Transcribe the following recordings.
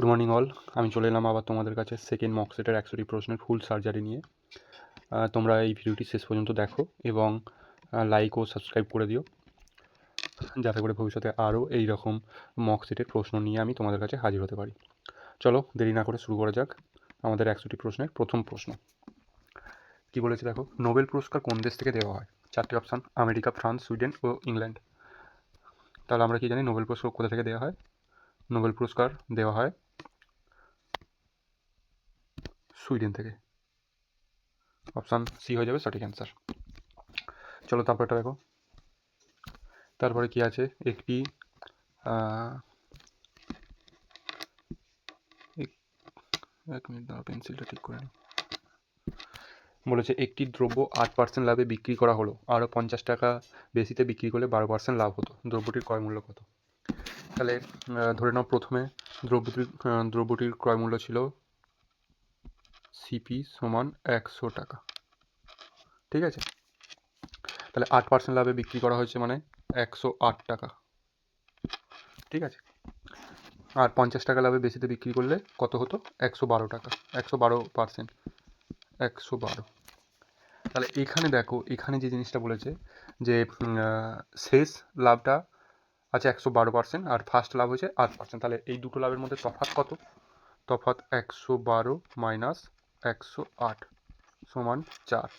Morning all, আমি চলে এলাম আবার তোমাদের কাছে সেকেন্ড মক সেটের 100টি প্রশ্নের ফুল সার্জারি নিয়ে। তোমরা এই ভিডিওটি শেষ পর্যন্ত দেখো এবং লাইক ও সাবস্ক্রাইব করে দিও, যাতে করে ভবিষ্যতে আরও এই রকম মক সেটের প্রশ্ন নিয়ে আমি তোমাদের কাছে হাজির হতে পারি। চলো দেরি না করে শুরু করা যাক আমাদের 100টি প্রশ্নের প্রথম প্রশ্ন। কি বলেছে দেখো, নোবেল পুরস্কার কোন দেশ থেকে দেওয়া হয়? 4টি অপশান: আমেরিকা, ফ্রান্স, সুইডেন ও ইংল্যান্ড। তাহলে আমরা কি জানি নোবেল পুরস্কার কোথা থেকে দেওয়া হয়? নোবেল পুরস্কার দেওয়া হয় সুইডেন থেকে। অপশান সি হয়ে যাবে সঠিক অ্যান্সার। চলো তারপরটা দেখো, তারপরে কি আছে, একটি এক মিনিট দাঁড়াও, পেন্সিলটা ঠিক করে নিই। বলেছে একটি দ্রব্য 8% লাভে বিক্রি করা হলো, আরও 50 টাকা বেশিতে বিক্রি করলে 12% লাভ হতো, দ্রব্যটির ক্রয় মূল্য কত? তাহলে ধরে নাও প্রথমে দ্রব্যটির ক্রয় মূল্য ছিল সিপি সমান 100 টাকা, ঠিক আছে? তাহলে 8% লাভে বিক্রি করা হয়েছে মানে 108 টাকা, ঠিক আছে? আর 50 টাকা লাভে বেশিতে বিক্রি করলে কত হতো? 112 টাকা, 112%, 112। তাহলে এখানে দেখো, এখানে যে জিনিসটা বলেছে যে শেষ লাভটা আছে 112% আর ফার্স্ট লাভ হয়েছে 8%। তাহলে এই দুটো লাভের মধ্যে তফাৎ কত? তফাৎ 112 মাইনাস 108 সমান 4।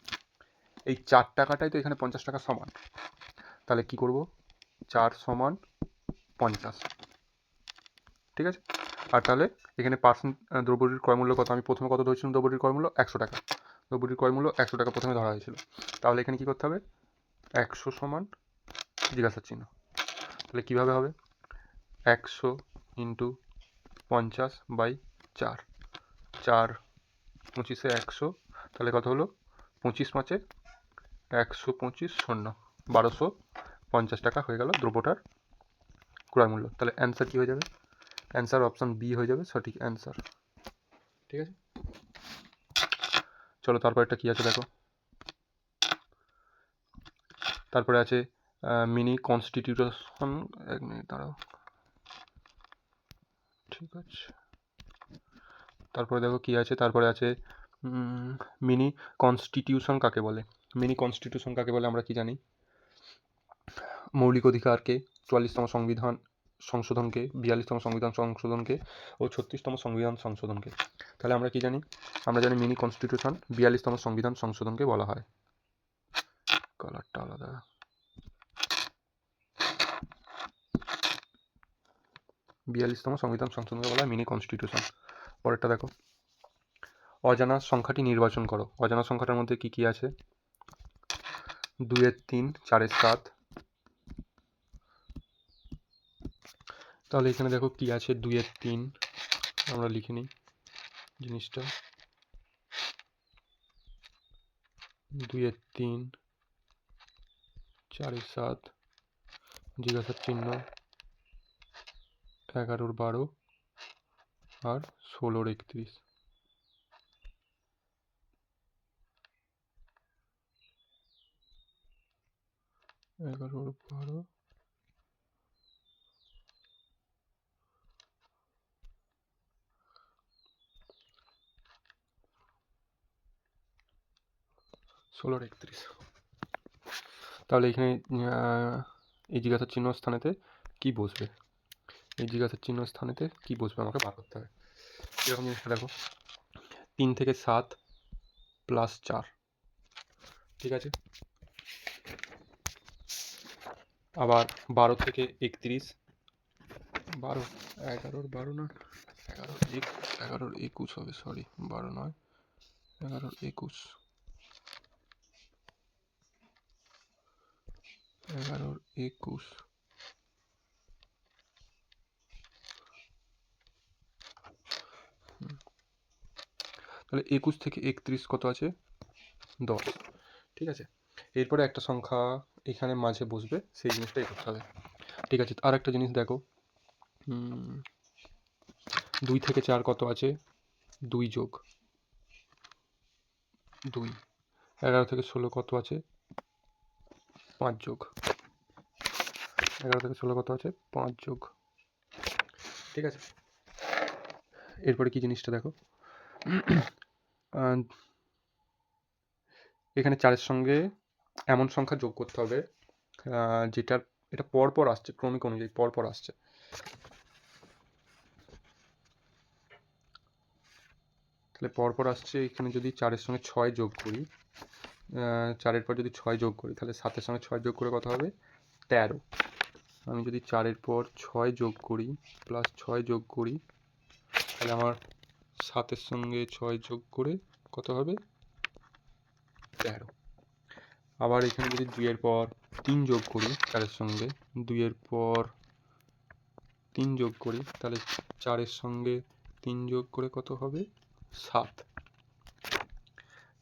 এই 4 টাকাটাই তো এখানে 50 টাকা সমান। তাহলে কি করব? 4 সমান 50, ঠিক আছে? আর তাহলে এখানে দ্রব্যটির ক্রয় মূল্য কত? আমি প্রথমে কত ধরেছিলাম? দ্রব্যটির ক্রয় মূল্য 100 টাকা। দ্রব্যটির ক্রয় মূল্য 100 টাকা প্রথমে ধরা হয়েছিল। তাহলে এখানে কী করতে হবে? 100 সমান জিজ্ঞাসার চিহ্ন। তাহলে কীভাবে হবে? 100 ইন্টু 50/4, 4 25 100, তাহলে কত হলো? 25 5 125 শূন্য, 1250 টাকা হয়ে গেল দ্রব্যটার ক্রয় মূল্য। তাহলে অ্যান্সার কী হয়ে যাবে? অ্যান্সার অপশান বি হয়ে যাবে সঠিক অ্যান্সার, ঠিক আছে? চলো তারপর একটা কী আছে দেখো, তারপরে আছে মিনি কনস্টিটিউশন। এক মিনিট দাঁড়াও, ঠিক আছে। তারপরে দেখো কি আছে, তারপরে আছে মিনি কনস্টিটিউশন কাকে বলে? মিনি কনস্টিটিউশন কাকে বলে আমরা কি জানি? মৌলিক অধিকারকে, 44তম সংবিধান সংশোধনকে, 42তম সংবিধান সংশোধনকে ও 36তম সংবিধান সংশোধনকে। তাহলে আমরা কি জানি? আমরা জানি মিনি কনস্টিটিউশন 42তম সংবিধান সংশোধনকে বলা হয়। কালারটা আলাদা। 42তম সংবিধান সংশোধনকে বলা হয় মিনি কনস্টিটিউশন। পরেরটা দেখো, অজানা সংখ্যাটি নির্বাচন করো। অজানা সংখ্যাটার মধ্যে কি কি আছে? 2 এর 3, 4 এর 7। তাহলে এখানে দেখো কি আছে, 2 এর 3, আমরা লিখে নিই জিনিসটা। 2 এর 3, 4 এর 7, জিজ্ঞাসার চিহ্ন, 11 12 আর 16 31। তাহলে এখানে এই জিজ্ঞাসার চিহ্ন স্থানেতে কি বসবে? এই জিজ্ঞাসার চিহ্ন স্থানেতে কি বসবে আমাকে বার করতে হবে। এরকম জিনিসটা দেখো, 3 থেকে 7 প্লাস 4, ঠিক আছে? আবার 12 থেকে 31, 12 11 12 না, 11 21 হবে, সরি 12 নয়, 11 21, 11 21। তাহলে 21 থেকে 31 কত আছে? 10, ঠিক আছে? এরপরে একটা সংখ্যা এখানে মাঝে বসবে, সেই জিনিসটাই করতে হবে, ঠিক আছে? আর একটা জিনিস দেখো, 2 থেকে 4 কত আছে? 2 যোগ 2। 11 থেকে 16 কত আছে? 5 যোগ 11 থেকে 16 কত আছে? 5 যোগ, ঠিক আছে? এরপরে কি জিনিসটা দেখো, এখানে 4-এর সঙ্গে এমন সংখ্যা যোগ করতে হবে যেটার এটা পরপর আসছে, ক্রমিক অনুযায়ী পরপর আসছে। তাহলে পরপর আসছে, এখানে যদি 4-এর সঙ্গে 6 যোগ করি, 4-এর পর যদি 6 যোগ করি, তাহলে 7-এর সঙ্গে 6 যোগ করে কত হবে? 13। আমি যদি 4-এর পর 6 যোগ করি প্লাস 6 যোগ করি, তাহলে আমার 7-এর সঙ্গে 6 যোগ করে কত হবে? 13। আবার এখানে যদি 2-এর পর 3 যোগ করি 4-এর সঙ্গে, 2-এর পর 3 যোগ করি, তাহলে 4-এর সঙ্গে 3 যোগ করে কত হবে? 7।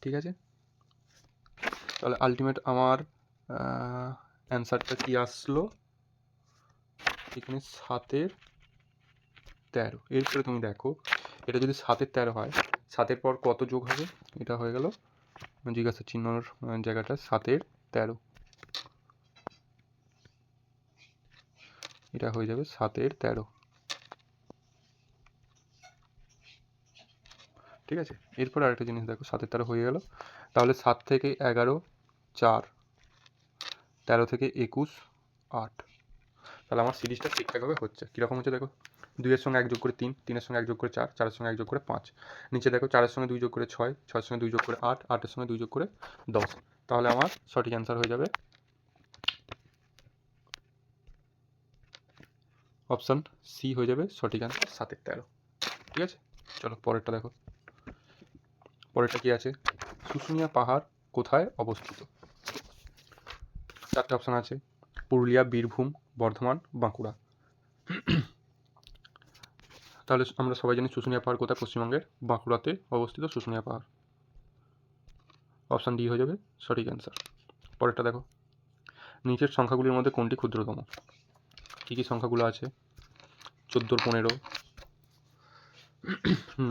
ঠিক আছে, তাহলে আলটিমেট আমার অ্যান্সারটা কি আসলো? এখানে 7-এর 13। এরপরে তুমি দেখো, এটা যদি 7-এর 13 হয়, 7-এর পর কত যোগ হবে? এটা হয়ে গেল জিজ্ঞাসা চিহ্নর জায়গাটা 7-এর 13, এটা হয়ে যাবে 7-এর 13। ঠিক আছে, এরপর আরেকটা জিনিস দেখো, 7-এর 13 হয়ে গেল, তাহলে 7 থেকে 11 4, 13 থেকে 21 8। তাহলে আমার সিরিজটা ঠিকঠাকভাবে হচ্ছে। কীরকম হচ্ছে দেখো, 2-এর সঙ্গে 1 যোগ করে 3, 3-এর সঙ্গে 1 যোগ করে 4, 4-এর সঙ্গে 1 যোগ করে 5। নিচে দেখো 4-এর সঙ্গে 2 যোগ করে 6, 6-এর সঙ্গে 2 যোগ করে 8, 8-এর সঙ্গে 2 যোগ করে 10। তাহলে আমার সঠিক অ্যান্সার হয়ে যাবে অপশান সি, হয়ে যাবে সঠিক অ্যান্সার 7-এর 13। ঠিক আছে, চলো পরেরটা দেখো। পরেরটা কি আছে? শুশুনিয়া পাহাড় কোথায় অবস্থিত? 4টে অপশান আছে, পুরুলিয়া, বীরভূম, বর্ধমান, বাঁকুড়া। তাহলে আমরা সবাই জানি শুশুনিয়া পাহাড় কোথায়? পশ্চিমবঙ্গের বাঁকুড়াতে অবস্থিত শুশুনিয়া পাহাড়। অপশান ডি হয়ে যাবে সঠিক অ্যান্সার। পরেরটা দেখো, নিচের সংখ্যাগুলির মধ্যে কোনটি ক্ষুদ্রতম? কী কী সংখ্যাগুলো আছে? 14-এর 15,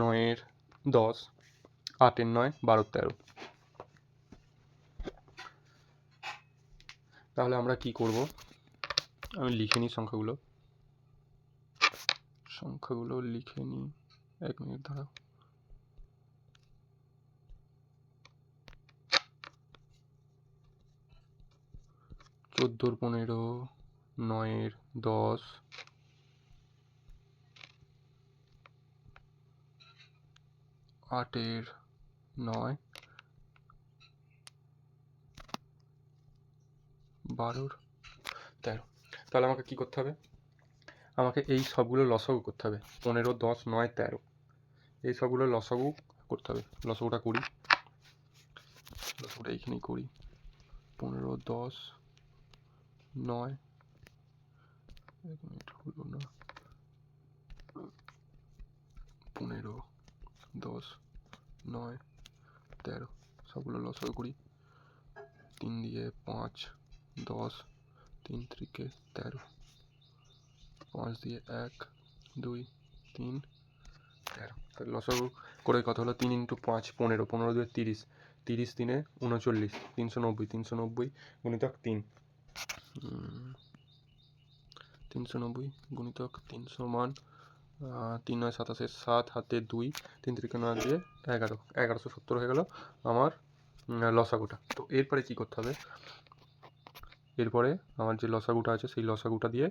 9-এর 10, 8-এর 9, 12-এর 13। তাহলে আমরা কি করব? আমি লিখে নিই সংখ্যাগুলো লিখে নিই, 1 মিনিট দাঁড়াও। চোদ্দোর 15, 9-এর 10, 8-এর 9, 12-এর 13। তাহলে আমাকে কি করতে হবে? আমাকে এই সবগুলো লসাগু করতে হবে। 15, 10, 9, 13, এই সবগুলো লসাগু করতে হবে। লসাগুটা করি, লসাগুটা এইখানেই করি। 15, 10, 9, 1 মিনিট হলো না, 15, 10, 9, 13, সবগুলো লসাগু করি। 3 দিয়ে 5, 10, 3 3 13, 5 দিয়ে 1, 2, 3, 13। তাহলে লসাগু করে কত হলো? 3 × 5 15, 15 দিয়ে 30, 30 3 39, 390, 390 গুণিতক 3, 390 গুণিতক 3 সমান 3 9 27, 7 হাতে 2, 3 3 9 দিয়ে 11, 1170 হয়ে গেল আমার লসাগুটা। তো এরপরে কি করতে হবে? এরপরে আমার যে লসাগুটা আছে সেই লসাগুটা দিয়ে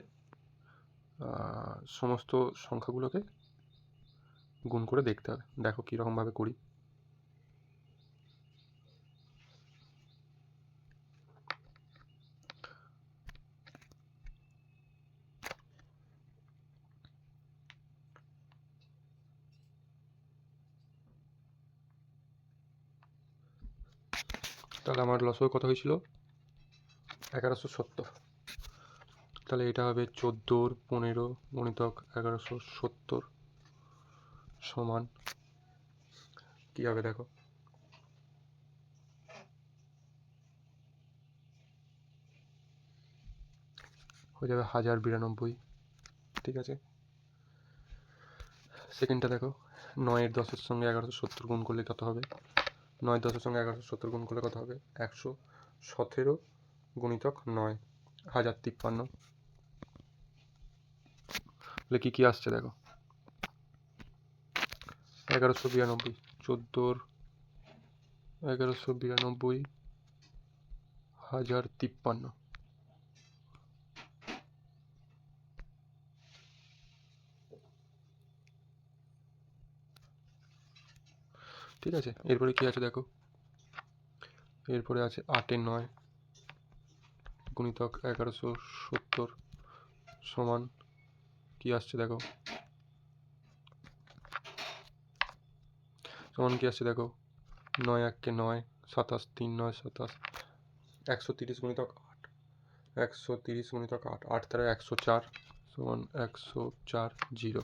সমস্ত সংখ্যাগুলোকে গুণ করে দেখতে হবে। দেখো কীরকমভাবে করি। তাহলে আমার লসাগু কত হয়েছিল? 1170। তাহলে এটা হবে 14-র 15 গুণিতক 1170 সমান কী হবে দেখো, হয়ে যাবে 1092। ঠিক আছে, সেকেন্ডটা দেখো, 9-এর 10-এর সঙ্গে 1170 গুণ করলে কত হবে? 9-এর 10-এর সঙ্গে 1170 গুণ করলে কত হবে? 117 গুণিতক 9, 1053। তাহলে কী কী আসছে দেখো, 1192, 14 1192 1053। ঠিক আছে, এরপরে কি আছে দেখো, এরপরে আছে 8-9 গুণিতক 1170 সমান কি আসছে দেখো, সমান কি আসছে দেখো, 9 1 9, 27, 3 9 27, 130 গুণিতক 8, 130 গুণিতক 8, 8 দ্বারা 104 সমান 104 0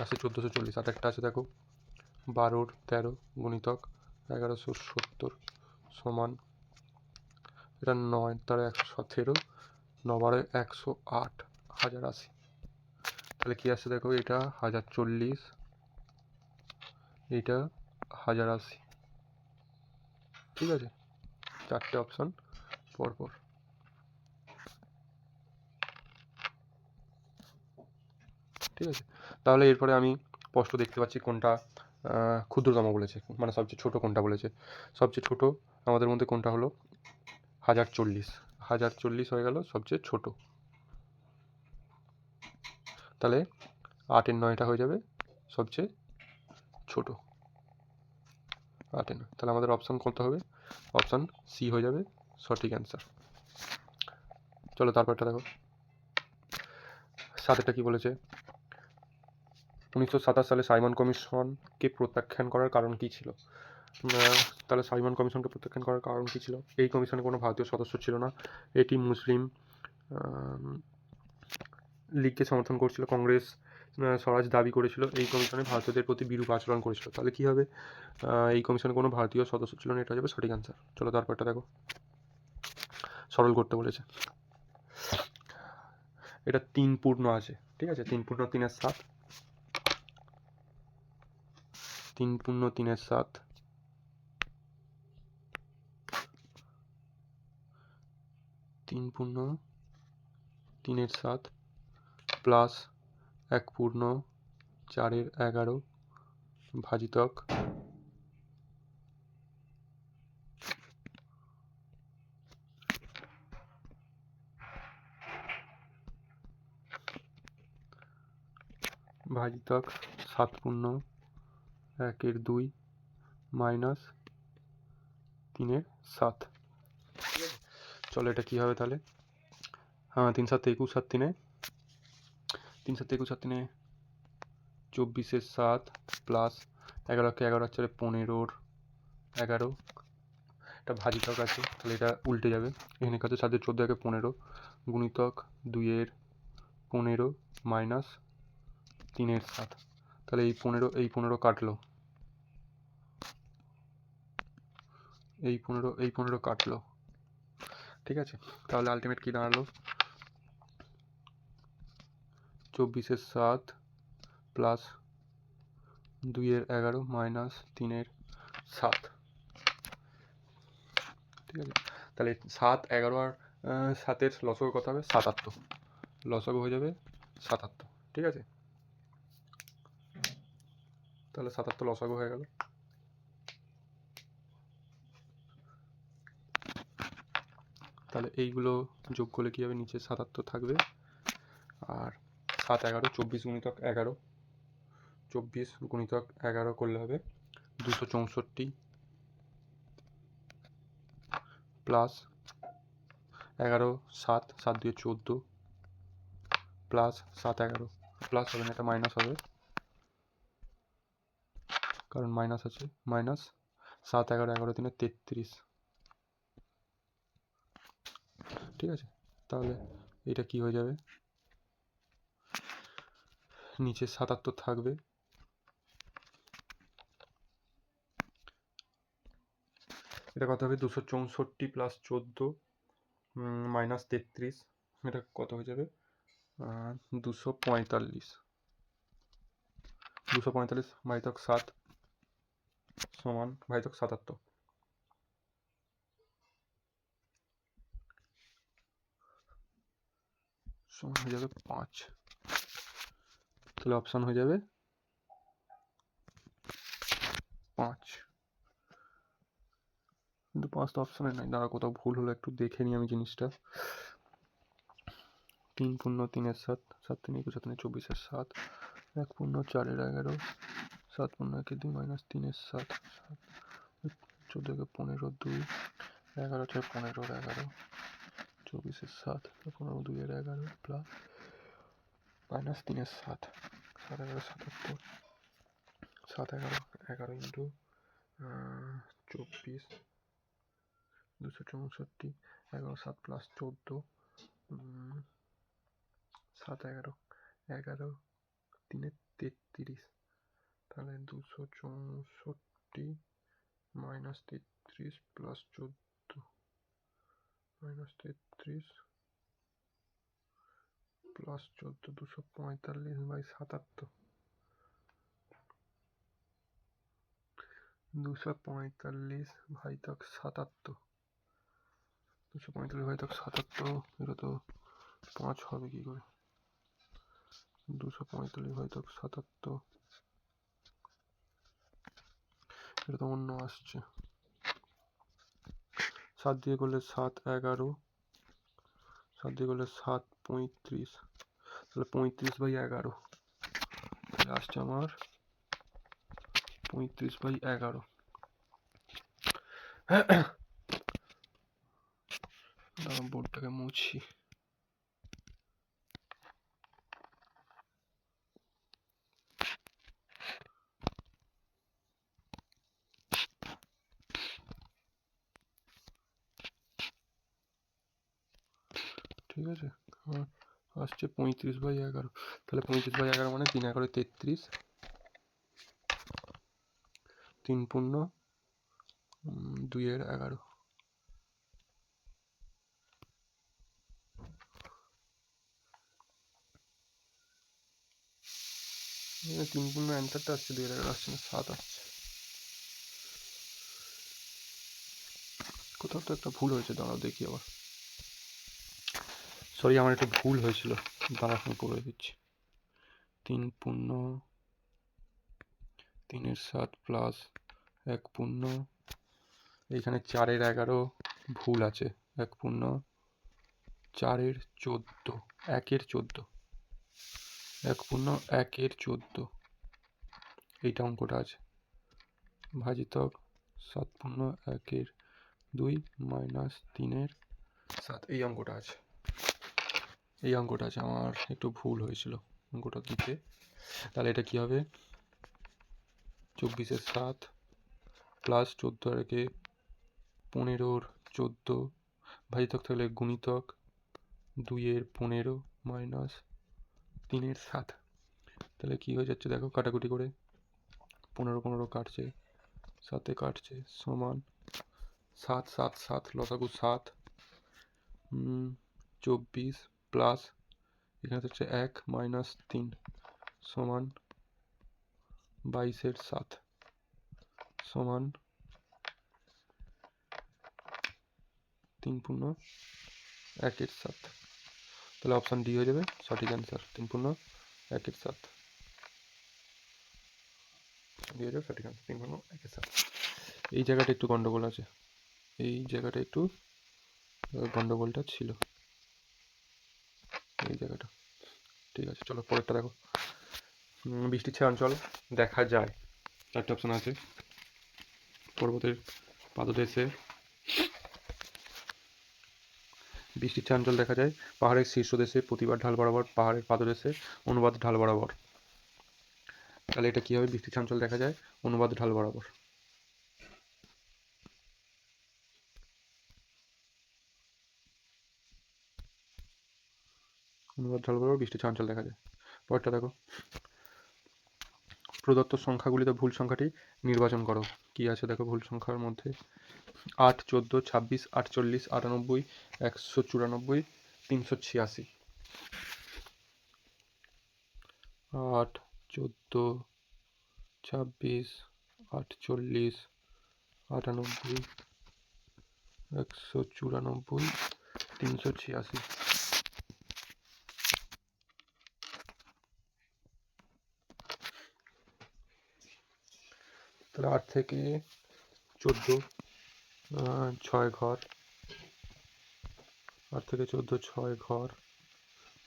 আসছে 1440। আর একটা আছে দেখো 12 13 গুণিতক 1170 সমান, এটা 9 দ্বারা 117, 9 12 108 1080। তাহলে কি আসছে দেখো, এটা 1040, এটা 1080। ঠিক আছে, চারটে অপশন পরপর। ঠিক আছে, তাহলে এরপরে আমি স্পষ্ট দেখতে পাচ্ছি কোনটা ক্ষুদ্রতম বলেছে, মানে সবচেয়ে ছোট কোনটা বলেছে। সবচেয়ে ছোট আমাদের মধ্যে কোনটা হলো, 1040, 1040 হয়ে গেল সবচেয়ে ছোট। তাহলে 8 9টা হয়ে যাবে সবচেয়ে ছোট, 8 9। তাহলে আমাদের অপশান কোনটা হবে, অপশান সি হয়ে যাবে সঠিক অ্যান্সার। চলো তারপরটা দেখো, সাথেটা কি বলেছে, 1927 সালে সাইমন কমিশনকে প্রত্যাখ্যান করার কারণ কী ছিল। তাহলে সাইমন কমিশনকে প্রত্যাখ্যান করার কারণ কী ছিল, এই কমিশনে কোনো ভারতীয় সদস্য ছিল না, এটি মুসলিম লীগকে সমর্থন করছিল, কংগ্রেস স্বরাজ দাবি করেছিল, এই কমিশনে ভারতীয়দের প্রতি বিরূপ আচরণ করেছিল। তাহলে কী হবে, এই কমিশনে কোনো ভারতীয় সদস্য ছিল না, এটা হবে সঠিক অ্যান্সার। চলো তারপরটা দেখো, সরল করতে বলেছে, এটা 3 পূর্ণ আছে। ঠিক আছে, 3 পূর্ণ 3 7, 3 পূর্ণ 3 7, 3 পূর্ণ 3 7 প্লাস 1 পূর্ণ 4 11 ভাজিতক ভাজিতক 7 পূর্ণ 1 2 মাইনাস 3 7। চলো এটা কী হবে তাহলে, 3 7 21, 7 3 3 7 21, 7 3 24 7 প্লাস 11 11 4 15 11, এটা ভাজিতক আছে, তাহলে এটা উল্টে যাবে, এখানে কাছে 7 14 15 গুণিতক 2 15 মাইনাস 3 7। তাহলে এই 15 কাটলো, এই 15 কাটলো। ঠিক আছে, তাহলে আলটিমেট কী দাঁড়ালো, 24 7 প্লাস 2 11 মাইনাস 3 7। ঠিক আছে, তাহলে 7 11 আর 7-এর লসাগু কত হবে, 77, লসাগু হয়ে যাবে 77। ঠিক আছে, তাহলে 77 লসাগু হয়ে গেল। তাহলে এইগুলো যোগ করলে কী হবে, নিচে 77 থাকবে, আর 7 11 24 গুণিতক 11, 24 গুণিতক 11 করলে হবে 264 প্লাস 11 7 7 2 14 প্লাস 7 11 প্লাস হবে না, এটা মাইনাস হবে, কারণ মাইনাস আছে, মাইনাস 7 11 11 3 33। ঠিক আছে, তাহলে এটা কি হয়ে যাবে, নিচে 77 থাকবে, এটা কত হবে 264 প্লাস 14 মাইনাস 33, এটা কত হয়ে যাবে 245, 245 ভাজিতক 7 সমান ভাজিতক 77 সমান হয়ে যাবে 5। তাহলে অপশান হয়ে যাবে 5, কিন্তু 5 তো অপশানে নাই, দাঁড়া কোথাও ভুল হলো একটু দেখে নিই আমি জিনিসটা। 3 পূর্ণ 3-এর 7, 7 3 21, 7 24-এর 7, 1 পূর্ণ 4-এর 11, 7 পূর্ণ 1-এর 2 মাইনাস 3-এর 7, 14 15 2, 11 4 15-এর 11, 24-এর 7, 15 2-এর 11 প্লাস মাইনাস 3-এর 7, 7 11 77, 7 11 11 ইন্টু 24 264, 11 7 প্লাস 14, 7 11 11 3-এ 33, তাহলে 264 মাইনাস 33 প্লাস 14 মাইনাস 33 প্লাস 14 245/77, 245/77, 245/77, এটা তো 5 হবে কি করে? 245/77, এটা তো অন্য আসছে। 7 দিয়ে করলে 7 11, 7 দিয়ে করলে 7 35, তাহলে 35/11, তাহলে আসছে আমার 35/11। বোর্ডটাকে মুছি। ঠিক আছে, আসছে 35/11, তাহলে 35/11 মানে 3 11 33, 3 পূর্ণ 2-এর 11, তিন পূর্ণ অ্যান্সারটা আসছে 2-এর 11 আসছে না, 7 আসছে। কোথাও তো একটা ভুল হয়েছে, দাঁড়াও দেখি আবার। সরি, আমার একটু ভুল হয়েছিল, দাঁড়া আমি করে দিচ্ছি। 3 পূর্ণ 3-এর 7 প্লাস 1 পূর্ণ, এইখানে 4-এর 11 ভুল আছে, 1 পূর্ণ 4-এর 14, 1-এর 14, 1 পূর্ণ 1-এর 14, এইটা অঙ্কটা আছে, ভাজিতক 7 পূর্ণ 1-এর 2 মাইনাস 3-এর 7, এই অঙ্কটা আছে, এই অঙ্কটা আছে। আমার একটু ভুল হয়েছিল অঙ্কটা দিতে। তাহলে এটা কি হবে? 24-এর 7 প্লাস 14 আর 15-এর 14 ভাজিতক থাকলে গুণিতক 2-এর 15 মাইনাস 3-এর 7, তাহলে কি হয়ে যাচ্ছে দেখো, কাটাকুটি করে 15 15 কাটছে, 7 কাটছে, সমান 7 7 7 লসাগু 7, 24 প্লাস এখানে হচ্ছে 1 মাইনাস 3 সমান 22-এর 7 সমান 3 পূর্ণ 1-এর 7, তাহলে অপশান ডি হয়ে যাবে সঠিক অ্যান্সার। 3 পূর্ণ 1-এর 7 দিয়ে যাবে সঠিক অ্যান্সার, 3 পূর্ণ 1-এর 7। এই জায়গাটা একটু গন্ডগোল আছে, এই জায়গাটা একটু গন্ডগোলটা ছিল, এই জায়গাটা। ঠিক আছে, চলো পরেরটা দেখো। বৃষ্টির ছায়া অঞ্চল দেখা যায়, 4টে অপশান আছে। পর্বতের পাদদেশে বৃষ্টির ছায়া অঞ্চল দেখা যায়, পাহাড়ের শীর্ষদেশে প্রতিবার ঢাল বরাবর, পাহাড়ের পাদদেশে অনুবাদ ঢাল বরাবর। তাহলে এটা কী হবে? বৃষ্টির ছায়া অঞ্চল দেখা যায় অনুবাদ ঢাল বরাবর। অনুবাদ ঢাল বরাবর বৃষ্টির ছায়া অঞ্চল দেখা যায়। পরেরটা দেখো, প্রদত্ত সংখ্যাগুলিতে ভুল সংখ্যাটি নির্বাচন করো। কি আছে দেখো ভুল সংখ্যার মধ্যে? 8 14 26 48 98 194 386। 8 14 26 48 98 194 386। তাহলে 8 থেকে 14, 6 ঘর, 8 থেকে 14, 6 ঘর,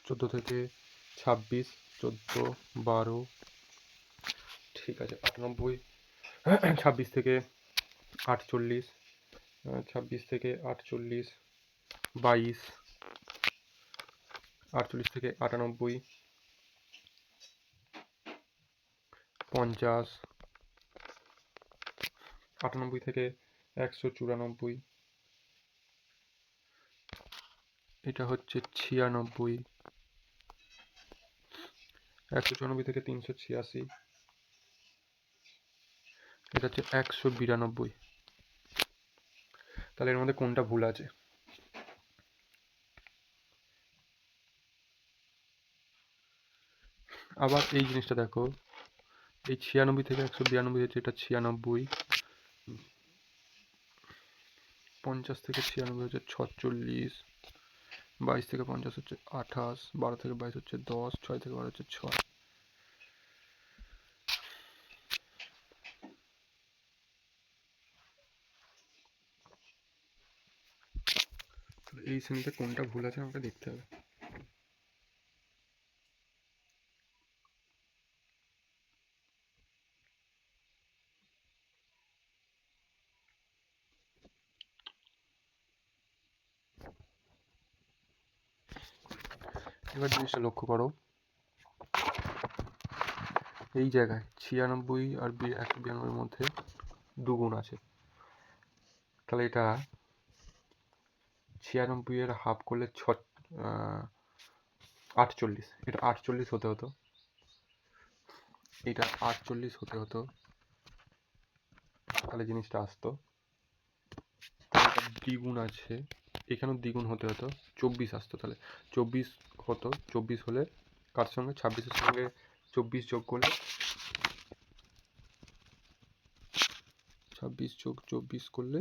14 থেকে 26, 14, 12, ঠিক আছে 98, 26 থেকে 48, 26 থেকে 48, 22, 48 থেকে 98, 50, 98 থেকে 194, এটা হচ্ছে 96, 194 থেকে 386, এটা হচ্ছে 192। তাহলে এর মধ্যে কোনটা ভুল আছে? আবার এই জিনিসটা দেখো, এই 96 থেকে 192 হচ্ছে এটা 96, 50 থেকে 96 হচ্ছে 46, 22 থেকে 50 হচ্ছে 28, 12 থেকে 22 হচ্ছে 10, 6 থেকে 12 হচ্ছে 6। এই শ্রেণীতে কোনটা ভুল আছে আমাকে দেখতে হবে। এবার জিনিসটা লক্ষ্য করো, এই জায়গায় 96 আর 192 মধ্যে দুগুণ আছে, তাহলে এটা 96 এর হাফ করলে 48, এটা 48 হতে হতো, এটা 48 হতে হতো, তাহলে জিনিসটা আসতো। দ্বিগুণ আছে, এখানেও দ্বিগুণ হতে হতো, 24 আসতো, তাহলে 24 হতো, 24 হলে কার সঙ্গে 26-এর সঙ্গে 24 যোগ করলে 26 যোগ 24 করলে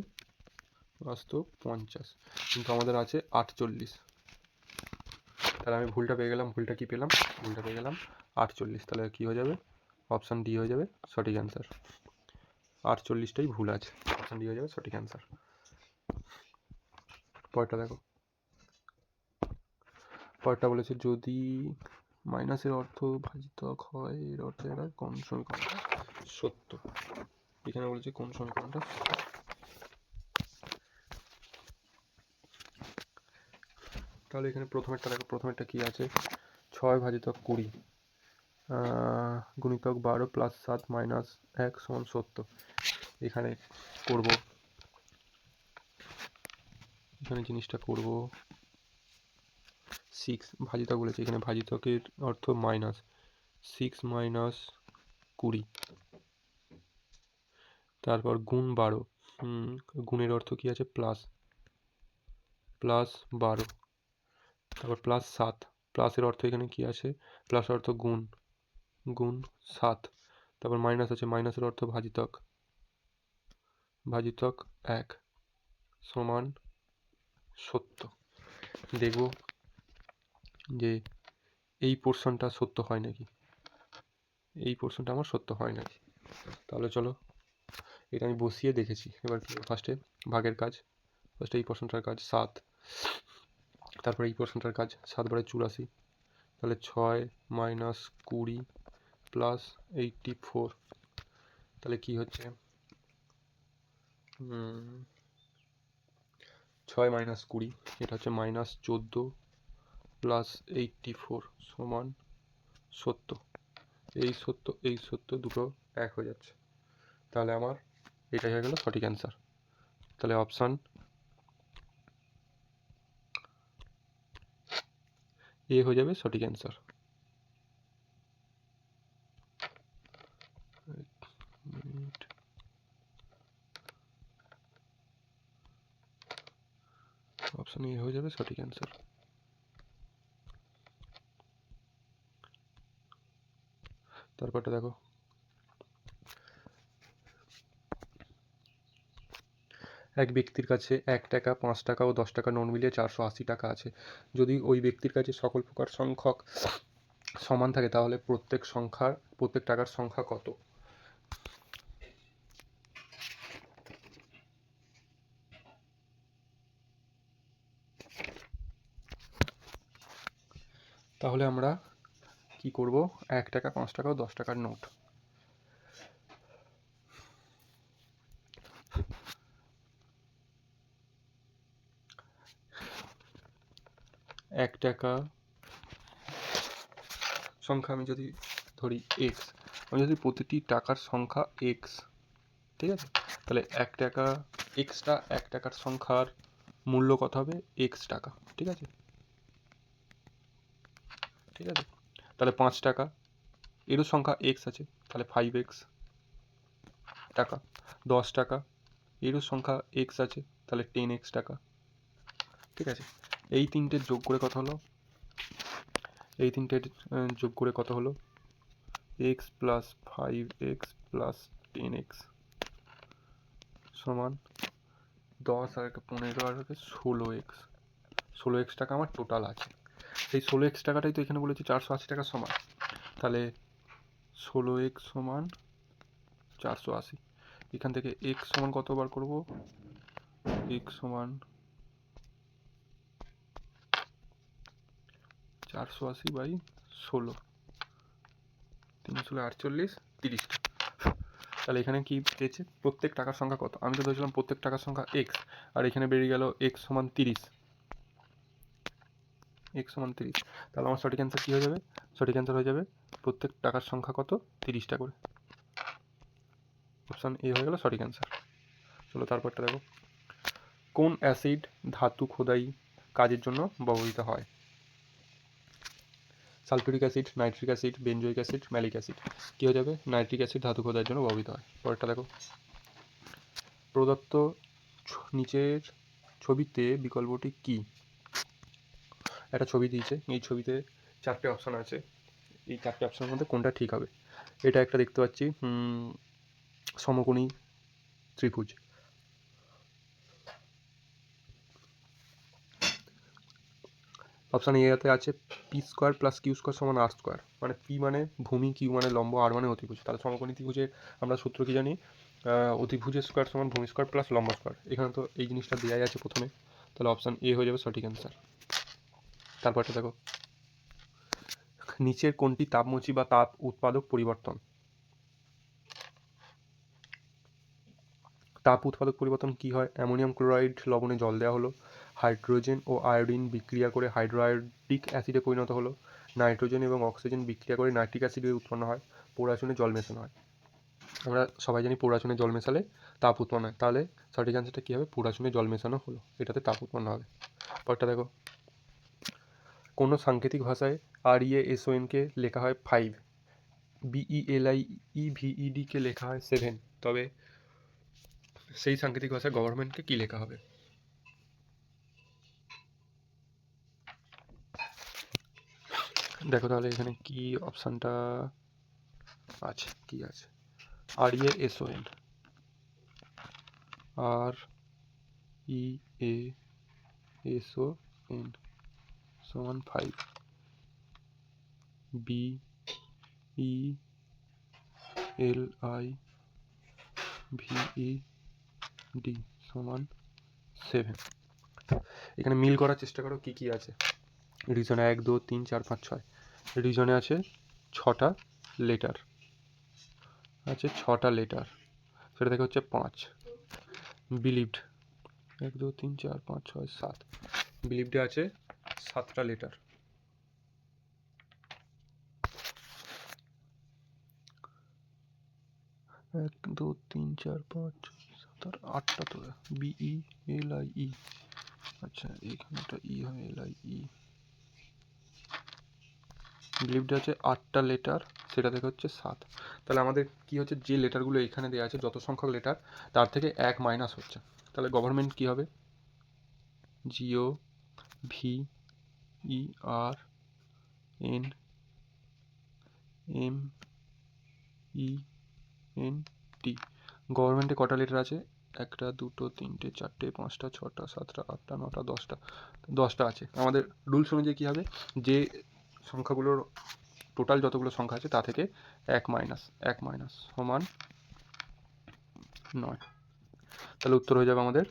আসতো 50, কিন্তু আমাদের আছে 48। তাহলে আমি ভুলটা পেয়ে গেলাম, ভুলটা কি পেলাম? ভুলটা পেয়ে গেলাম 48, তাহলে কি হয়ে যাবে? অপশান ডি হয়ে যাবে সঠিক অ্যান্সার। 48টাই ভুল আছে, অপশান ডি হয়ে যাবে সঠিক অ্যান্সার। পরেরটা দেখো, পরেরটা বলেছে যদি মাইনাসের অর্থ ভাজিতক হয় এর অর্থ এটা কোন সমীকরণটা সত্য? এখানে বলেছে কোন সমীকরণটা সত্য। তাহলে এখানে প্রথমেরটা দেখো, প্রথমেরটা কি আছে? 6 ভাজিতক 20 গুণিতক 12 প্লাস 7 মাইনাস 1 সমান 70। এখানে করব, এখানে জিনিসটা করব 6 ভাজিতক বলেছে, এখানে ভাজিতকের অর্থ মাইনাস, 6 মাইনাস 20, তারপর গুণ 12, গুণের অর্থ কি আছে? প্লাস, প্লাস 12, তারপর প্লাস 7, প্লাসের অর্থ এখানে কি আছে? প্লাস অর্থ গুণ, গুণ 7, তারপর মাইনাস আছে, মাইনাসের অর্থ ভাজিতক, ভাজিতক 1 সমান 70। দেখব যে এই পোর্শনটা সত্য হয় নাকি, এই পোর্শনটা আমার সত্য হয় নাকি। তাহলে চলো, এটা আমি বসিয়ে দেখেছি। এবার ফার্স্টে ভাগের কাজ, ফার্স্টে এই পোর্শনটার কাজ 7, তারপরে এই পোর্শনটার কাজ 7 বারে 84, তাহলে 6 মাইনাস 20 প্লাস 84, তাহলে কি হচ্ছে? 6 মাইনাস 20, এটা হচ্ছে মাইনাস 14 প্লাস 84 সমান 70। এই 70 দুটো এক হয়ে যাচ্ছে, তাহলে আমার এটাই হয়ে গেল সঠিক অ্যান্সার। তাহলে অপশান এ হয়ে যাবে সঠিক অ্যান্সার। অপশান এ হয়ে যাবে সঠিক অ্যান্সার। তারপরটা দেখো, এক ব্যক্তির কাছে 1 টাকা, 5 টাকা ও 10 টাকা নোট মিলিয়ে 480 টাকা আছে। যদি ওই ব্যক্তির কাছে সকল প্রকার সংখ্যক সমান থাকে তাহলে প্রত্যেক টাকার সংখ্যা কত? তাহলে আমরা কি করব, 1 টাকা, 5 টাকা ও 10 টাকার নোট। এক টাকা সংখ্যা আমি যদি ধরি এক্স, আমি যদি প্রতিটি টাকার সংখ্যা এক্স, ঠিক আছে, তাহলে 1 টাকা এক্সটা 1 টাকার সংখ্যার মূল্য কত হবে, এক্স টাকা, ঠিক আছে। ঠিক আছে, তাহলে 5 টাকা, এরও সংখ্যা এক্স আছে, তাহলে 5x টাকা। 10 টাকা, এরও সংখ্যা এক্স আছে, তাহলে 10x টাকা। ঠিক আছে, এই তিনটে যোগ করে কত হলো, এই তিনটে যোগ করে কত হলো, x plus 5x plus 10x সমান 10 আর 15 আর 16x। 16x টাকা আমার টোটাল আছে। এই 16x টাকাটাই তো এখানে বলেছি 480 টাকার সমান, তাহলে 16x সমান 480। এখান থেকে x সমান কত বার করব, x সমান 480/16, 348, 30টা। তাহলে এখানে কি পেয়েছে, প্রত্যেক টাকার সংখ্যা কত, আমি তো ধরেছিলাম প্রত্যেক টাকার সংখ্যা এক্স, আর এখানে বেরিয়ে গেল x সমান 30, x সমান 30। তাহলে আমার সঠিক অ্যান্সার কী হয়ে যাবে, সঠিক অ্যান্সার হয়ে যাবে প্রত্যেক টাকার সংখ্যা কত, 30টা করে। অপশান এ হয়ে গেল সঠিক অ্যান্সার। চলো তারপরটা দেখো, কোন অ্যাসিড ধাতু খোদাই কাজের জন্য ব্যবহৃত হয়, sulphuric acid, nitric acid, benzoic acid, malic acid. কী হয়ে যাবে, নাইট্রিক অ্যাসিড ধাতু খোদাইয়ের জন্য ব্যবহৃত হয়। পরেরটা দেখো, প্রদত্ত নিচের ছবিতে বিকল্পটি কি, একটা ছবি দিয়েছে, এই ছবিতে 4টে অপশান আছে, এই 4টে অপশানের মধ্যে কোনটা ঠিক হবে। এটা একটা দেখতে পাচ্ছি সমকোণী ত্রিভুজ, অপশান এতে আছে p square plus q square সমান আর স্কোয়ার, মানে পি মানে ভূমি, কিউ মানে লম্ব, আর মানে অতিভুজ। তাহলে সমকোণী ত্রিভুজের আমরা সূত্র কি জানি, অতিভুজের স্কোয়ার সমান ভূমি স্কোয়ার প্লাস লম্ব স্কোয়ার। এখানে তো এই জিনিসটা দেওয়াই আছে প্রথমে, তাহলে অপশান এ হয়ে যাবে সঠিক অ্যান্সার। তারপরটা দেখো, নিচের কোনটি তাপমোচী বা তাপ উৎপাদক পরিবর্তন, তাপ উৎপাদক পরিবর্তন কি হয়, অ্যামোনিয়াম ক্লোরাইড লবণে জল দেওয়া হলো, হাইড্রোজেন ও আয়োডিন বিক্রিয়া করে হাইড্রোআয়োডিক অ্যাসিডে পরিণত হলো, নাইট্রোজেন এবং অক্সিজেন বিক্রিয়া করে নাইট্রিক অ্যাসিড উৎপন্ন হয়, পোড়াচুনে জল মেশানো হয়। আমরা সবাই জানি পোড়াচুনে জল মেশালে তাপ উৎপন্ন হয়, তাহলে সঠিক অ্যান্সারটা কী হবে, পোড়াচুনে জল মেশানো হলো, এটাতে তাপ উৎপন্ন হবে। পরটা দেখো, কোনো সাংকেতিক ভাষায় REASONকে লেখা হয় 5, BELIEVEDকে লেখা হয় 7, তবে সেই সাংকেতিক ভাষায় গভর্নমেন্টকে কী লেখা হবে। দেখো তাহলে এখানে কি অপশানটা আছে, কি আছে, REASON, REASON সমান 5, BELIVED সমান 7। এখানে মিল করার চেষ্টা করো কি কি আছে। রিজনে 1 2 3 4 5 6, রিজনে আছে 6টা লেটার, আছে 6টা লেটার, সেটা থেকে হচ্ছে 5। বিলিভড 1 2 3 4 5 6 7, বিলিভডে আছে 7টা লেটার। 1 2 3 4 5 6 7 8টা তো BELIE, আচ্ছা এখানটা ই হয় LIE, বিলিভডে আছে 8টা লেটার, সেটা থেকে হচ্ছে 7। তাহলে আমাদের কি হচ্ছে, যে লেটারগুলো এখানে দেওয়া আছে যত সংখ্যক লেটার তার থেকে 1 মাইনাস হচ্ছে, তাহলে গভর্নমেন্ট কি হবে, GOVERNMENT। গভর্নমেন্টে কটা লেটার আছে, 1টা 2টো 3টে 4টে 5টা 6টা 7টা 8টা 9টা 10টা আছে। আমাদের রুলস অনুযায়ী কী হবে, যে সংখ্যাগুলোর টোটাল যতগুলো সংখ্যা আছে তা থেকে 1 মাইনাস সমান 9। তাহলে উত্তর হয়ে যাবে আমাদের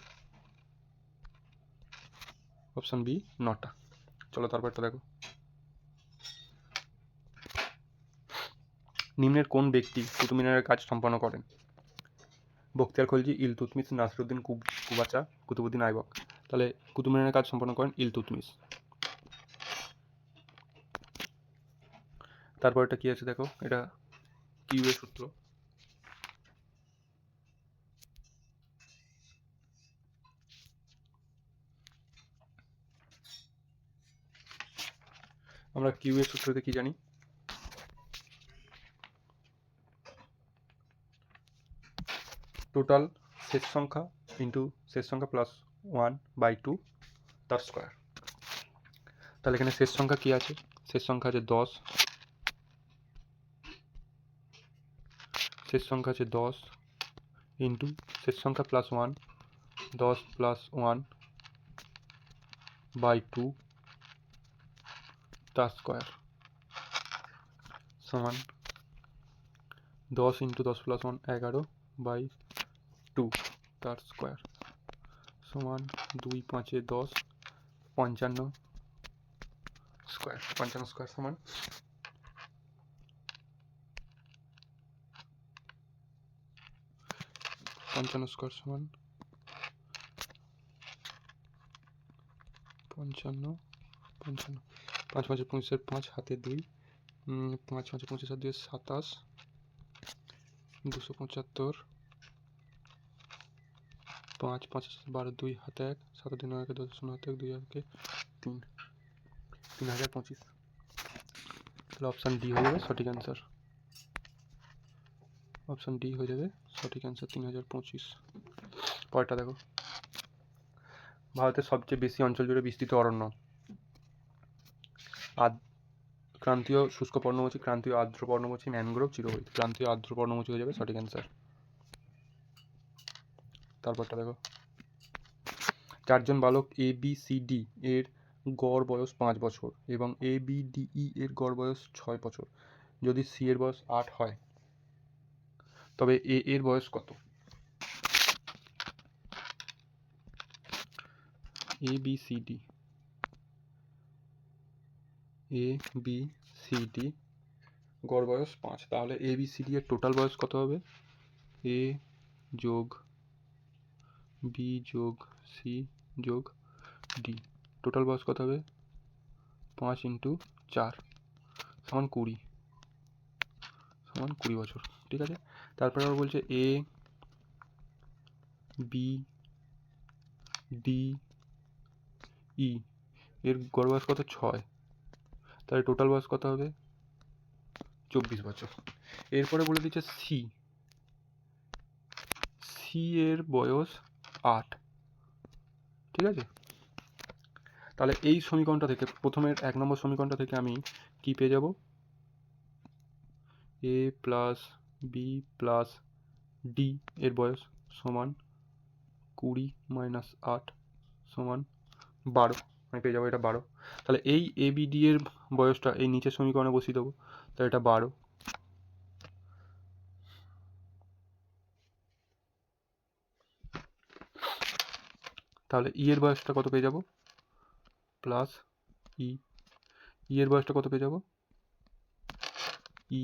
অপশান বি 9টা। চলো তারপরটা দেখো, নিম্নের কোন ব্যক্তি কুতুব মিনারের কাজ সম্পন্ন করেন? বখতিয়ার খলজি, ইলতুৎমিশ, নাসিরুদ্দিন কুবাচা, কুতুবুদ্দিন আইবক। তাহলে কুতুব মিনারের কাজ সম্পন্ন করেন ইলতুৎমিশ। তারপর এটা কি আছে দেখো, এটা কিউ এর সূত্র। আমরা কিউ এর সূত্রতে কি জানি? টোটাল শেষ সংখ্যা ইন্টু শেষ সংখ্যা প্লাস 1/2 তার স্কোয়ার। তাহলে এখানে শেষ সংখ্যা কি আছে? শেষ সংখ্যা আছে 10, শেষ সংখ্যা আছে 10 ইন্টু শেষ সংখ্যা প্লাস 1, 10 প্লাস 1/2 তার স্কোয়ার সমান 10 ইন্টু 10 প্লাস 1 11/2 তার স্কোয়ার সমান 2 5 10 55 স্কোয়ার। 55 স্কোয়ার সমান 55 স্কোয়ার সমান 55 55 5 5 25 5 হাতে 2 5 5 25 আর 2 27 275 5 5 12 2 হাতে 1 7 2 9 10 0 হাতে 1 2 হাতে 3 3025। তাহলে অপশান ডি হয়ে যাবে সঠিক অ্যান্সার। অপশান ডি হয়ে যাবে সঠিক অ্যান্সার 3025। পরেরটা দেখো, ভারতের সবচেয়ে বেশি অঞ্চল জুড়ে বিস্তৃত অরণ্য? ক্রান্তীয় শুষ্ক পর্ণমোচী, ক্রান্তীয় আর্দ্র পর্ণমোচী, ম্যানগ্রোভ, চিরহরিৎ। ক্রান্তীয় আর্দ্র পর্ণমোচী হয়ে যাবে সঠিক অ্যান্সার। তারপরটা দেখো, 4 জন বালক ABCD এর গড় বয়স 5 বছর এবং ABDE এর গড় বয়স 6 বছর। যদি C এর বয়স 8 হয় তবে A এর বয়স কত? ABCD গড় বয়স 5, তাহলে ABCD এর টোটাল বয়স কত হবে? A যোগ B যোগ C যোগ D, টোটাল বয়স কত হবে? 5 ইন্টু 4 সমান 20 সমান 20 বছর। ঠিক আছে, তারপরে আবার বলছে A B D E এর গড় বয়স কত? 6, তাহলে টোটাল বয়স কত হবে? 24 বছর। এরপরে বলে দিচ্ছে সি এর বয়স 8। ঠিক আছে, তাহলে এই সমীকরণটা থেকে, প্রথমের 1 নম্বর সমীকরণটা থেকে আমি কি পেয়ে যাব? A plus B plus D এর বয়স সমান 20 মাইনাস 8 সমান 12, আমি পেয়ে যাবো এটা 12। তাহলে এই ABD এর বয়সটা এই নিচের সমীকরণে বসিয়ে দেবো, তাহলে এটা 12। তাহলে ই এর বয়সটা কত পেয়ে যাব? প্লাস ই এর বয়সটা কত পেয়ে যাব? ই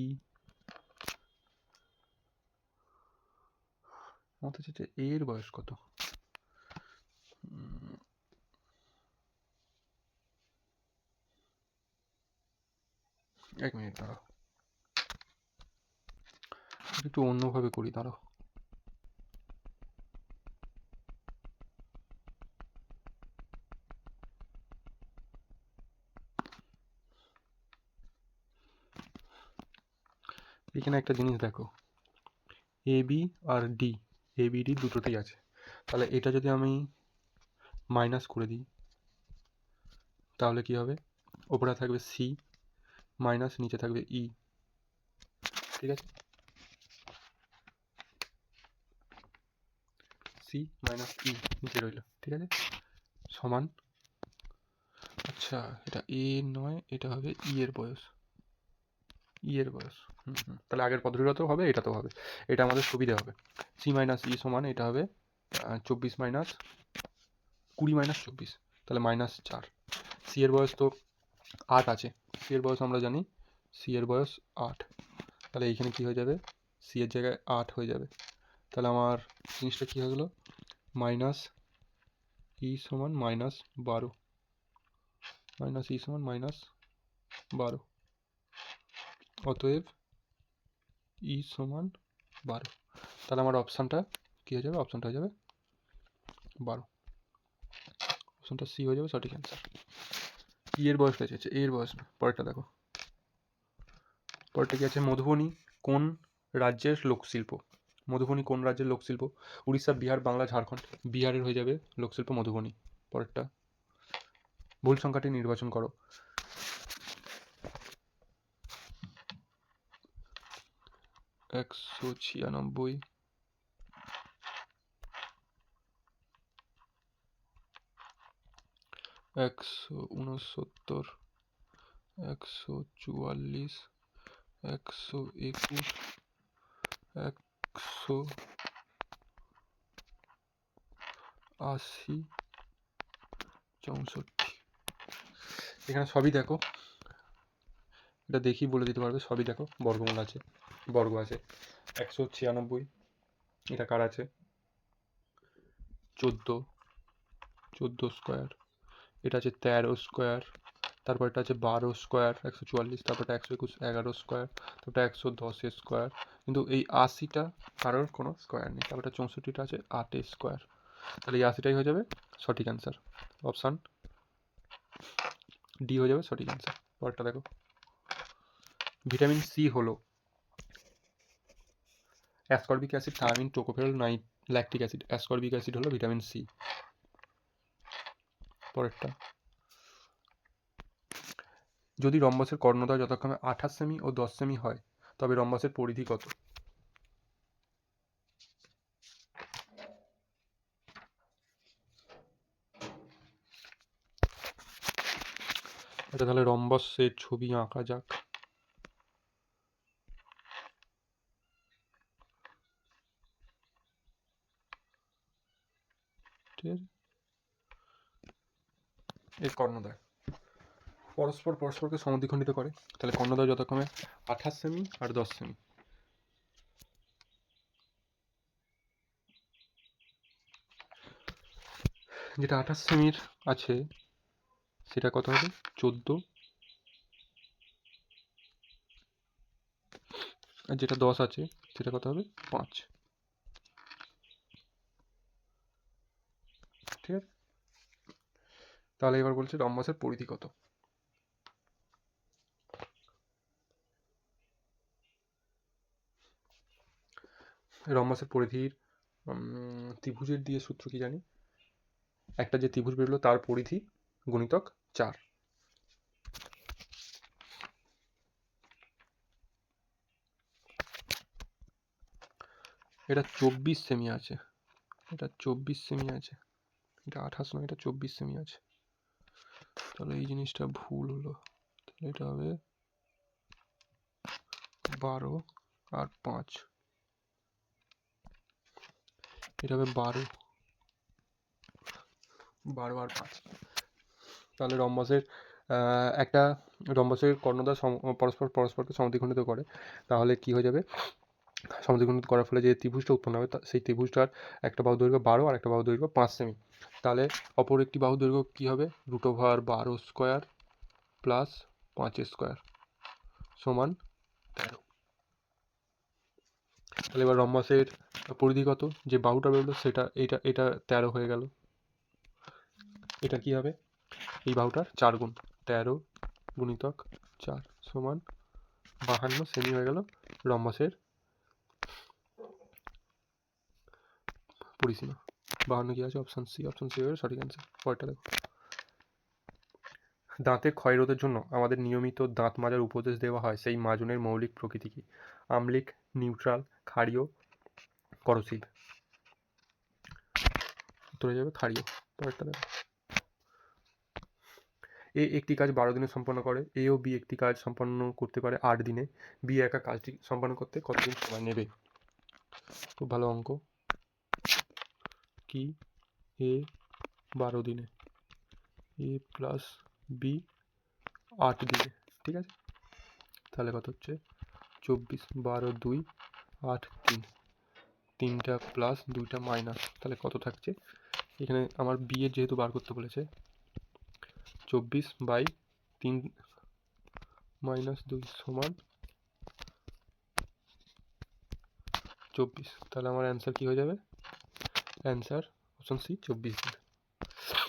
আমাদের হচ্ছে এ এর বয়স কত? 1 মিনিট দাঁড়াও, একটু অন্যভাবে করি, দাঁড়াও। এখানে একটা জিনিস দেখো, AB আর ডি, ABD দুটোতেই আছে। তাহলে এটা যদি আমি মাইনাস করে দিই তাহলে কি হবে? ওপরে থাকবে সি মাইনাস নিচে থাকবে ই। ঠিক আছে, সি মাইনাস ই নিচে রইল। ঠিক আছে, সমান, আচ্ছা এটা এ নয়, এটা হবে ই এর বয়স। তাহলে আগের পদ্ধতিটাতেও হবে, এটাতেও হবে, এটা আমাদের সুবিধা হবে। সি মাইনাস ই সমান এটা হবে 24 মাইনাস 20 মাইনাস 24, তাহলে -4। সি এর বয়স তো 8 আছে, সি এর বয়স আমরা জানি, সি এর বয়স 8, তাহলে এইখানে কী হয়ে যাবে, সি এর জায়গায় 8 হয়ে যাবে। তাহলে আমার জিনিসটা কী হয়ে গেলো, মাইনাস ই সমান -12, মাইনাস ই সমান -12, অতএব ই সমান 12। তাহলে আমার অপশানটা কী হয়ে যাবে, অপশানটা হয়ে যাবে 12, অপশানটা সি হয়ে যাবে সঠিক অ্যান্সার। ই এর বয়সটা চেয়েছে, এ এর বয়স না। পরেরটা দেখো, পরেরটা কি আছে, মধুবনী কোন রাজ্যের লোকশিল্প? মধুবনী কোন রাজ্যের লোকশিল্প? উড়িষ্যা, বিহার, বাংলা, ঝাড়খণ্ড। বিহারের হয়ে যাবে লোকশিল্প মধুবনী। পরেরটা, ভুল সংখ্যাটি নির্বাচন করো। 196, 169, 144, 121, 180, 64। এখানে সবই দেখো, এটা দেখি বলে দিতে পারবে, সবই দেখো বর্গমূল আছে, বর্গ আছে। 196, এটা কার আছে, 14 স্কোয়ার, এটা আছে 13 স্কোয়ার, তারপর এটা আছে 12 স্কোয়ার, 144, তারপরটা 121, 11 স্কোয়ার, তারপরটা 110 স্কোয়ার, কিন্তু এই 80টা কারোর কোনো স্কোয়ার নেই। তারপরটা 64টা আছে 8 স্কোয়ার। তাহলে এই 80টাই হয়ে যাবে সঠিক অ্যান্সার, অপশান ডি হয়ে যাবে সঠিক অ্যান্সার। পরেরটা দেখো, ভিটামিন সি হলো ascorbic acid, thymine, tocopherol, lactic acid. Ascorbic acid হলো ভিটামিন সি। পরেরটা, যদি রম্বসের কর্ণদ্বয় যথাক্রমে 28 সেমি ও 10 সেমি হয় তবে রম্বসের পরিধি কত? এটা তাহলে রম্বসের ছবি আঁকা যাক। ঠিক আছে, এই কর্ণদ্বয় পরস্পরকে সমদ্বিখণ্ডিত করে, তাহলে কর্ণদ্বয় যথাক্রমে 28 সেমি আর 10 সেমি। যেটা 28 সেমির আছে সেটা কত হবে, 14, আর যেটা 10 আছে সেটা কত হবে, 5। ঠিক আছে, তাহলে এবার বলছে রম্বসের পরিধি কত। রম্বসের পরিধির ত্রিভুজের দিয়ে সূত্র কি জানি, একটা যে ত্রিভুজ বেরোলো তার পরিধি গুণিতক 4। এটা 24 সেমি আছে, এটা 24 সেমি আছে, এটা 28 নয়, এটা 24 সেমি আছে। তাহলে এই জিনিসটা ভুল হলো, তাহলে এটা হবে 12 আর 5, এটা হবে 12 আর 5। তাহলে রম্বসের একটা রম্বসের কর্ণদ্বয় পরস্পরকে সমদ্বিখণ্ডিত করে, তাহলে কি হয়ে যাবে, সমদ্বিখণ্ডিত করার ফলে যে ত্রিভুজটা উৎপন্ন হবে সেই ত্রিভুজটার একটা বাহু দৈর্ঘ্য 12 আর একটা বাহু দৈর্ঘ্য 5 সেমি। তাহলে অপর একটি বাহু দৈর্ঘ্য কী হবে, √12 স্কোয়ার প্লাস 5 স্কোয়ার সমান 13। তাহলে এবার রম্বসের পরিধি কত, যে বাহুটা বেরোলো সেটা এটা 13 হয়ে গেল। এটা কি হবে, এই বাহুটার 4 গুণ, 13 গুণিতক 4 সমান 52 সেমি হয়ে গেল রম্বসের পরিসীমা। 52 কি আছে, অপশান সি, অপশান সি হয়ে গেল সঠিক অ্যান্সার। পরেরটা দেখো, দাঁতের ক্ষয়রোধের জন্য আমাদের নিয়মিত দাঁত মাজার উপদেশ দেওয়া হয়, সেই মাজনের মৌলিক প্রকৃতি কি? আম্লিক, নিউট্রাল, ক্ষারীয়, করসিভ। উত্তর হয়ে যাবে ক্ষারীয়। পরেরটা দেখো, এ একটি কাজ 12 দিনে সম্পন্ন করে, এ ও বি একটি কাজ সম্পন্ন করতে পারে 8 দিনে, বি একা কাজটি সম্পন্ন করতে কতদিন সময় নেবে? খুব ভালো অঙ্ক, কি এ 12 দিনে, এ প্লাস বি 8 দিনে। ঠিক আছে, তাহলে কত হচ্ছে 24, 12, 2, 8, 3, 3টা প্লাস 2টা মাইনাস, তাহলে কত থাকছে এখানে আমার বি এর যেহেতু বার করতে বলেছে 24/3 মাইনাস 2 সমান 24, তাহলে আমার অ্যান্সার কী হয়ে যাবে? অ্যান্সার অপশন সি 24 দিন।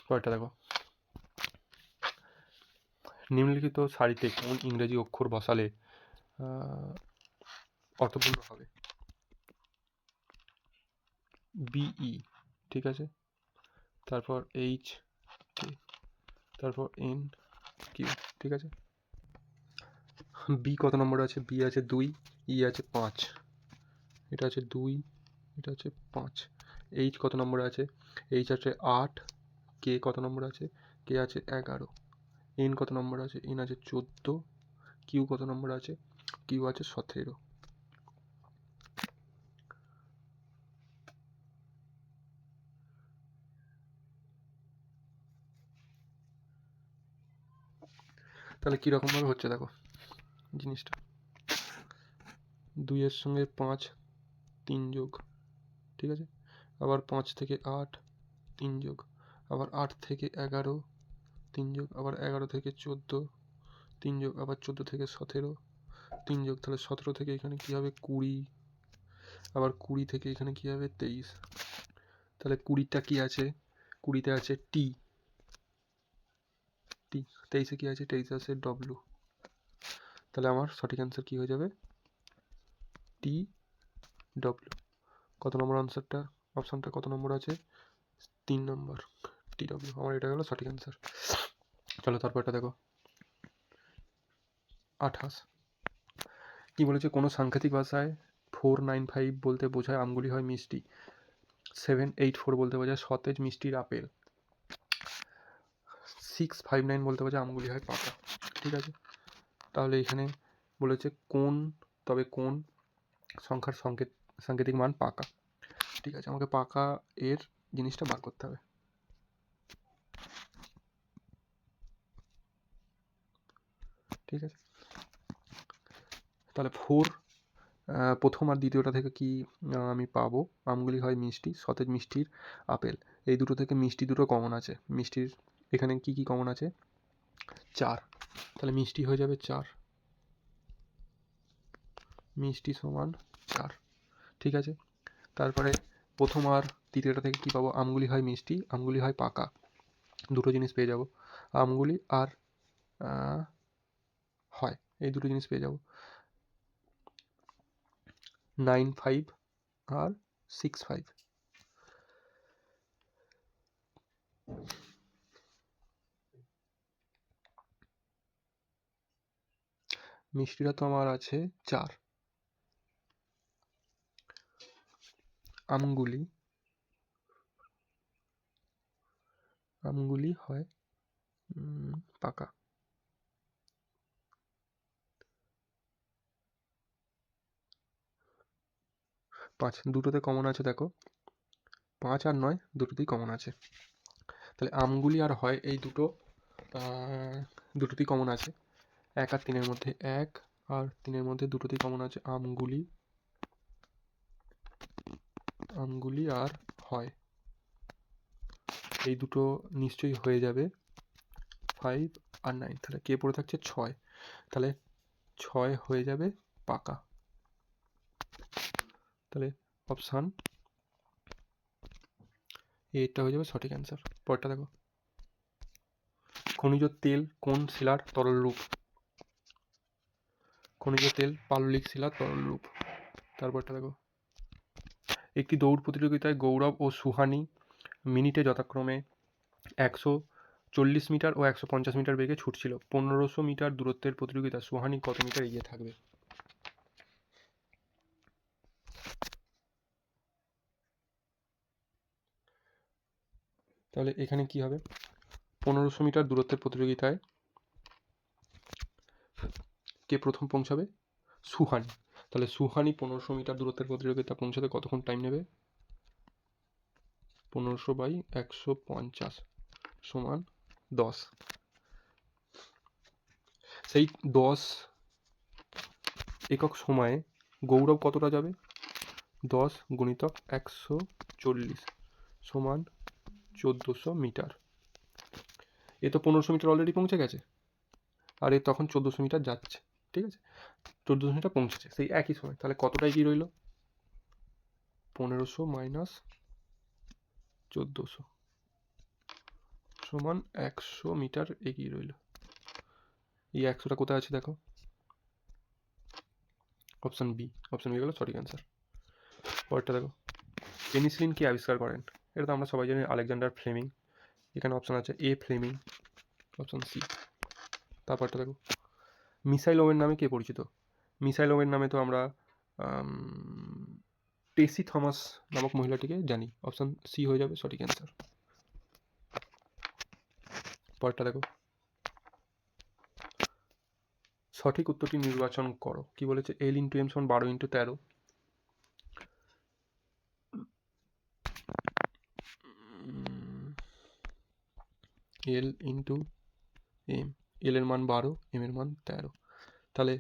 পরেরটা দেখো, নিম্নলিখিত সারিতে কোন ইংরেজি অক্ষর বসালে অর্থপূর্ণ হবে? বিই, ঠিক আছে, তারপর এইচ কে, তারপর এন কিউ, ঠিক আছে। বি কত নম্বর আছে? বি আছে 2, ই আছে 5, এটা আছে 2, এটা আছে 5। এইচ কত নম্বর আছে? এইচ আছে 8, কে কত নম্বর আছে? কে আছে 11, এন কত নম্বর আছে? এন আছে 14, কিউ কত নম্বর আছে? কিউ আছে 17। তাহলে কীরকমভাবে হচ্ছে দেখো জিনিসটা, 2 এর সঙ্গে 5 3 যোগ, ঠিক আছে, আবার 5 থেকে 8 3 যোগ, আবার 8 থেকে 11 3 যোগ, আবার 11 থেকে 14 3 যোগ, আবার 14 থেকে 17 3 যোগ, তাহলে 17 থেকে এখানে কী হবে 20, আবার 20 থেকে এখানে কী হবে 23, তাহলে 20টা কী আছে? 20তে আছে টি, 23-এ কী আছে? 23-এ আছে ডব্লু, তাহলে আমার সঠিক অ্যান্সার কী হয়ে যাবে? টি ডব্লু। কত নম্বর আনসারটা? অপশানটা কত নম্বর আছে? 3 নম্বর, টি ডব্লু। আমার এটা গেল সঠিক অ্যান্সার। চলো তারপরটা দেখো, 28 কি বলেছে? কোনো সাংকেতিক ভাষায় 495 বলতে বোঝায় আমগুলি হয় মিষ্টি, 784 বলতে বোঝায় সতেজ মিষ্টির আপেল, 659 বলতে বোঝায় আমগুলি হয় পাকা, ঠিক আছে। তাহলে এখানে বলেছে কোন, তবে কোন সংখ্যার সাংকেতিক মান পাকা, ঠিক আছে, আমাকে পাকা এর জিনিসটা বার করতে হবে, ঠিক আছে। তাহলে 4 প্রথম আর দ্বিতীয়টা থেকে কি আমি পাবো? আমগুলি হয় মিষ্টি, সতেজ মিষ্টির আপেল, এই দুটো থেকে মিষ্টি দুটো কমন আছে, মিষ্টির এখানে কি কি কমন আছে? 4, তাহলে মিষ্টি হয়ে যাবে 4, মিষ্টি সমান 4, ঠিক আছে। তারপরে প্রথম আর তৃতীয়টা থেকে কি পাবো? আমগুলি হয় মিষ্টি, আমগুলি হয় পাকা, দুটো জিনিস পেয়ে যাব, আমগুলি আর হয়, এই দুটো জিনিস পেয়ে যাব, 95 আর 65। মিষ্টিটা তো আমার আছে 4, আমগুলি হয় পাকা, 5 দুটোতে কমন আছে, দেখো 5 আর 9 দুটোতেই কমন আছে, তাহলে আমগুলি আর হয় এই দুটোতেই কমন আছে, 1 আর 3-এর মধ্যে, 1 আর 3-এর মধ্যে দুটোতেই কমন আছে, আমগুলি আর হয়, এই দুটো নিশ্চয়ই হয়ে যাবে 5 আর 9, তাহলে কে পড়ে থাকছে 6, তাহলে 6 হয়ে যাবে পাকা, তাহলে অপশান এটা হয়ে যাবে সঠিক অ্যান্সার। পরেরটা দেখো, খনিজ তেল কোন শিলার তরল রূপ? খনিজ তেল পাললিক শিলার তরল রূপ। তারপরটা দেখো, একটি দৌড় প্রতিযোগিতায় গৌরব ও সুহানি মিনিটে যথাক্রমে 140 মিটার ও 150 মিটার বেগে ছুটছিল, 1500 মিটার দূরত্বের প্রতিযোগিতা সুহানি কত মিটার এগিয়ে থাকবে? তাহলে এখানে কি হবে? 1500 মিটার দূরত্বের প্রতিযোগিতায় কে প্রথম পৌঁছাবে? সুহানি, তাহলে সুহানি 1500 মিটার দূরত্বের প্রতিযোগিতা পৌঁছাতে কতক্ষণ টাইম নেবে? 1500/150 সমান 10, সেই 10 একক সময়ে গৌরব কতটা যাবে? 10 গুণিতক 140 সমান 1400 মিটার। এ তো 1500 মিটার অলরেডি পৌঁছে গেছে, আর এ তখন 1400 মিটার যাচ্ছে, ঠিক আছে? 1400 মিটার পৌঁছেছে সেই একই সময়, তাহলে কতটা এগিয়ে রইল? 1500 মাইনাস 1400 সমান 100 মিটার এগিয়ে রইল। এই 100টা কোথায় আছে দেখো, অপশন বি গেল সঠিক অ্যান্সার। পরেরটা দেখো, পেনিসিলিন কে আবিষ্কার করেন? এটা তো আমরা সবাই জানি আলেকজান্ডার ফ্লেমিং। এখানে অপশন আছে এ ফ্লেমিং, অপশন সি। তারপরটা দেখো, মিসাইল ওমেন নামে কে পরিচিত? মিসাইল ওমেন নামে তো আমরা টেসি থমাস নামক মহিলাটিকে জানি, অপশন সি হয়ে যাবে সঠিক অ্যান্সার। পরেরটা দেখো, সঠিক উত্তরটি নির্বাচন করো। কি বলেছে? এল ইন্টু এম সমান 12 ইন্টু 13। এল ইন্টু এম, এল এর মান 12, এম এর মান 13, তাহলে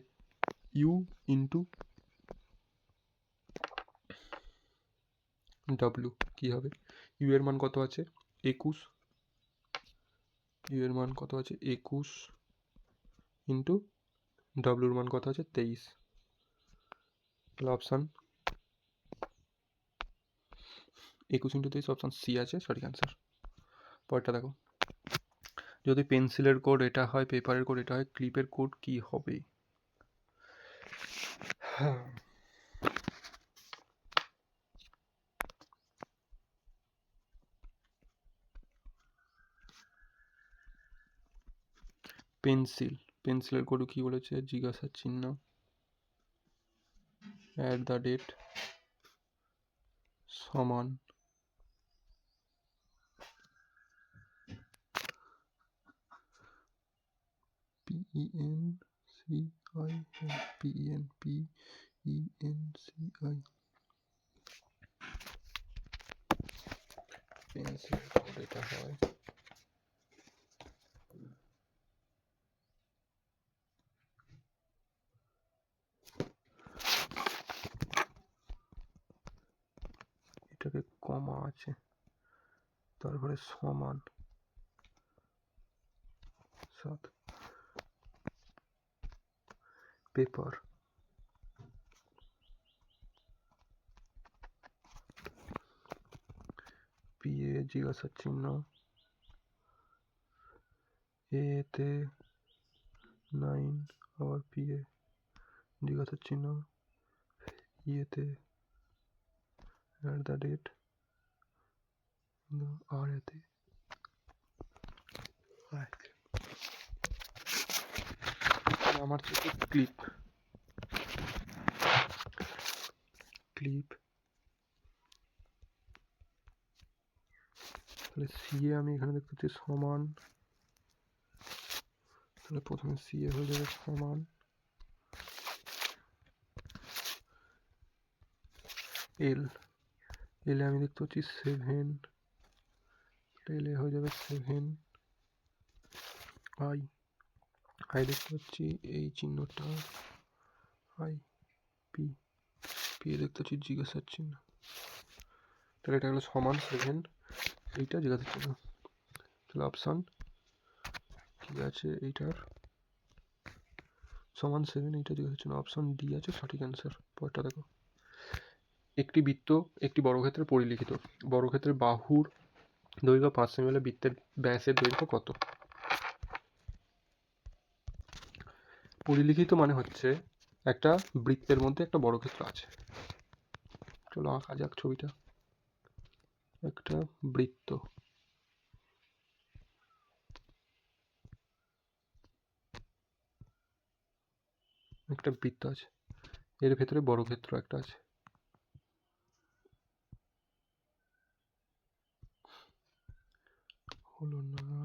ইউ ইন্টু ডাব্লু কী হবে? ইউ এর মান কত আছে? 21, ইউ এর মান কত আছে? 21 ইন্টু ডাব্লুর মান কত আছে? 23। তাহলে অপশান 21 ইন্টু 23, অপশান সি আছে সঠিক অ্যান্সার। পরেরটা দেখো, যদি পেন্সিলের কোড এটা হয়, পেপারের কোড এটা হয়, ক্লিপের কোড কি হবে? পেন্সিলের কোড কি বলেছে? জিজ্ঞাসার চিহ্ন, @ সমান PENCI, পেন্সিলের কোড এটা হয়। এটাকে কমা আছে, তারপরে সমান 7, পেপার, পিএ জিজ্ঞাসার চিহ্ন, এতে 9 আবার পিএ জিজ্ঞাসার চিহ্ন, ইয়েতে @ আর এতে আমার হচ্ছে ক্লিপ। তাহলে সিএ আমি এখানে দেখতে পাচ্ছি সমান, তাহলে প্রথমে সিএ হয়ে যাবে সমান এল, এলে আমি দেখতে পাচ্ছি 7, এলে হয়ে যাবে 7, আই দেখতে পাচ্ছি এই চিহ্নটা, আই, পি দেখতে পাচ্ছি জিজ্ঞাসার চিহ্ন, তাহলে এটা হলো সমান 7, এইটা জিজ্ঞাসার চিহ্ন, তাহলে অপশান কি আছে এইটার? সমান 7, এইটা জিজ্ঞাসার চিহ্ন, অপশান ডি আছে সঠিক অ্যান্সার। পরেরটা দেখো, একটি বৃত্ত একটি বর্গক্ষেত্রে পরিলিখিত, বর্গক্ষেত্রের বাহুর দৈর্ঘ্য 5 সেমি হলে বৃত্তের ব্যাসের দৈর্ঘ্য কত? পরিলিখিত মানে হচ্ছে একটা বৃত্তের মধ্যে একটা বর্গক্ষেত্র আছে। চলো আঁকা যাক ছবিটা। একটা বৃত্ত, আছে, এর ভেতরে বর্গক্ষেত্র একটা আছে। হলো না,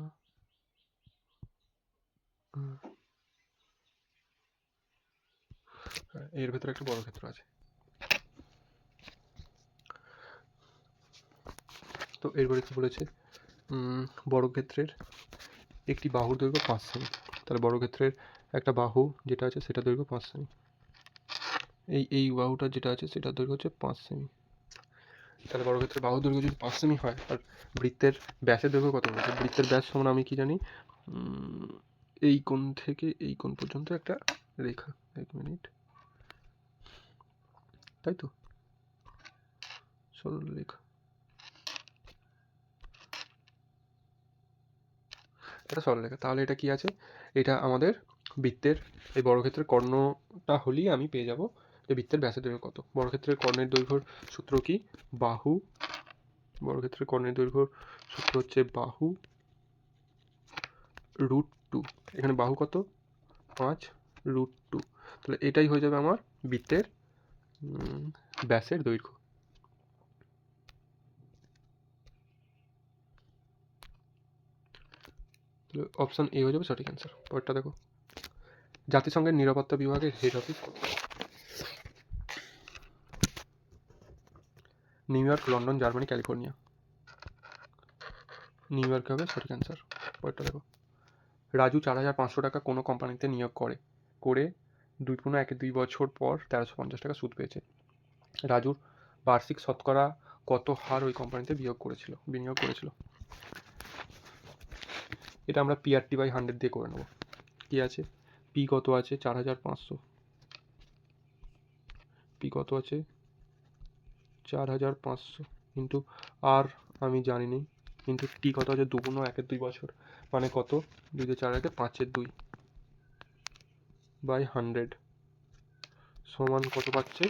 এর ভেতরে একটা বর্গক্ষেত্র আছে। তো এরপরে কি বলেছে? বর্গক্ষেত্রের একটি বাহুর দৈর্ঘ্য 5 সেমি, তাহলে বর্গক্ষেত্রের একটা বাহু যেটা আছে সেটা দৈর্ঘ্য 5 সেমি। এই বাহুটা যেটা আছে সেটার দৈর্ঘ্য হচ্ছে 5 সেমি। তাহলে বর্গক্ষেত্রের বাহুর দৈর্ঘ্য যদি 5 সেমি হয় আর বৃত্তের ব্যাসের দৈর্ঘ্য কত বলছে? বৃত্তের ব্যাস সমান আমি কি জানি, এই কোণ থেকে এই কোণ পর্যন্ত একটা রেখা। 1 মিনিট, তাই তো, সরল রেখা, এটা সরল রেখা। তাহলে এটা কি আছে? এটা আমাদের বৃত্তের এই বর্গক্ষেত্রের কর্ণটা হলেই আমি পেয়ে যাব যে বৃত্তের ব্যাসের দৈর্ঘ্য কত। বর্গক্ষেত্রের কর্ণের দৈর্ঘ্যর সূত্র কি? বাহু, বর্গক্ষেত্রের কর্ণের দৈর্ঘ্যর সূত্র হচ্ছে বাহু √2। এখানে বাহু কত? 5√2। তাহলে এটাই হয়ে যাবে আমার বৃত্তের ব্যাসের দৈর্ঘ্য। তাহলে অপশান এ হয়ে যাবে সঠিক অ্যান্সার। পরেরটা দেখো, জাতিসংঘের নিরাপত্তা বিভাগের head office new York, London, Germany, California. New York হবে সঠিক অ্যান্সার। পরেরটা দেখো, রাজু 4,500 টাকা কোনো কোম্পানিতে নিয়োগ করে 2 বছর পর 1,350 টাকা সুদ পেয়েছে। রাজুর বার্ষিক শতকরা কত হার ওই কোম্পানিতে বিনিয়োগ করেছিল? এটা আমরা PRT/100 দিয়ে করে নেব। কি আছে? পি কত আছে? 4,500। পি কত আছে? 4,500 ইন্টু আর আমি জানি নি, কিন্তু টি কত আছে? 2 × 1 বছর, মানে কত? 2 × 4 = 5/2 বাই 100 সমান কত পাচ্ছে?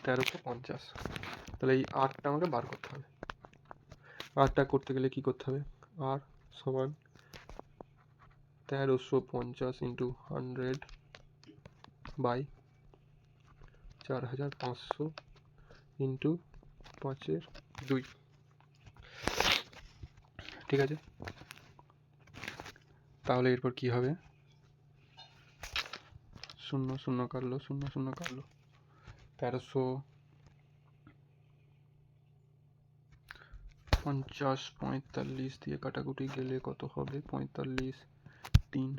1350। তাহলে এই আরটা আমাকে বার করতে হবে। আরটা করতে গেলে কি করতে হবে? আর সমান 1350 ইন্টু 100 বাই 4,500 ইন্টু 5/2। ঠিক আছে, তাহলে এরপর কি হবে? 0 0 কাটলো, 0 0 কাটলো, 1350 45 দিয়ে কাটাকুটি গেলে কত হবে? 45 3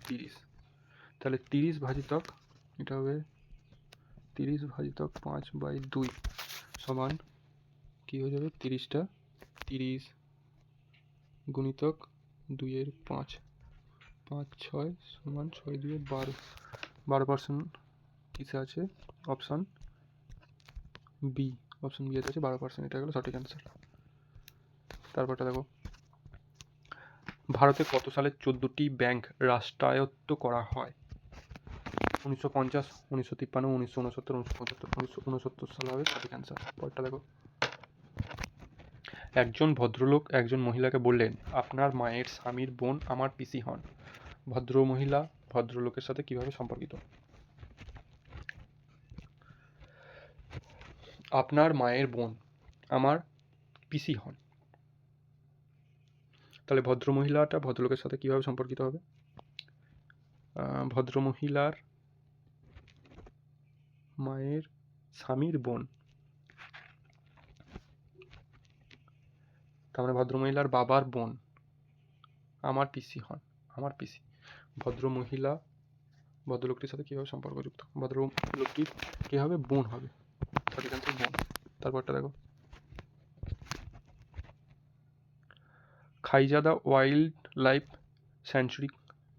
30। তাহলে 30 ভাজিতক, এটা হবে 30 ভাজিতক 5/2 সমান কি হয়ে যাবে? 30টা 30 গুণিতক 2 × 5, 5 6 সমান 6 2 12। 12% কিসে আছে? Option B. অপশান বি আছে 12%। এটা গেলো সঠিক অ্যান্সার। তারপরটা দেখো, ভারতে কত সালে 14টি ব্যাংক রাষ্ট্রায়ত্ত করা হয়? 1950, 1953, 1969, 1975। 1969 সাল হবে সঠিক অ্যান্সার। পরেরটা দেখো, একজন ভদ্রলোক একজন মহিলাকে বললেন, আপনার মায়ের স্বামীর বোন আমার পিসি হন। ভদ্রমহিলা ভদ্রলোকের সাথে কিভাবে সম্পর্কিত? আপনার মায়ের বোন আমার পিসি হন। তাহলে ভদ্রমহিলাটা ভদ্রলোকের সাথে কিভাবে সম্পর্কিত হবে? ভদ্রমহিলার মায়ের স্বামীর বোন, তার মানে ভদ্রমহিলার বাবার বোন আমার পিসি হন, আমার পিসি। ভদ্রমহিলা ভদ্রলোকটির সাথে কীভাবে সম্পর্কযুক্ত? ভদ্রলোকটির কী হবে? বোন হবে। সঠিক অ্যান্সার বোন। তারপরটা দেখো, খাইজাদা ওয়াইল্ড লাইফ স্যাঞ্চুরি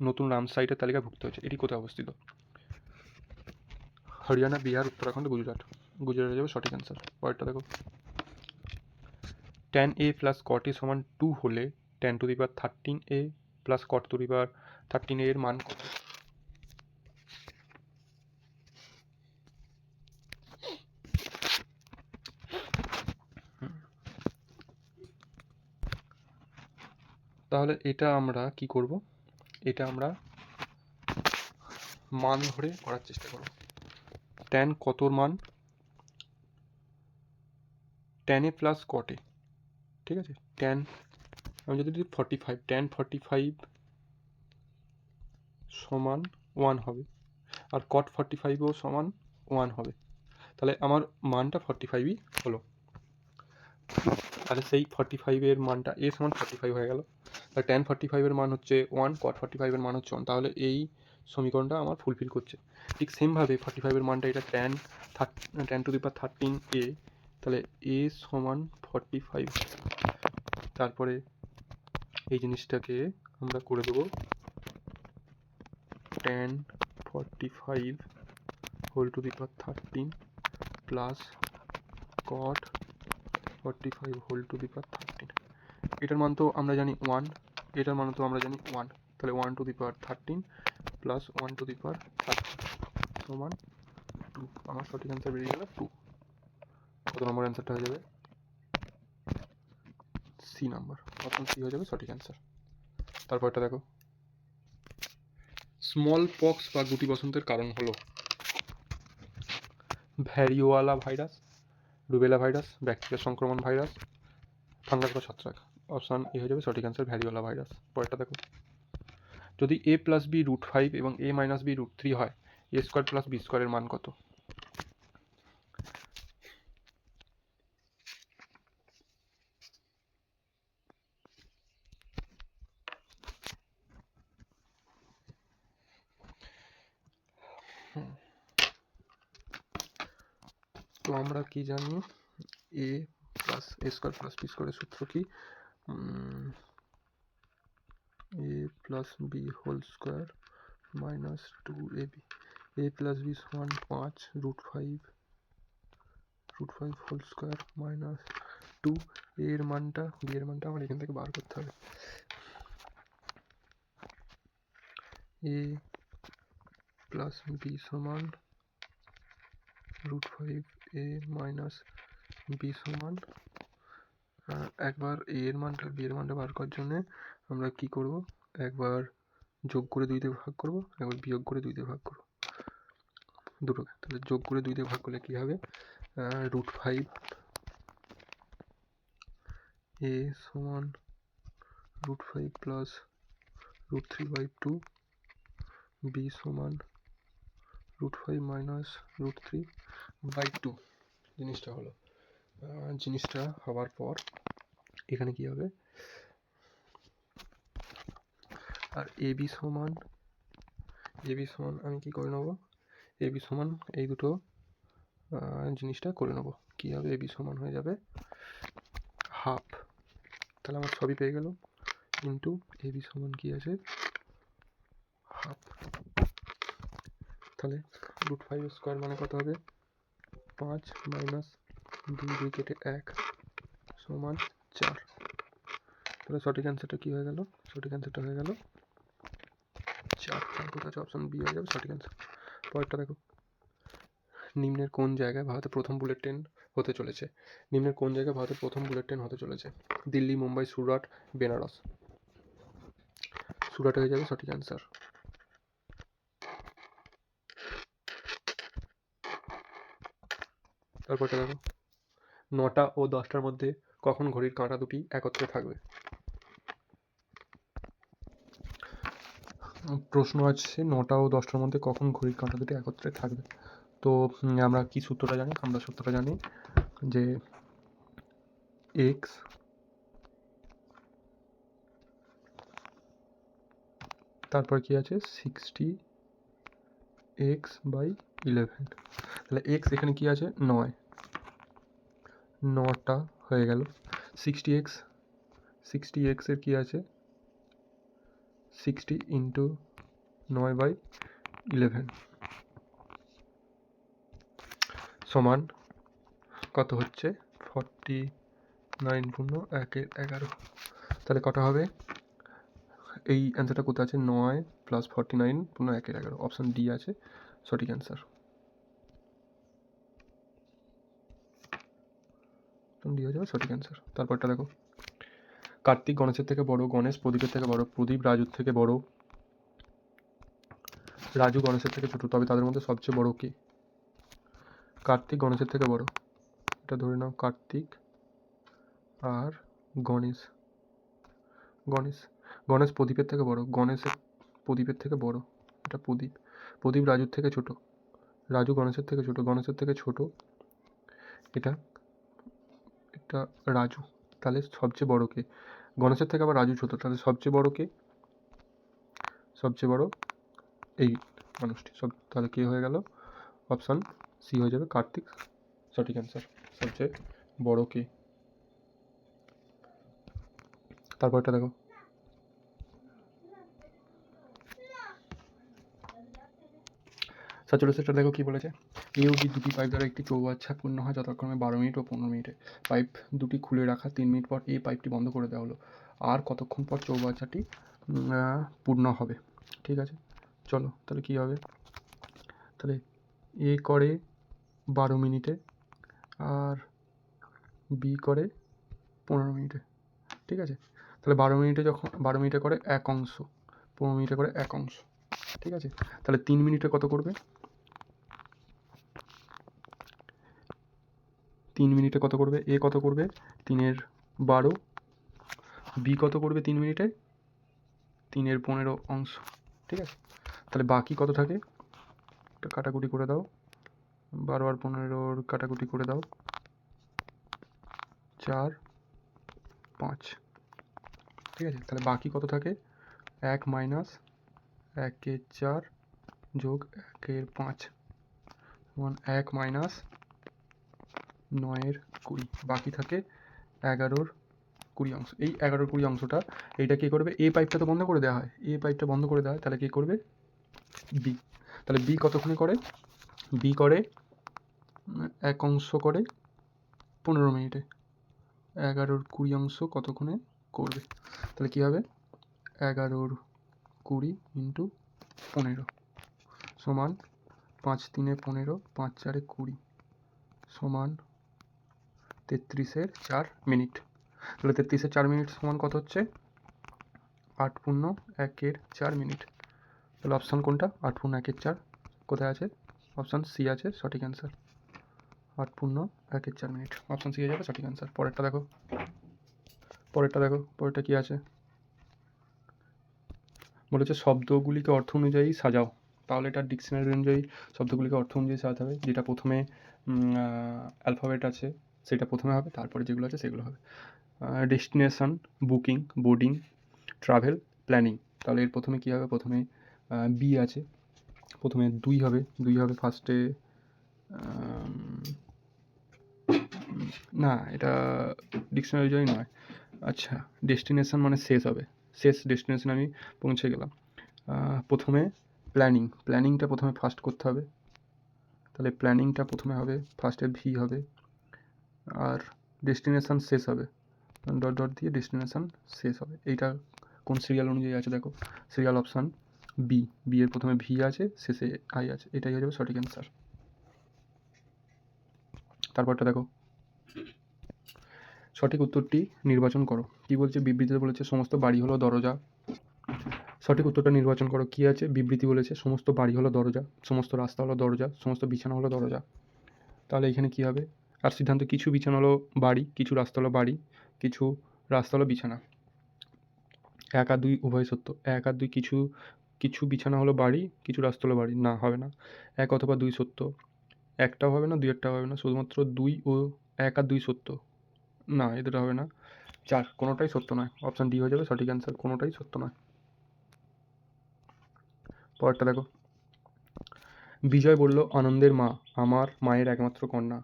নতুন রামসাইটের তালিকাভুক্ত হয়েছে। এটি কোথায় অবস্থিত? হরিয়ানা, বিহার, উত্তরাখণ্ড, গুজরাট। গুজরাটে যাবে সঠিক অ্যান্সার। পরেরটা দেখো, tan a + cot a = 2 হলে tan two the power 13a + cot two the power 13a এর মান কত? তাহলে এটা আমরা কি করব? এটা আমরা মান ধরে করার চেষ্টা করব। tan কতর মান? tan a + cot a, ঠিক আছে? tan আমি যদি 45, tan 45 সমান 1 হবে, আর cot 45ও সমান 1 হবে। তাহলে আমার মানটা 45ই হলো। তাহলে সেই 45 এর মানটা a সমান 45 হয়ে গেল। আর tan 45 মান হচ্ছে 1, cot 45 মান হচ্ছে 1, তাহলে এই সমীকরণটা আমার ফুলফিল করছে। ঠিক সেমভাবে 45 মানটা এটা tan two the power 13a, তাহলে a সমান 45। তারপরে এই জিনিসটাকে আমরা করে দেবো tan 45 whole to the power 13 plus cot 45 whole to the power 13। এটার মান তো আমরা জানি 1, এটার মান তো আমরা জানি 1, তাহলে 1 to the power 13 plus 1 to the power 13 সমান 2। আমার সঠিক অ্যান্সার বেরিয়ে গেল 2। কত নম্বর অ্যান্সারটা হয়ে যাবে? সি নাম্বার, অপশন সি হয়ে যাবে সঠিক অ্যান্সার। তারপরটা দেখো, স্মল পক্স বা গুটি বসন্তের কারণ হলো ভ্যারিওয়ালা ভাইরাস, রুবেলা ভাইরাস, ব্যাকটেরিয়া সংক্রমণ ভাইরাস, ফাঙ্গাস বা ছত্রাক। অপশান এ হয়ে যাবে সঠিক অ্যান্সার, ভ্যারিওয়ালা ভাইরাস। পরেরটা দেখো, যদি a প্লাস বি রুট 5 এবং a মাইনাস বি রুট 3 হয়, a স্কোয়ার প্লাস বি স্কোয়ারের মান কত? তো আমরা কি জানি, a plus a square plus B স্কোয়ারের সূত্র কি? a plus B whole square minus 2ab। a plus B সমান 5 রুট 5 হোল স্কোয়ার মাইনাস 2। এর মানটা, বি এর মানটা আমার এখান থেকে বার করতে হবে। a প্লাস বি সমান রুট 5a মাইনাস বি সমান, একবার a এর মানটা বি এর মানটা বার করার জন্য আমরা কি করব, একবার যোগ করে 2 দিয়ে ভাগ করব, একবার বিয়োগ করে 2 দিয়ে ভাগ করব দুটোকে। তাহলে যোগ করে 2 দিয়ে ভাগ করলে কি হবে, রুট 5 a সমান রুট 5 প্লাস রুট 3/2, বি সমান রুট 5 মাইনাস রুট 3/2। জিনিসটা হলো, জিনিসটা হওয়ার পর এখানে কি হবে, আর এ বি সমান আমি কি করে নেব, এ বি সমান এই দুটো জিনিসটা করে নেব। কী হবে, এ বি সমান হয়ে যাবে হাফ। তাহলে আমার সবই পেয়ে গেল, কিন্তু এ বি সমান কি আছে, হাফ। তাহলে রুট 5 স্কোয়ার মানে কত হবে, 5 মাইনাস 2 কেটে 1 সমান 4। তাহলে সঠিক অ্যান্সারটা কী হয়ে গেল, সঠিক অ্যান্সারটা হয়ে গেল 4। কোথায় আছে, অপশন বি হয়ে যাবে সঠিক অ্যান্সার। পরেরটা দেখো, নিম্নের কোন জায়গায় ভারতের প্রথম বুলেট ট্রেন হতে চলেছে? নিম্নের কোন জায়গায় ভারতের প্রথম বুলেট ট্রেন হতে চলেছে? দিল্লি, মুম্বাই, সুরাট, বেনারস। সুরাট হয়ে যাবে সঠিক অ্যান্সার। তারপরটা দেখো, 9টা ও 10টার মধ্যে কখন ঘড়ির কাঁটা দুটি একত্রে থাকবে? প্রশ্ন আছে 9টা ও 10টার মধ্যে কখন ঘড়ির কাঁটা দুটি একত্রে থাকবে। তো আমরা কি সূত্রটা জানি, আমরা সূত্রটা জানি যে এক্স তারপর কি আছে 60x/11। তাহলে এক্স এখানে কি আছে 9টা হয়ে গেল, 60x এর কি আছে 60 ইন্টু 9/11 সমান কত হচ্ছে 49 পূর্ণ 1/11। তাহলে কটা হবে, এই অ্যান্সারটা কোথায় আছে, 9 প্লাস 49 পূর্ণ 1/11। অপশান ডি আছে সঠিক অ্যান্সার, অপশান ডি হয়ে যাবে সঠিক অ্যান্সার। তারপরটা দেখো, কার্তিক গণেশের থেকে বড়, গণেশ প্রদীপের থেকে বড়, প্রদীপ রাজুর থেকে বড়, রাজু গণেশের থেকে ছোট, তবে তাদের মধ্যে সবচেয়ে বড় কে? কার্তিক গণেশের থেকে বড়, এটা ধরে নাও কার্তিক আর গণেশ। গণেশ প্রদীপের থেকে বড়, গণেশের প্রদীপের থেকে বড়, এটা প্রদীপ। প্রদীপ রাজুর থেকে ছোট, রাজু গণেশের থেকে ছোট, গণেশের থেকে ছোট, এটা রাজু। তাহলে সবচেয়ে বড় কে? গণেশের থেকে আবার রাজু ছোট, তাহলে সবচেয়ে বড় কে? সবচেয়ে বড় এই মানুষটি। তাহলে কে হয়ে গেল? অপশান সি হয়ে যাবে কার্তিক, সঠিক অ্যান্সার। সবচেয়ে বড় কে? তারপরটা দেখো, সেটা দেখো কি বলেছে। এ ও বি দুটি পাইপ দ্বারা একটি চৌবাচ্চা পূর্ণ হয় যথাক্রমে 12 মিনিট ও 15 মিনিটে। পাইপ দুটি খুলে রাখা 3 মিনিট পর এই পাইপটি বন্ধ করে দেওয়া হলো। আর কতক্ষণ পর চৌবাচ্চাটি পূর্ণ হবে? ঠিক আছে, চলো তাহলে কী হবে, তাহলে এ করে 12 মিনিটে আর বি করে 15 মিনিটে। ঠিক আছে, তাহলে 12 মিনিটে যখন 12 মিনিটে করে এক অংশ, 15 মিনিটে করে এক অংশ। ঠিক আছে, তাহলে 3 মিনিটে কত করবে? 3 মিনিটে কত করবে? এ কত করবে? 3 × 12। বি কত করবে 3 মিনিটে? 3 × 15 অংশ। ঠিক আছে, তাহলে বাকি কত থাকে? একটা কাটাকুটি করে দাও, 12 আর 15 কাটাকুটি করে দাও, 4, 5। ঠিক আছে, তাহলে বাকি কত থাকে? 1 - 1 × 4 + 1 × 5 সমান 1 - 9 × 20। বাকি থাকে 11 × 20 অংশ। এই 11 × 20 অংশটা এইটা কী করবে? এ পাইপটা তো বন্ধ করে দেওয়া হয়, এ পাইপটা বন্ধ করে দেওয়া হয়, তাহলে কী করবে? বি। তাহলে বি কতক্ষণে করে? বি করে এক অংশ করে 15 মিনিটে। 11 × 20 অংশ কতক্ষণে করবে? তাহলে কী হবে? 11 × 20 × 15 সমান 5 × 3 = 15, 5 × 4 = 20 সমান 33/4 মিনিট। তাহলে 33/4 মিনিট সমান কত হচ্ছে? 8 × 1/4 মিনিট। তাহলে অপশান কোনটা? 8 × 1/4 কোথায় আছে? অপশান সি আছে সঠিক অ্যান্সার। 8 × 1/4 মিনিট, অপশান সি হয়ে যাবে সঠিক অ্যান্সার। পরেরটা দেখো, পরেরটা কী আছে? বলেছে শব্দগুলিকে অর্থ অনুযায়ী সাজাও। তাহলে এটা ডিকশনারি অনুযায়ী শব্দগুলিকে অর্থ অনুযায়ী সাজাতে হবে। যেটা প্রথমে অ্যালফাবেট আছে সেটা প্রথমে হবে, তারপরে যেগুলো আছে সেগুলো হবে। Destination, booking, boarding, travel, planning. তাহলে এর প্রথমে কী হবে? প্রথমে বি আছে, প্রথমে 2 হবে ফার্স্টে। না, এটা ডিকশনারি অনুযায়ী নয়। আচ্ছা, ডেস্টিনেশন মানে শেষ হবে, শেষ ডেস্টিনেশন আমি পৌঁছে গেলাম। প্রথমে প্ল্যানিংটা প্রথমে ফার্স্ট করতে হবে, তাহলে প্ল্যানিংটা প্রথমে হবে, ফার্স্টে ভি হবে, আর ডেস্টিনেশন শেষ হবে, ডট ডট দিয়ে ডেস্টিনেশন শেষ হবে। এইটা কোন সিরিয়াল অনুযায়ী আছে দেখো? Serial option B. বি এর প্রথমে ভি আছে, শেষে আই আছে, এটাই হয়ে যাবে সঠিক অ্যান্সার। তারপরটা দেখো, সঠিক উত্তরটি নির্বাচন করো। কি বলছে? বিবৃতিতে বলেছে সমস্ত বাড়ি হলো দরজা। সঠিক উত্তরটা নির্বাচন করো। কি আছে? বিবৃতি বলেছে সমস্ত বাড়ি হলো দরজা, সমস্ত রাস্তা হলো দরজা, সমস্ত বিছানা হলো দরজা। তাহলে এখানে কি হবে? আর সিদ্ধান্ত কিছু বিছানা হলো বাড়ি, কিছু রাস্তা হলো বাড়ি, কিছু রাস্তা হলো বিছানা। 1 আর 2 উভয় সত্য। 1 আর 2 কিছু বিছানা হলো বাড়ি, কিছু রাস্তা হলো বাড়ি, না হবে না। 1 অথবা 2 সত্য, একটাও হবে না, 2-এরটাও হবে না, শুধুমাত্র 2 ও 1 আর 2 সত্য, না এ দুটো হবে না। 4 কোনোটাই সত্য নয়, অপশান ডি হয়ে যাবে সঠিক অ্যান্সার, কোনোটাই সত্য নয়। পরেরটা দেখো, বিজয় বলল আনন্দের মা আমার মায়ের একমাত্র কন্যা।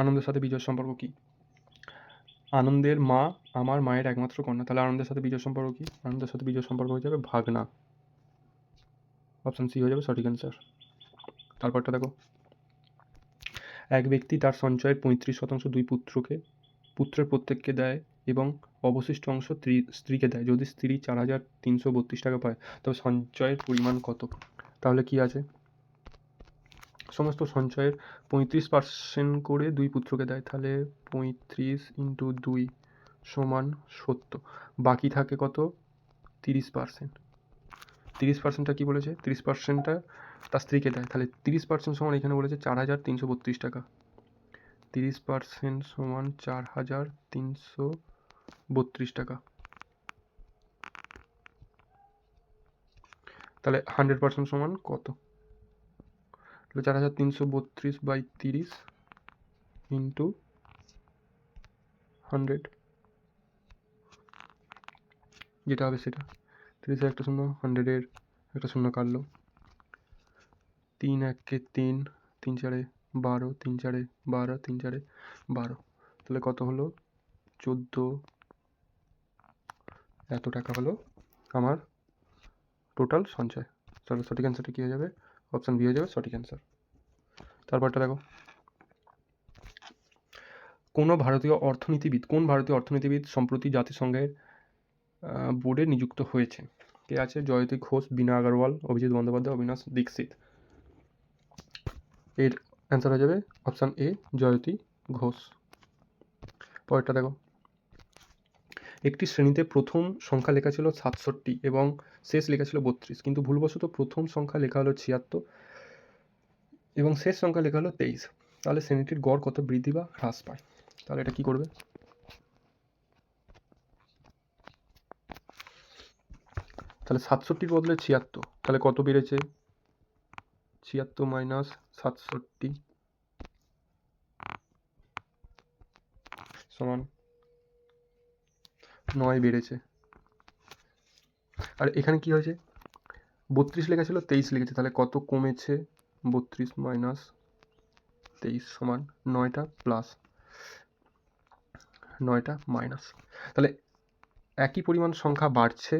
আনন্দের সাথে বিজয়ের সম্পর্ক কি? আনন্দের মা আমার মায়ের একমাত্র কন্যা, তাহলে আনন্দের সাথে বিজয়ের সম্পর্ক কি? আনন্দের সাথে বিজয়ের সম্পর্ক হয়ে যাবে ভাগনা, অপশান সি হয়ে যাবে সঠিক অ্যান্সার। তারপরটা দেখো, এক ব্যক্তি তার সঞ্চয়ের 35% 2 পুত্রের প্রত্যেককে দেয় এবং অবশিষ্ট অংশ স্ত্রীকে দেয়। যদি স্ত্রী 4,332 টাকা পায় তবে সঞ্চয়ের পরিমাণ কত? তাহলে কি আছে? সমস্ত সঞ্চয়ের 35% করে 2 পুত্রকে দেয়, তাহলে 35 × 2 সমান 70। বাকি থাকে কত? 30%। 30%টা কী বলেছে? 30%টা তার স্ত্রীকে দেয়, তাহলে 30% সমান এখানে বলেছে 4,332 টাকা। 30% সমান 4,332 টাকা। তাহলে 100% সমান কত? তাহলে 4,332/30 × 100 যেটা হবে সেটা। 30-এর একটা শূন্য, 100-এর একটা শূন্য কাটলো, 3 1 3, 3 4 12, 3 4 12, 3 4 12, তাহলে কত হলো? 14 এত টাকা হলো আমার টোটাল সঞ্চয়। তাহলে সঠিক অ্যান্সারটা কী হয়ে যাবে? অপশান বি হয়ে যাবে সঠিক অ্যান্সার। তারপরটা দেখো, কোন ভারতীয় অর্থনীতিবিদ সম্প্রতি জাতিসংঘের বোর্ডে নিযুক্ত হয়েছে? কে আছে? জয়তী ঘোষ, বীণা আগরওয়াল, অভিজিৎ বন্দ্যোপাধ্যায়, অবিনাশ দীক্ষিত। এর অ্যান্সার হয়ে যাবে অপশান এ, জয়তী ঘোষ। পরেরটা দেখো, একটি শ্রেণীতে প্রথম সংখ্যা লেখা ছিল 67 এবং শেষ লেখা ছিল 32, কিন্তু ভুলবশত প্রথম সংখ্যা লেখা হলো 76 এবং শেষ সংখ্যা লেখা হলো 23, তাহলে শ্রেণীটির গড় কত বৃদ্ধি বা হ্রাস পায়? তাহলে এটা কি করবে? তাহলে 67-র বদলে 76, তাহলে কত বেড়েছে? 76 মাইনাস 67 সমান 9 বেড়েছে। আর এখানে কি হয়েছে? 32 লেখা ছিল, 23 লিখেছে, তাহলে কত কমেছে? 32 মাইনাস 23 সমান 9টা প্লাস 9টা মাইনাস। তাহলে একই পরিমাণ সংখ্যা বাড়ছে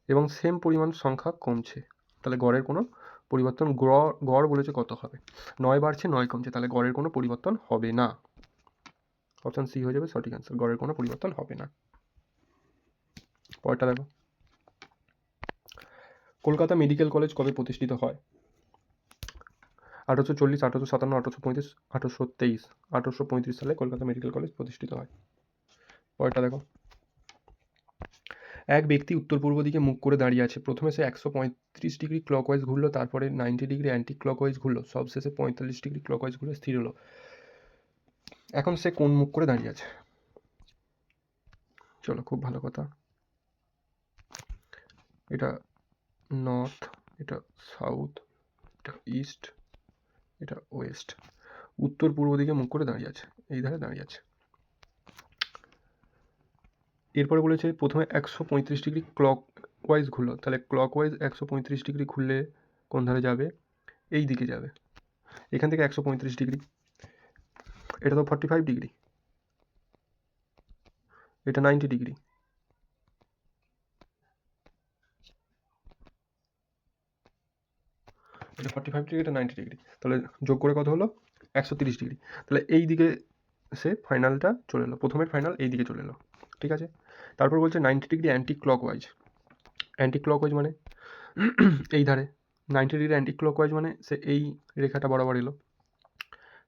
এবং সেম পরিমাণ সংখ্যা কমছে, তাহলে গড়ের কোনো পরিবর্তন, গড় বলেছে কত হবে? 9 বাড়ছে 9 কমছে, তাহলে গড়ের কোনো পরিবর্তন হবে না। অপশান সি হয়ে যাবে সঠিক অ্যান্সার, গড়ের কোনো পরিবর্তন হবে না। পরেরটা দেখো, কলকাতা মেডিকেল কলেজ কবে প্রতিষ্ঠিত হয়? 1840, 1857, 1835, 1823। 1835 সালে কলকাতা মেডিকেল কলেজ প্রতিষ্ঠিত হয়। পরেরটা দেখো, এক ব্যক্তি উত্তর পূর্ব দিকে মুখ করে দাঁড়িয়ে আছে। প্রথমে সে 135 ডিগ্রি ক্লকওয়াইজ ঘুরলো, তারপরে 90 ডিগ্রি অ্যান্টি ক্লকওয়াইজ ঘুরলো, সবশেষে 45 ডিগ্রি ক্লকওয়াইজ ঘুরে স্থির হলো। এখন সে কোন মুখ করে দাঁড়িয়ে আছে? চলো, খুব ভালো কথা। এটা নর্থ, এটা সাউথ, এটা ইস্ট, এটা ওয়েস্ট। উত্তর পূর্ব দিকে মুখ করে দাঁড়িয়ে আছে, এই ধারে দাঁড়িয়ে আছে। এরপরে বলেছে প্রথমে 135 ডিগ্রি ক্লকওয়াইজ ঘুরলো, তাহলে ক্লকওয়াইজ 135 ডিগ্রি ঘুরলে কোন ধারে যাবে? এই দিকে যাবে। এখান থেকে 135 ডিগ্রি, এটা তো 45 ডিগ্রি, এটা 90 ডিগ্রি, এটা 45 ডিগ্রি, এটা 90 ডিগ্রি, তাহলে যোগ করে কত হলো? 130 ডিগ্রি। তাহলে এই দিকে সে ফাইনালটা চলে এলো, প্রথমের ফাইনাল এই দিকে চলে এলো, ঠিক আছে। তারপর বলছে 90 degree anti clockwise. Anti clockwise মানে এই ধারে, 90 ডিগ্রি অ্যান্টি ক্লকওয়াইজ মানে সে এই রেখাটা বরাবর এলো,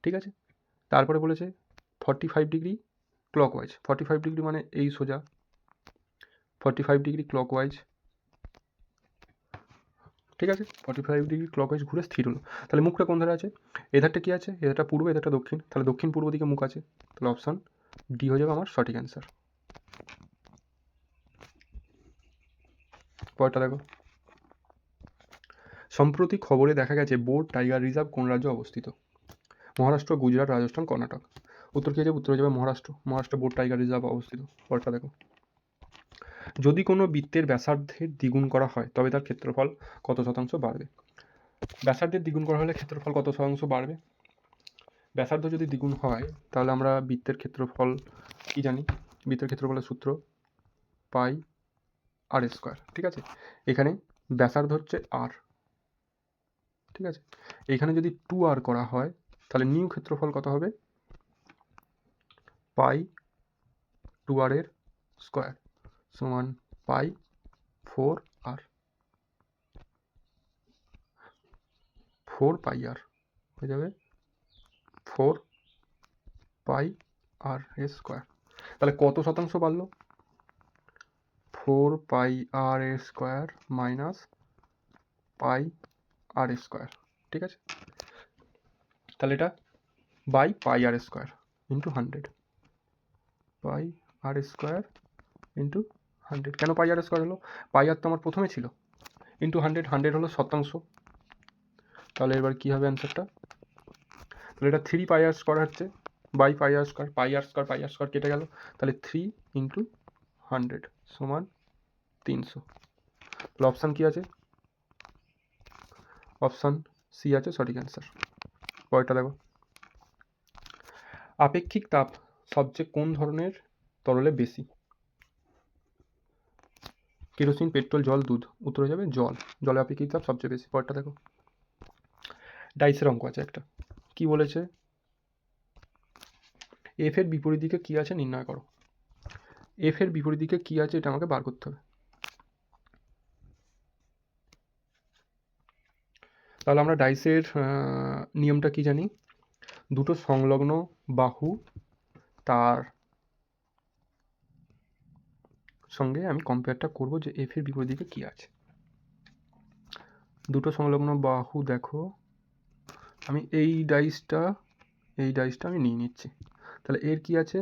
ঠিক আছে। তারপরে বলেছে 45 ডিগ্রি ক্লকওয়াইজ। 45 ডিগ্রি মানে এই সোজা 45 ডিগ্রি ক্লকওয়াইজ, ঠিক আছে। 45 ডিগ্রি ক্লকওয়াইজ ঘুরে স্থির হলো। তাহলে মুখটা কোন ধারে আছে? এধারটা কি আছে? এধারটা পূর্ব, এধারটা দক্ষিণ, তাহলে দক্ষিণ পূর্ব দিকে মুখ আছে, তাহলে অপশান ডি হয়ে যাবে আমার সঠিক অ্যান্সার। পরেরটা দেখো, সম্প্রতি খবরে দেখা গেছে বোর টাইগার রিজার্ভ কোন রাজ্যে অবস্থিত? মহারাষ্ট্র, গুজরাট, রাজস্থান, কর্ণাটক। উত্তর কী হয়ে যাবে? উত্তর হয়ে যাবে মহারাষ্ট্র বোর টাইগার রিজার্ভ অবস্থিত। পরেরটা দেখো, যদি কোনো বৃত্তের ব্যাসার্ধের দ্বিগুণ করা হয় তবে তার ক্ষেত্রফল কত শতাংশ বাড়বে? ব্যাসার্ধের দ্বিগুণ করা হলে ক্ষেত্রফল কত শতাংশ বাড়বে? ব্যাসার্ধ যদি দ্বিগুণ হয় তাহলে আমরা বৃত্তের ক্ষেত্রফল কি জানি? বৃত্তের ক্ষেত্রফলের সূত্র পাই আর স্কোয়ার, ঠিক আছে। এখানে ব্যাসার্ধ হচ্ছে আর, ঠিক আছে। এখানে যদি 2r করা হয় তাহলে নিউ ক্ষেত্রফল কত হবে? পাই 2r এর স্কোয়ার সমান পাই 4r, 4 পাই আর হয়ে যাবে 4 পাই আর এর স্কোয়ার। তাহলে কত শতাংশ বাড়লো? 4 পাই আর এর square minus pi r square, ঠিক আছে। তাহলে এটা by pi r square into 100, pi r square into 100। কেন পাই আর স্কোয়ার হলো? পাই আর তো আমার প্রথমে ছিল, ইন্টু 100, 100 হলো শতাংশ। তাহলে এবার কী হবে অ্যান্সারটা? তাহলে এটা 3 পাই আর স্কোয়ার হচ্ছে by pi r square, pi r square কেটে গেল, তাহলে 3 ইন্টু 100 সমান 300। তাহলে অপশান কী আছে? অপশান সি আছে সঠিক অ্যান্সার। পরেরটা দেখো, আপেক্ষিক তাপ সবচেয়ে কোন ধরনের তরলে বেশি? কেরোসিন, পেট্রোল, জল, দুধ। উত্তর হয়ে যাবে জল। জলে আপেক্ষিক তাপ সবচেয়ে বেশি। পরেরটা দেখো, ডাইসের অঙ্ক আছে একটা। কি বলেছে? এফ এর বিপরীত দিকে কী আছে নির্ণয় করো। এফ এর বিপরীত দিকে কী আছে এটা আমাকে বার করতে হবে। তাহলে আমরা ডাইসের নিয়মটা কি জানি? দুটো সংলগ্ন বাহু তার সঙ্গে আমি কম্পেয়ারটা করব যে এফ এর বিপরীত দিকে কী আছে। দুটো সংলগ্ন বাহু দেখো, আমি এই ডাইসটা আমি নিয়ে নিচ্ছি। তাহলে এর কি আছে?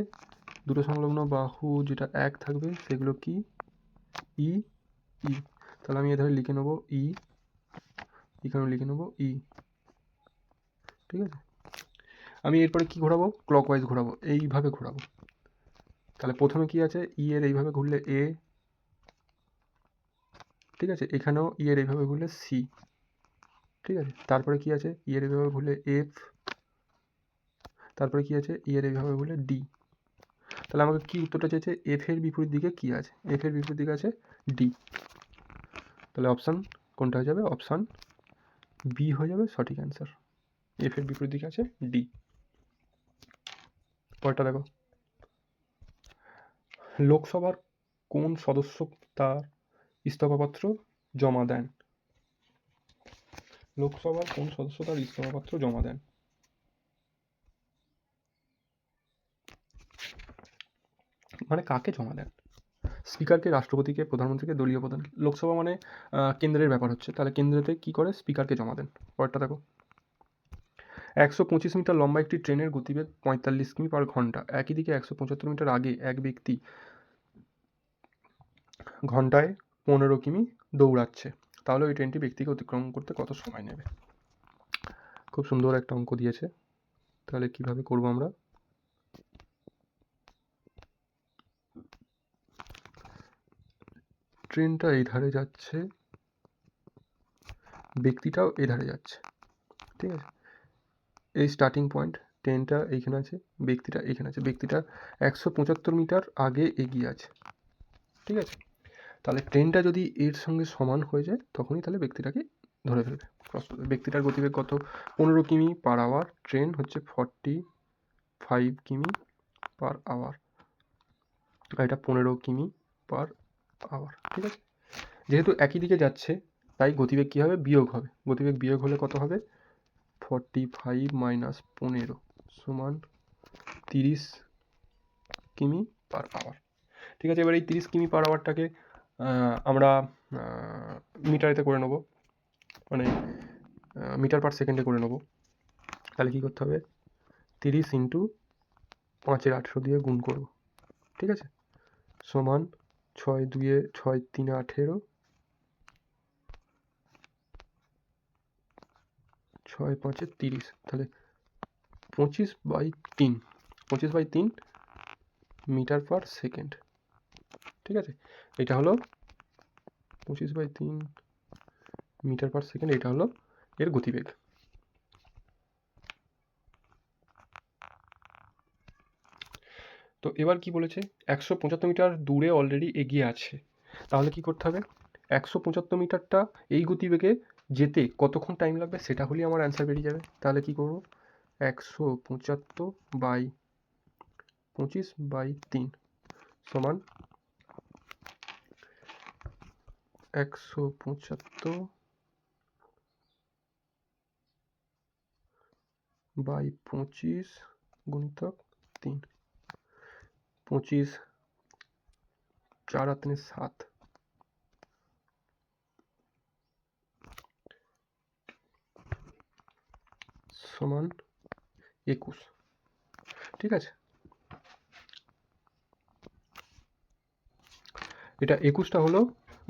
দুটো সংলগ্ন বাহু যেটা এক থাকবে সেগুলো কি? ই ই। তাহলে আমি এধারে লিখে নেবো ই, এখানেও লিখে নেবো ই। ঠিক আছে, আমি এরপরে কি ঘোরাবো? ক্লকওয়াইজ ঘোরাবো, এইভাবে ঘোরাবো। তাহলে প্রথমে কি আছে? ই এর এইভাবে ঘুরলে এ, ঠিক আছে, এখানেও ই এর এইভাবে ঘুরলে সি, ঠিক আছে। তারপরে কি আছে? ই এর এইভাবে ঘুরলে এফ, তারপরে কি আছে? ই এর এইভাবে ঘুরলে ডি। তাহলে আমাকে কি উত্তরটা চেয়েছে? এফ এর বিপরীত দিকে কি আছে? এফ এর বিপরীত দিকে আছে ডি। তাহলে অপশান কোনটা হয়ে যাবে? অপশান বি হয়ে যাবে সঠিক অ্যান্সার। এফ এর বিপরীত দিকে আছে ডি। পরেরটা দেখো, লোকসভার কোন সদস্য তার ইস্তফাপত্র জমা দেন? লোকসভার কোন সদস্য তার ইস্তফাপত্র জমা দেন? মানে কাকে জমা দেন? স্পিকারকে, রাষ্ট্রপতিকে, প্রধানমন্ত্রীকে, দলীয় প্রধান। লোকসভা মানে কেন্দ্রের ব্যাপার হচ্ছে, তাহলে কেন্দ্রেতে কি করে? স্পিকারকে জমা দেন। পরেরটা দেখো, 125 মিটার লম্বা একটি ট্রেনের গতিবেগ 45 কিমি পার ঘন্টা। একই দিকে 175 মিটার আগে এক ব্যক্তি ঘন্টায় 15 কিমি দৌড়াচ্ছে, তাহলে ওই ট্রেনটি ব্যক্তিকে অতিক্রম করতে কত সময় নেবে? খুব সুন্দর একটা অঙ্ক দিয়েছে। তাহলে কিভাবে করব আমরা? ট্রেনটা এই ধারে যাচ্ছে, ব্যক্তিটাও এই ধারে যাচ্ছে, ঠিক আছে। এই স্টার্টিং পয়েন্ট, ট্রেনটা এইখানে আছে, ব্যক্তিটা এইখানে আছে। ব্যক্তিটা 175 মিটার আগে এগিয়ে আছে, ঠিক আছে। তাহলে ট্রেনটা যদি এর সঙ্গে সমান হয়ে যায় তখনই তাহলে ব্যক্তিটাকে ধরে ফেলবে। ব্যক্তিটার গতিবেগ কত? 15 কিমি পার আওয়ার। ট্রেন হচ্ছে 45 কিমি পার আওয়ার, আর এটা 15 কিমি পার আওয়ার, ঠিক আছে। যেহেতু একই দিকে যাচ্ছে তাই গতিবেগ কী হবে? বিয়োগ হবে। গতিবেগ বিয়োগ হলে কত হবে? 45 মাইনাস 15 সমান 30 কিমি পার আওয়ার, ঠিক আছে। এবার এই 30 কিমি পার আওয়ারটাকে আমরা মিটারেতে করে নেবো, মানে মিটার পার সেকেন্ডে করে নেবো। তাহলে কী করতে হবে? 30 ইন্টু 5 × 800 দিয়ে গুণ করবো, ঠিক আছে, সমান 6 × 2 = 6 × 3 = 18, 6 × 5 = 30। তাহলে 25/3 মিটার পার সেকেন্ড, ঠিক আছে। এটা হলো 25/3 মিটার পার সেকেন্ড, এটা হলো এর গতিবেগ। তো এবার কি বলেছে? 175 মিটার দূরে অলরেডি এগিয়ে আছে, তাহলে কি করতে হবে? 175 মিটারটা এই গতিবেগে যেতে কতক্ষণ টাইম লাগবে সেটা হলেই আমার অ্যান্সার বেরিয়ে যাবে। তাহলে কি করব? 175/25/3 সমান 175/25 গুণিতক 3, 25 4 × 3 = 7 সমান 21, ঠিক আছে। এটা 21টা হলো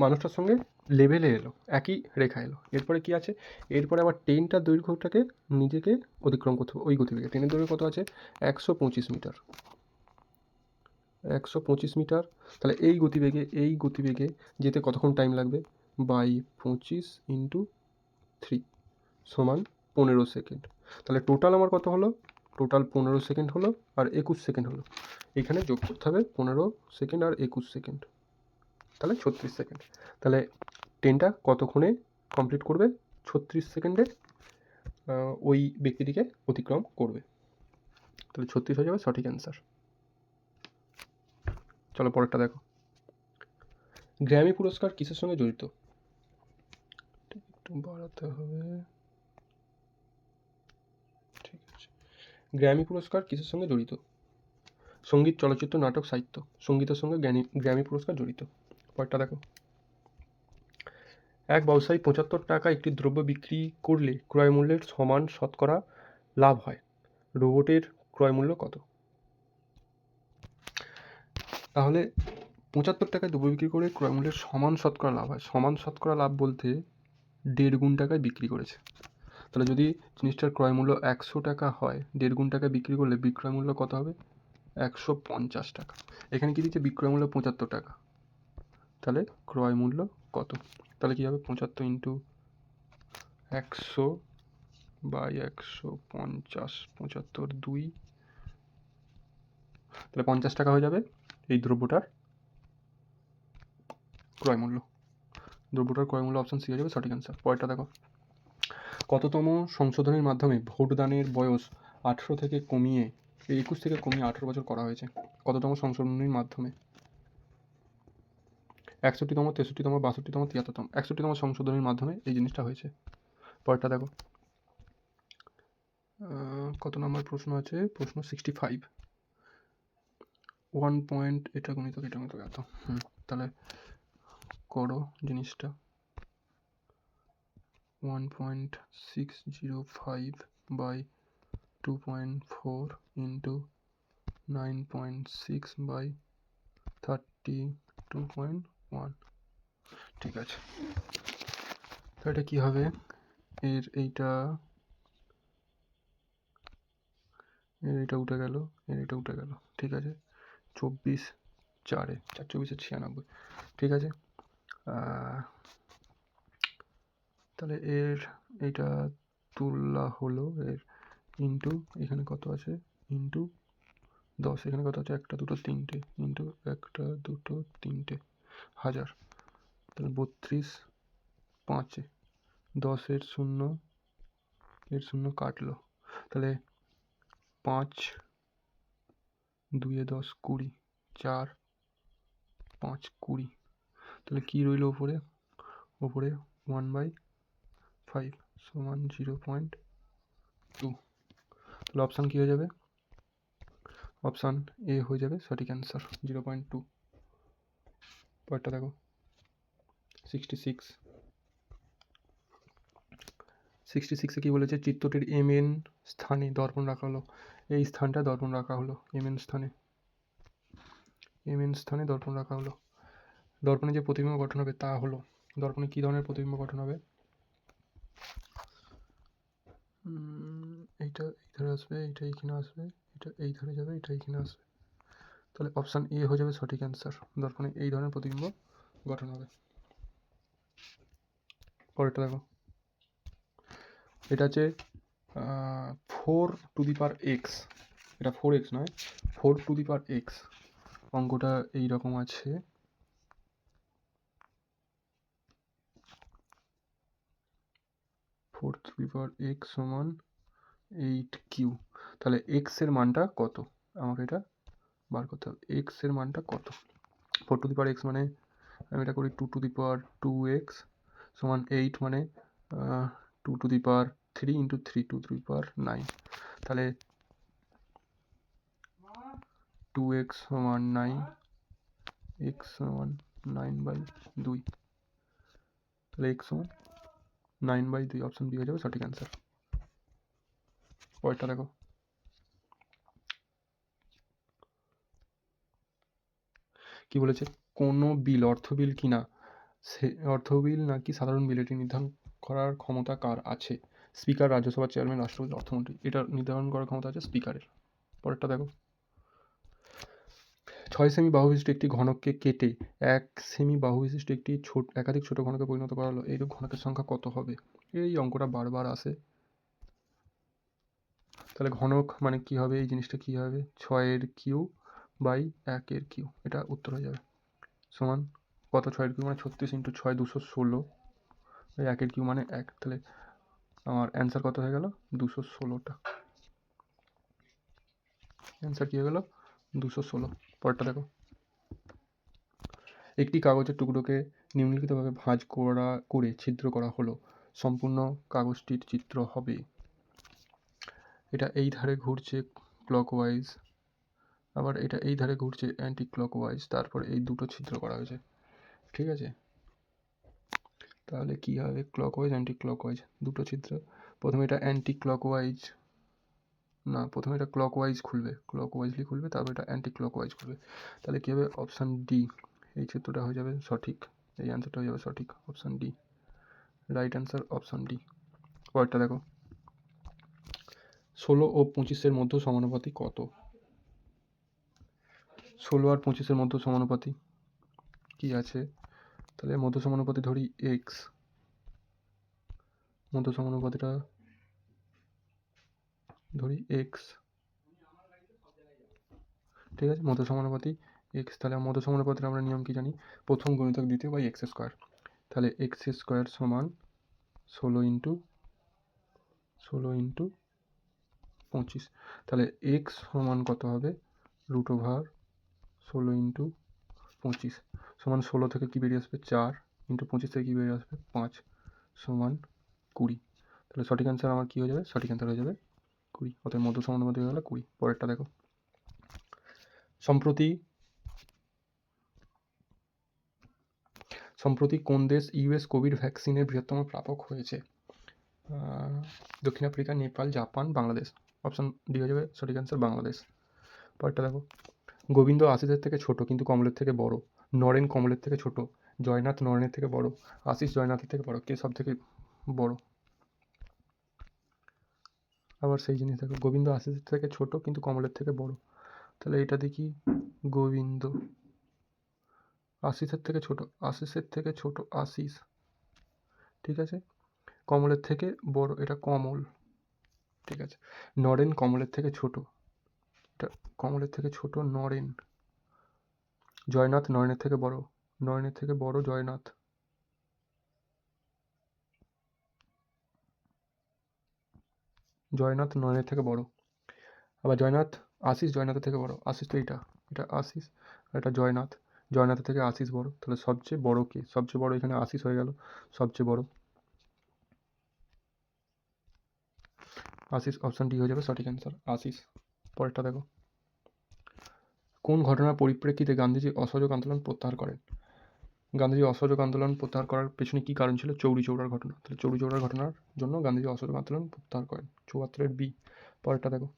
মানুষটার সঙ্গে লেভেলে এলো, একই রেখা এলো। এরপরে কি আছে? এরপরে আবার ট্রেনটার দৈর্ঘ্যটাকে নিজেকে অতিক্রম করতে হবে ওই গতিবেগে। ট্রেনের দৈর্ঘ্য কত আছে? 125 মিটার, 125 মিটার, তাহলে এই গতিবেগে যেতে কতক্ষণ টাইম লাগবে, বাই 25 ইন্টু 3 সমান 15 সেকেন্ড। তাহলে টোটাল আমার কত হলো, টোটাল 15 সেকেন্ড হলো আর 21 সেকেন্ড হলো। এখানে যোগ করতে হবে 15 সেকেন্ড আর 21 সেকেন্ড, তাহলে 36 সেকেন্ড। তাহলে ট্রেনটা কতক্ষণে কমপ্লিট করবে, 36 সেকেন্ডে ওই ব্যক্তিটিকে অতিক্রম করবে। তাহলে 36 হয়ে যাবে সঠিক অ্যান্সার। চলো পরেরটা দেখো। গ্র্যামি পুরস্কার কিসের সঙ্গে জড়িত, একটু বাড়াতে হবে, ঠিক আছে। গ্র্যামি পুরস্কার কিসের সঙ্গে জড়িত, সঙ্গীত, চলচ্চিত্র, নাটক, সাহিত্য। সঙ্গীতের সঙ্গে গ্র্যামি পুরস্কার জড়িত। পরেরটা দেখো। এক ব্যবসায়ী 75 টাকা একটি দ্রব্য বিক্রি করলে ক্রয় মূল্যের সমান শতকরা লাভ হয়, রোবটের ক্রয় মূল্য কত? তাহলে 75 টাকায় দ্রব্য বিক্রি করে ক্রয় মূল্যের সমান শতকরা লাভ হয়, সমান শতকরা লাভ বলতে 1.5 গুণ টাকায় বিক্রি করেছে। তাহলে যদি জিনিসটার ক্রয় মূল্য 100 টাকা হয়, 1.5 গুণ টাকায় বিক্রি করলে বিক্রয় মূল্য কত হবে, 150 টাকা। এখানে কি দিচ্ছে, বিক্রয় মূল্য 75 টাকা, তাহলে ক্রয় মূল্য কত? তাহলে কী হবে, 75 ইন্টু 100 বাই 150, 75 2, তাহলে 50 টাকা হয়ে যাবে এই দ্রব্যটার ক্রয় মূল্য। দ্রব্যটার ক্রয় মূল্য অপশান সি হয়ে যাবে সঠিক অ্যান্সার। পরেরটা দেখো। কততম সংশোধনের মাধ্যমে ভোটদানের বয়স 18 থেকে কমিয়ে 21 থেকে কমিয়ে 18 বছর করা হয়েছে? কততম সংশোধনীর মাধ্যমে? 61তম, 63তম, 62তম, 73তম। 61তম সংশোধনীর মাধ্যমে এই জিনিসটা হয়েছে। পরেরটা দেখো। কত নম্বর প্রশ্ন আছে, প্রশ্ন 65। 1 পয়েন্ট, এটা গণিত এত। তাহলে করো জিনিসটা। 1.605 বাই 2.4 ইন্টু 9.6 বাই 32.1। ঠিক আছে, তো এটা কী হবে, এইটা উঠে গেল, এইটা উঠে গেল, ঠিক আছে। 24 4 24 96, ঠিক আছে। তাহলে এইটা তুলনা হলো এর ইন্টু এখানে কত আছে, ইন্টু 10, এখানে কত আছে, 1 2 3 ইন্টু 1 2 3 হাজার, তাহলে 32 5, 10 এর শূন্য কাটলো, তাহলে 5 2 10 20, 4 5 20, তাহলে কী রইল ওপরে 1/5 সমান 0.2। তাহলে অপশান কী হয়ে যাবে, অপশান এ হয়ে যাবে সঠিক অ্যান্সার, 0.2। পরেরটা দেখো। 66 কী বলেছে, চিত্রটির MN স্থানে দর্পণ রাখা হলো। এই স্থানটা দর্পণ রাখা হলো, MN স্থানে দর্পণ রাখা হলো। দর্পণে যে প্রতিবিম্ব গঠন হবে তা হলো, দর্পণে কী ধরনের প্রতিবিম্ব গঠন হবে, এইটা এই ধারে আসবে, এইটা এইখানে আসবে, এটা এই ধারে যাবে, এটা এইখানে আসবে। তাহলে অপশান এ হয়ে যাবে সঠিক অ্যান্সার, দর্পণে এই ধরনের প্রতিবিম্ব গঠন হবে। পরেরটা দেখো। এটা হচ্ছে 4 টু দি পাওয়ার এক্স, এটা 4x নয়, 4 টু দি পাওয়ার এক্স। অঙ্কটা এইরকম আছে, four two the power x সমান 8Q। তাহলে এক্স এর মানটা কত, আমাকে এটা বার করতে হবে, এক্স এর মানটা কত। 4 টু দি পাওয়ার এক্স মানে আমি এটা করি 2 টু দি পাওয়ার 2x সমান 8, মানে 2 to the power 3 into 3 2 to the power 9। তাহলে 2x সমান 9, x সমান 9/2, তাহলে x সমান 9/2, অপশন বি হয়ে যাবে সঠিক অ্যান্সার। পরেরটা দেখো। কি বলেছে, কোনো বিল অর্থ বিল কিনা, সে অর্থ বিল নাকি সাধারণ বিল, এটি নির্ধারণ করার ক্ষমতা কার আছে? স্পিকার, রাজ্যসভার চেয়ারম্যান, রাষ্ট্রপতি, অর্থমন্ত্রী। এটা নির্ধারণ করার ক্ষমতা আছে স্পিকারের। পরেরটা দেখো। 6 সেমি বাহু বিশিষ্ট একটি ঘনককে কেটে 1 সেমি বাহু বিশিষ্ট একটি একাধিক ছোট ঘনকে পরিণত করা হলো, এইরূপ ঘনকের সংখ্যা কত হবে? এই অঙ্কটা বারবার আসে। তাহলে ঘনক মানে কি হবে, এই জিনিসটা কি হবে, 6 কিউ বাই 1 কিউ, এটা উত্তর হয়ে যাবে। সমান কত, 6 কিউ মানে 36 ইন্টু 6 216, 1 কিউ মানে 1, তাহলে আমার অ্যান্সার কত হয়ে গেল, 216টা। অ্যান্সার কি হয়ে গেল, 216। পরেরটা দেখো, একটি কাগজের টুকরোকে নিম্নলিখিতভাবে ভাঁজ করে ছিদ্র করা হলো, সম্পূর্ণ কাগজটির চিত্র হবে। এটা এই ধারে ঘুরছে ক্লকওয়াইজ, আবার এটা এই ধারে ঘুরছে অ্যান্টি ক্লকওয়াইজ, তারপর এই দুটো ছিদ্র করা হয়েছে, ঠিক আছে। তাহলে কি হবে, ক্লকওয়াইজ অ্যান্টি ক্লকওয়াইজ দুটো ছিদ্র। প্রথমে এটা অ্যান্টি ক্লকওয়াইজ, না প্রথমে এটা ক্লকওয়াইজ খুলবে, ক্লকওয়াইজলি খুলবে, তারপর এটা অ্যান্টি ক্লকওয়াইজ খুলবে। তাহলে কী হবে, অপশান ডি, এই চিত্রটা হয়ে যাবে সঠিক, এই অ্যান্সারটা হয়ে যাবে সঠিক, option D, right answer option D. পরেরটা দেখো, 16 ও 25-এর মধ্যে সমানুপাতি কত? 16 আর 25-এর মধ্যে সমানুপাতি কি আছে, তাহলে মধ্য সমানুপাতি ধরি এক্স, মধ্য সমানুপাতিটা ধরি এক্স, ঠিক আছে, মধ্য সমানুপাতি এক্স। তাহলে মধ্য সমানুপাতির আমরা নিয়ম কি জানি, প্রথম গুণিতক দ্বিতীয় বাই এক্স স্কোয়ার। তাহলে এক্স স্কোয়ার সমান 16 ইন্টু 25, তাহলে এক্স সমান কত হবে, √16 ইন্টু 25 সমান 16 থেকে কী বেরিয়ে আসবে 4, ইন্টু 25 থেকে কী বেরিয়ে আসবে 5 সমান 20। তাহলে সঠিক অ্যান্সার আমার কী হয়ে যাবে, সঠিক অ্যান্সার হয়ে যাবে 20, অর্থাৎ মধ্য সমানুপাতি হয়ে গেল 20। পরেরটা দেখো, সম্প্রতি কোন দেশ ইউএস কোভিড ভ্যাকসিনের বৃহত্তম প্রাপক হয়েছে? দক্ষিণ Africa, Nepal, Japan, Bangladesh. Option D হয়ে যাবে সঠিক অ্যান্সার, বাংলাদেশ। পরেরটা দেখো, গোবিন্দ আশিসের থেকে ছোট কিন্তু কমলের থেকে বড়, নরেন কমলের থেকে ছোট, জয়নাথ নরেনের থেকে বড়, আশিস জয়নাথের থেকে বড়, কে সব থেকে বড়? আবার সেই জিনিস দেখো, গোবিন্দ আশিসের থেকে ছোট কিন্তু কমলের থেকে বড়, তাহলে এটা দেখি গোবিন্দ, আশিসের থেকে ছোট, আশিসের থেকে ছোট আশিস, ঠিক আছে, কমলের থেকে বড় এটা কমল, ঠিক আছে। নরেন কমলের থেকে ছোট, এটা কমলের থেকে ছোট নরেন। জয়নাথ নরেনের থেকে বড়, নরেনের থেকে বড় জয়নাথ। জয়নাথ নরেনের থেকে বড়, আবার জয়নাথ আশিস জয়নাথের থেকে বড়, আশিস তো এটা, এটা আশিস আর এটা জয়নাথ, জয়নাথের থেকে আশিস বড়, তাহলে সবচেয়ে বড় কে, সবচেয়ে বড় এখানে আশিস হয়ে গেল সবচেয়ে বড়, আশিস, অপশান ডি হয়ে যাবে সঠিক অ্যান্সার, আশিস। পরেরটা দেখো, কোন ঘটনার পরিপ্রেক্ষিতে গান্ধীজি অসহযোগ আন্দোলন প্রত্যাহার করেন? গান্ধীজি অসহযোগ আন্দোলন প্রত্যাহার করার পেছনে কী কারণ ছিল, চৌরি চৌরার ঘটনা, তাহলে চৌরি চৌরার ঘটনার জন্য গান্ধীজি অসহযোগ আন্দোলন প্রত্যাহার করেন, 74-এর বি। পরেরটা দেখো,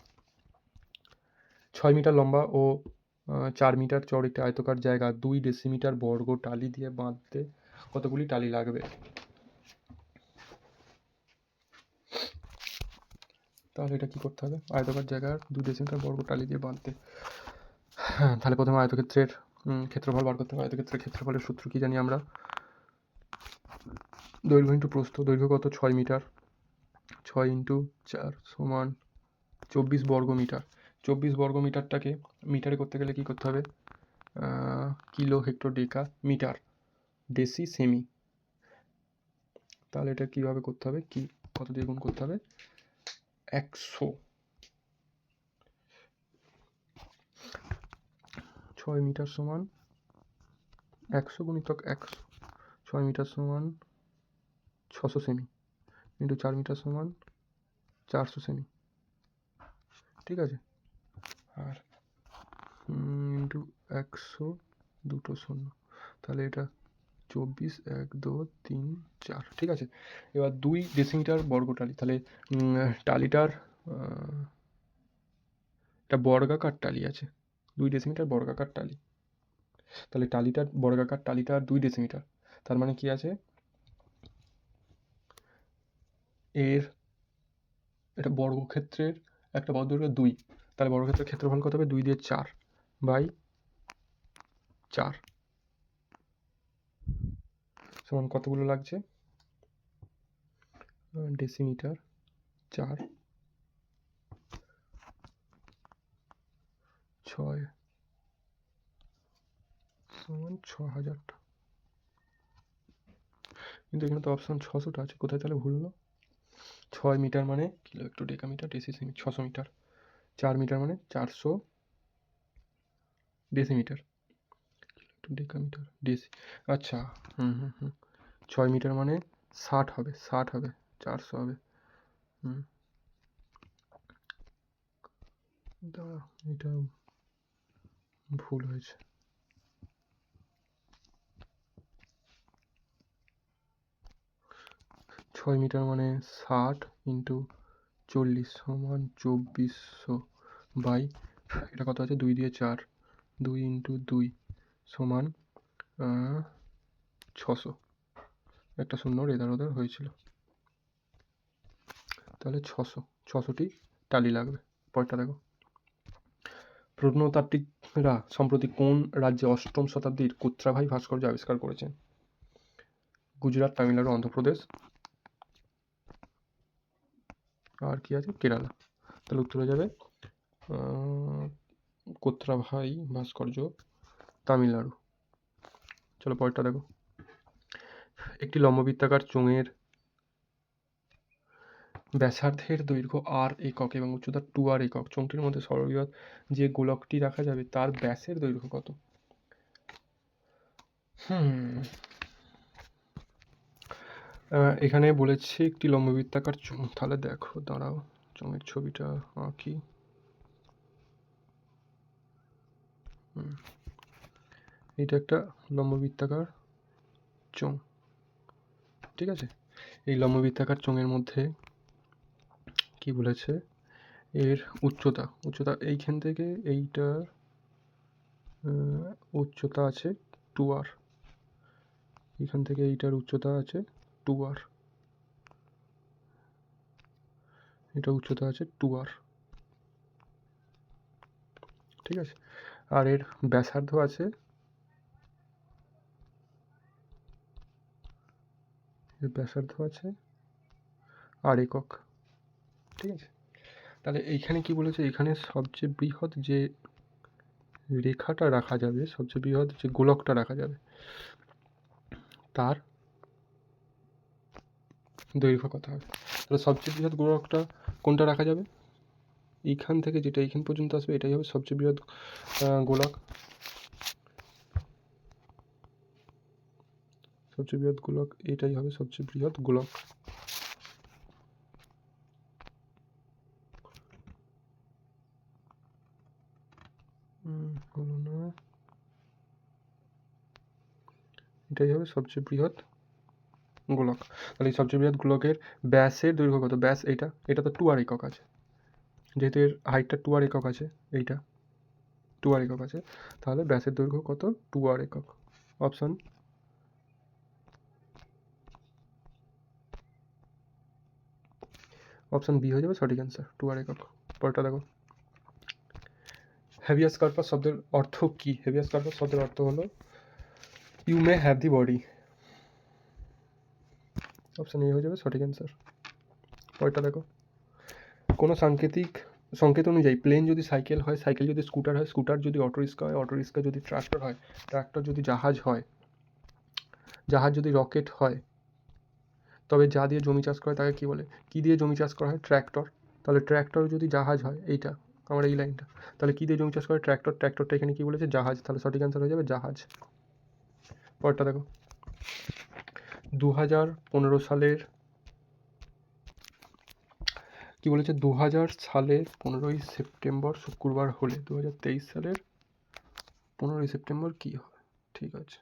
6 মিটার লম্বা ও 4 মিটার চওড়া একটি আয়তাকার জায়গা 2 ডেসিমিটার বর্গ টালি দিয়ে বাঁধতে কতগুলি টালি লাগবে? তাহলে এটা কী করতে হবে, আয়তাকার জায়গার 2 ডেসিমিটার বর্গ টালি দিয়ে বাঁধতে, হ্যাঁ, তাহলে প্রথমে আয়তক্ষেত্রের ক্ষেত্রফল বার করতে হবে। আয়তক্ষেত্রের ক্ষেত্রফলের সূত্র কী জানি আমরা, দৈর্ঘ্য ইন্টু প্রস্থ, দৈর্ঘ্য কত 6 মিটার, 6 ইন্টু 4 সমান 24 বর্গ মিটার। 24 বর্গ মিটারটাকে মিটারে করতে গেলে কী করতে হবে, কিলো, হেক্টর, ডেকা, মিটার, ডেসি, সেমি। তাহলে এটা কীভাবে করতে হবে, কি কত দিয়ে গুণ করতে হবে, 100, 6 মিটার সমান 100 গুণিতক 100, 6 মিটার সমান 600 সেমি, ইন্টু 4 মিটার সমান 400 সেমি, ঠিক আছে, আর ইন্টু 100 দুটো শূন্য, তাহলে এটা 24, 1, 2, 3, 4, ঠিক আছে। এবার 2 ডেসিমিটার বর্গ টালি, তাহলে টালিটার একটা বর্গাকার টালি আছে, 2 ডেসিমিটার বর্গাকার টালি, তাহলে টালিটার বর্গাকার টালিটার 2 ডেসিমিটার, তার মানে কি আছে, এর এটা বর্গক্ষেত্রের একটা বর্গদৈর্ঘ্য 2, তাহলে বর্গক্ষেত্রের ক্ষেত্রফল কত হবে, 2 দিয়ে 4 বাই 4 সমান কতগুলো লাগছে? ডেসিমিটার 4 6 সমান 6000টা। কিন্তু এখানে তো অপশন 600টা আছে, কোথায় তাহলে ভুল হলো? 6 মিটার মানে কিলো একটু ডেকামিটার, ডেসিমিটার 600 মিটার, 4 মিটার মানে 400 ডেসিমিটার, একটু ডেকামিটার ডেসি, আচ্ছা 6 মিটার মানে 60 হবে, 400 হবে। দাঁড়া, এটা ভুল হয়েছে। 6 মিটার মানে 60 ইন্টু 40 সমান 2400 বাই, এটা কত আছে? 2 দিয়ে 4, 2 ইন্টু 2 সমান 600, একটা শূন্য এধার ওধার হয়েছিল, তাহলে 600টি টালি লাগবে। পরেরটা দেখো, প্রত্নতাত্ত্বিকরা সম্প্রতি কোন রাজ্যে 8ম শতাব্দীর কোত্রাভাই ভাস্কর্য আবিষ্কার করেছেন? গুজরাট, তামিলনাড়ু, অন্ধ্রপ্রদেশ, আর কি আছে? কেরালা। তাহলে উত্তর হয়ে যাবে কোত্রাভাই ভাস্কর্য, তামিলনাড়ু। চলো পরেরটা দেখো, একটি লম্ববৃত্তাকার চোঙের ব্যাসার্ধের দৈর্ঘ্য r একক এবং উচ্চতা 2r একক, চোঙটির মধ্যে সর্ববৃহৎ যে গোলকটি রাখা যাবে তার ব্যাসের দৈর্ঘ্য কত? এখানে বলেছে একটি লম্ববৃত্তাকার চোঙ, তাহলে দেখো দাঁড়াও চোঙের ছবিটা আঁকি। এটা একটা লম্ববৃত্তাকার চোঙ, ঠিক আছে। এই লম্ববৃত্তাকার চোঙের মধ্যে কি বলেছে? এর উচ্চতা এইখান থেকে এইটার উচ্চতা আছে 2r, এখান থেকে এইটার উচ্চতা আছে 2r, এটা উচ্চতা আছে 2r, ঠিক আছে। আর এর ব্যাসার্ধ আছে, আর একক, ঠিক আছে। তাহলে এইখানে কি বলেছে? এখানে সবচেয়ে বৃহৎ যে রেখাটা রাখা যাবে, সবচেয়ে বৃহৎ যে গোলকটা রাখা যাবে তার দৈর্ঘ্য কত হবে? তাহলে সবচেয়ে বৃহৎ গোলকটা কোনটা রাখা যাবে? এইখান থেকে যেটা এইখান পর্যন্ত আসবে এটাই হবে সবচেয়ে বৃহৎ গোলক, এটাই হবে সবচেয়ে বৃহৎ গোলক। হলো না, এটাই হবে সবচেয়ে বৃহৎ গোলক। তাহলে এই সবচেয়ে বৃহৎ গোলকের ব্যাসের দৈর্ঘ্য কত? ব্যাস এটা তো 2r একক আছে, যেহেতু এর হাইটটা 2r একক আছে, এইটা 2r একক আছে, তাহলে ব্যাসের দৈর্ঘ্য কত? 2r একক। অপশন বি হয়ে যাবে সঠিক অ্যান্সার, 2r একক। পরেরটা দেখো, হ্যাভিয়াস কার্পাস শব্দের অর্থ কি? হ্যাভিয়াস কার্পাস শব্দের অর্থ হলো you may have the body, option A হয়ে যাবে সঠিক অ্যান্সার। পরেরটা দেখো, কোনো সংকেত অনুযায়ী প্লেন যদি সাইকেল হয়, সাইকেল যদি স্কুটার হয়, স্কুটার যদি অটো রিক্সা হয়, অটো রিক্সা যদি ট্রাক্টর হয়, ট্রাক্টর যদি জাহাজ হয়, জাহাজ যদি রকেট হয়, তবে যা দিয়ে জমি চাষ করে তাকে কি বলে? কি দিয়ে জমি চাষ করা হয়? ট্র্যাক্টর। তাহলে ট্র্যাক্টর যদি জাহাজ হয়, এইটা আমার এই লাইনটা, তাহলে কি দিয়ে জমি চাষ করে? ট্র্যাক্টর। ট্র্যাক্টরটা এখানে কি বলেছে? জাহাজ, তাহলে সঠিক অ্যান্সার হয়ে যাবে জাহাজ। পরেরটা দেখো, 2015 সালের কি বলেছে? 2000 সালের 15ই সেপ্টেম্বর শুক্রবার হলে 2023 সালের 15ই সেপ্টেম্বর কি হবে? ঠিক আছে,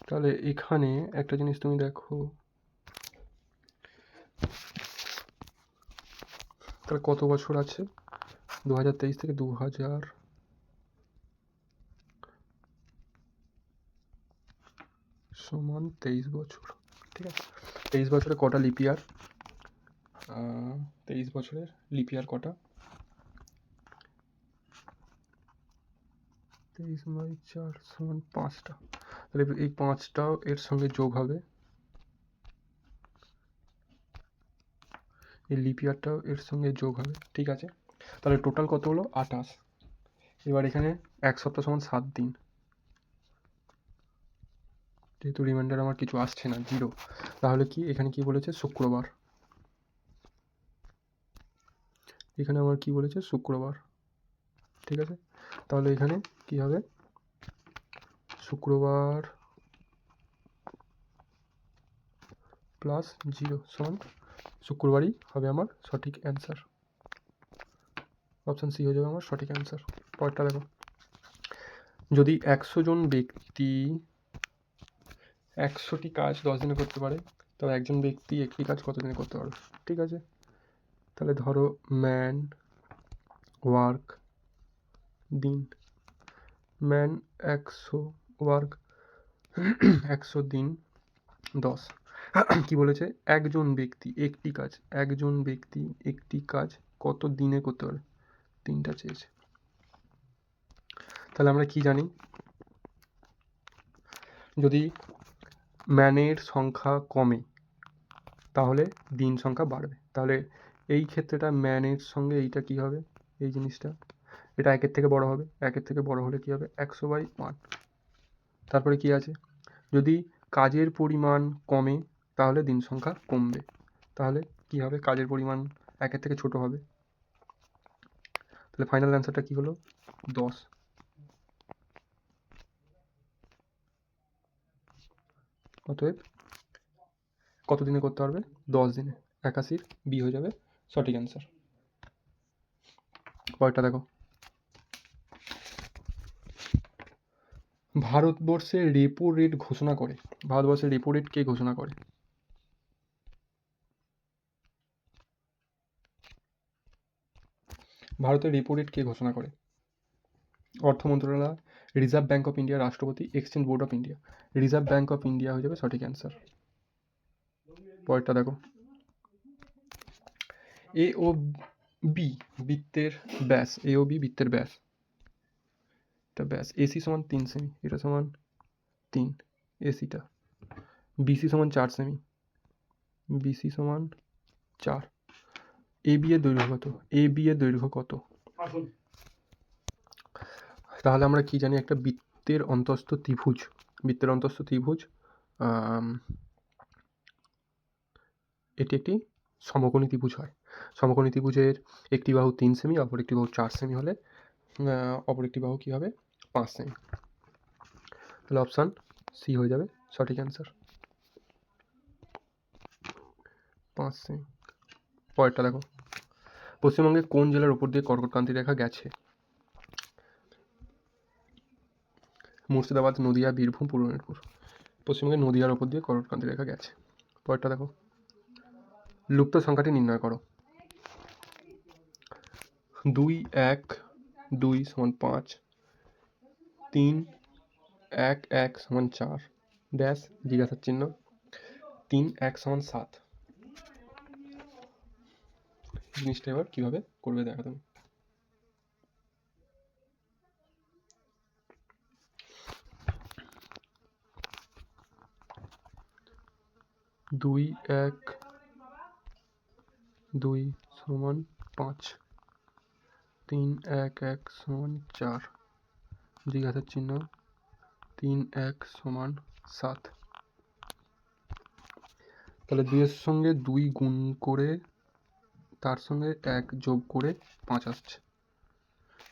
তাহলে এখানে একটা জিনিস তুমি দেখো, তাহলে কত বছর আছে? 2023 থেকে 2000 সমান 23 বছর, ঠিক আছে। 23 বছরে কটা লিপ ইয়ার? 23 বছরের লিপ ইয়ার কটা? 23/4 সমান 5টা। তাহলে এই 5টাও এর সঙ্গে যোগ হবে, এই লিপ ইয়ারটাও এর সঙ্গে যোগ হবে। ঠিক আছে, তাহলে টোটাল কত হলো? 28। এবার এখানে 1 সপ্তাহ সমান 7 দিন, যেহেতু রিমাইন্ডার আমার কিছু আসছে না, 0, তাহলে কি এখানে কি বলেছে? শুক্রবার। এখানে আমার কি বলেছে? শুক্রবার। ঠিক আছে, তাহলে এখানে কি হবে? শুক্রবার প্লাস 0 সমান শুক্রবারই হবে আমার সঠিক অ্যান্সার। অপশান সি হয়ে যাবে আমার সঠিক অ্যান্সার। পরেরটা দেখো, যদি 100 জন ব্যক্তি 100টি কাজ 10 দিনে করতে পারে, তবে একজন ব্যক্তি একটি কাজ কত দিনে করতে পারবে? ঠিক আছে, তাহলে ধরো ম্যান ওয়ার্ক দিন, ম্যান 100 ওয়ার্ক 100 দিন 10। কি বলেছে? একজন ব্যক্তি একটি কাজ, একজন ব্যক্তি একটি কাজ কত দিনে করতে পারে? 3টা চেয়েছে। তাহলে আমরা কি জানি? যদি ম্যানের সংখ্যা কমে তাহলে দিন সংখ্যা বাড়বে। তাহলে এই ক্ষেত্রেটা ম্যানের সঙ্গে এইটা কি হবে? এই জিনিসটা এটা 1-এর থেকে বড় হবে, 1-এর থেকে বড় হলে কি হবে? 100/1। তারপরে কি আছে? যদি কাজের পরিমাণ কমে তাহলে দিন সংখ্যা কমবে। তাহলে কি হবে? কাজের পরিমাণ 1-এর থেকে ছোট হবে। তাহলে ফাইনাল অ্যান্সারটা কি হলো? 10। অতএব কত দিনে করতে পারবে? 10 দিনে। 81 বি হয়ে যাবে সঠিক অ্যান্সার। পরেরটা দেখো, ভারতবর্ষের রেপো রেট ঘোষণা করে, ভারতবর্ষের রেপো রেট কে ঘোষণা করে? ভারতের রেপো রেট কে ঘোষণা করে? অর্থ মন্ত্রণালয়, রিজার্ভ ব্যাঙ্ক অফ ইন্ডিয়া, রাষ্ট্রপতি, exchange board of India. Reserve bank of India হয়ে যাবে সঠিক অ্যান্সার। পরেরটা দেখো, এ ও বি বৃত্তের ব্যাস, এ ও বি বৃত্তের ব্যাস, এটা ব্যাস এসি সমান 3 সেমি, এটা সমান 3 এসিটা। বিসি সমান 4 সেমি, বিসি সমান 4। এ বি এর দৈর্ঘ্য কত? এ বি এর দৈর্ঘ্য কত? তাহলে আমরা কি জানি? একটা বৃত্তের অন্তঃস্থ ত্রিভুজ, বৃত্তের অন্তঃস্থ ত্রিভুজ এটি একটি সমকোণী ত্রিভুজ হয়। সমকোণী ত্রিভুজের একটি বাহু 3 সেমি, অপর একটি বাহু 4 সেমি হলে অপর একটি বাহু কী হবে? 5 সেমি। তাহলে অপশান সি হয়ে যাবে সঠিক অ্যান্সার, 5 সেমি। পরেরটা দেখো, পশ্চিমবঙ্গে কোন জেলার উপর দিয়ে কর্কটক্রান্তি রেখা গেছে? মুর্শিদাবাদ, নদিয়া, বীরভূম, পূর্ব মেদিনীপুর। পশ্চিমবঙ্গে নদিয়ার উপর দিয়ে কর্কটক্রান্তি রেখা গেছে। পরেরটা দেখো, লুপ্ত সংখ্যাটি নির্ণয় করো। 2 1 2 সমান 5, 3 1 1 সমান 4 ড্যাশ জিজ্ঞাসার চিহ্ন, 3 1 সমান 7। জিনিসটা এবার কীভাবে করবে দেখো তুমি। 2 1 2 সমান 5, 3 1 1 সমান 4 জিজ্ঞাসার চিহ্ন, 3 1 সমান 7। তাহলে 2-এর সঙ্গে 2 গুণ করে তার সঙ্গে 1 যোগ করে 5 আসছে।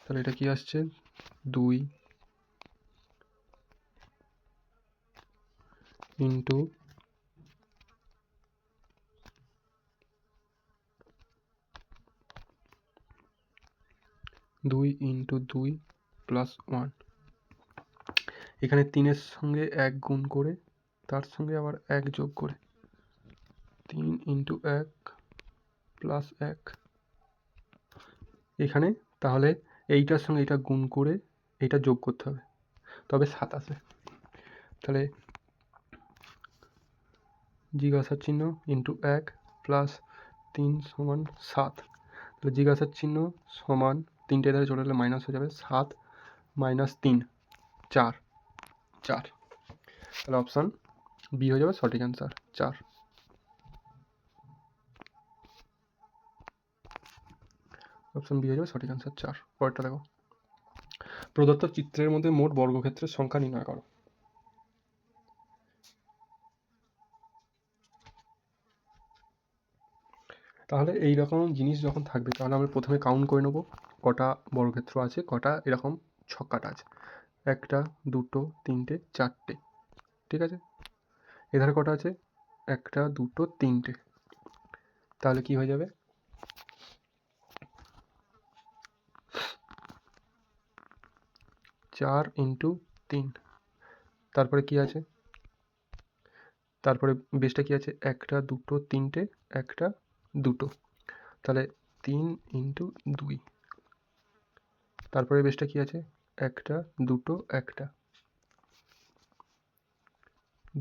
তাহলে এটা কি আসছে? 2 ইন্টু 2 ইন্টু 2 প্লাস 1। এখানে 3-এর সঙ্গে 1 গুণ করে তার সঙ্গে আবার 1 যোগ করে 3 ইন্টু 1 প্লাস 1। এখানে তাহলে এইটার সঙ্গে এটা গুণ করে এইটা যোগ করতে হবে, তবে 7 আসে। তাহলে জিজ্ঞাসার চিহ্ন ইন্টু 1 প্লাস 3 সমান 7। তাহলে জিজ্ঞাসার চিহ্ন সমান 3টে ধারে চলে গেলে মাইনাস হয়ে যাবে, 7 - 3 4 4, তাহলে অপশান বি হয়ে যাবে সঠিক অ্যান্সার 4। অপশান বি হয়ে যাবে সঠিক অ্যান্সার 4। পরেরটা দেখো, প্রদত্ত চিত্রের মধ্যে মোট বর্গক্ষেত্রের সংখ্যা নির্ণয় করো। তাহলে এই রকম জিনিস যখন থাকবে তাহলে আমরা প্রথমে কাউন্ট করে নেবো কটা বর্গক্ষেত্র আছে, কটা এরকম ছক্কাটা আছে। 1টা 2টো 3টে 4টে, ঠিক আছে। এধারে কটা আছে? 1টা 2টো 3টে, তাহলে কি হয়ে যাবে? 4 × 3। তারপরে কি আছে? তারপরে বেসটা কি আছে? 1টা 2টো 3টে 1টা 2টো, তাহলে 3 × 2। তারপরে বেসটা কি আছে? 1টা 2টো 1টা,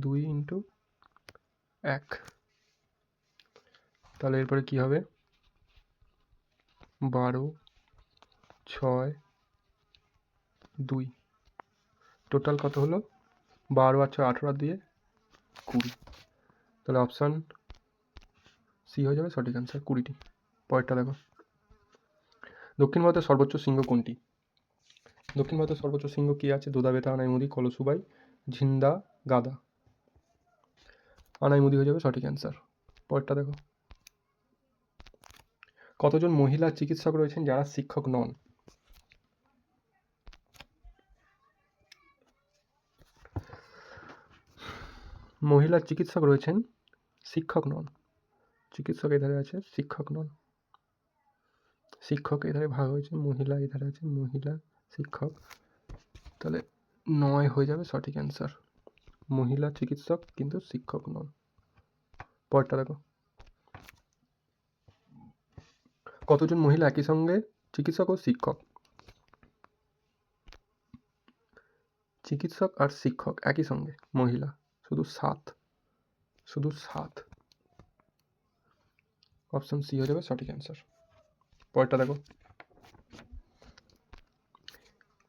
2 × 1। তাহলে এরপরে কি হবে? 12 6 2, টোটাল কত হলো? 12 আর 6 18 দিয়ে 20, তাহলে অপশান সি হয়ে যাবে সঠিক অ্যান্সার 20টি। পরেরটা দেখো, দক্ষিণ ভারতের সর্বোচ্চ শৃঙ্গ কোনটি? দক্ষিণ ভারতের সর্বোচ্চ শৃঙ্গ কি আছে? দোদাবেতা, আনাইমুদি, কলসুবাই, ঝিন্দা, গাদা। আনাইমুদি হয়ে যাবে সঠিক অ্যান্সার। পরেরটা দেখো, কতজন মহিলা চিকিৎসক রয়েছেন যারা শিক্ষক নন? মহিলা চিকিৎসক রয়েছেন, শিক্ষক নন। চিকিৎসক এধারে আছে, শিক্ষক নন। শিক্ষক এধারে ভাগ হয়েছে, মহিলা এধারে আছে, মহিলা শিক্ষক, তাহলে 9 হয়ে যাবে সঠিক অ্যান্সার। মহিলা চিকিৎসক কিন্তু শিক্ষক নন। পরেরটা দেখো, কতজন মহিলা একই সঙ্গে চিকিৎসক ও শিক্ষক? চিকিৎসক আর শিক্ষক একই সঙ্গে মহিলা শুধু 7, শুধু 7। অপশন সি হয়ে যাবে সঠিক অ্যান্সার। পরেরটা দেখো,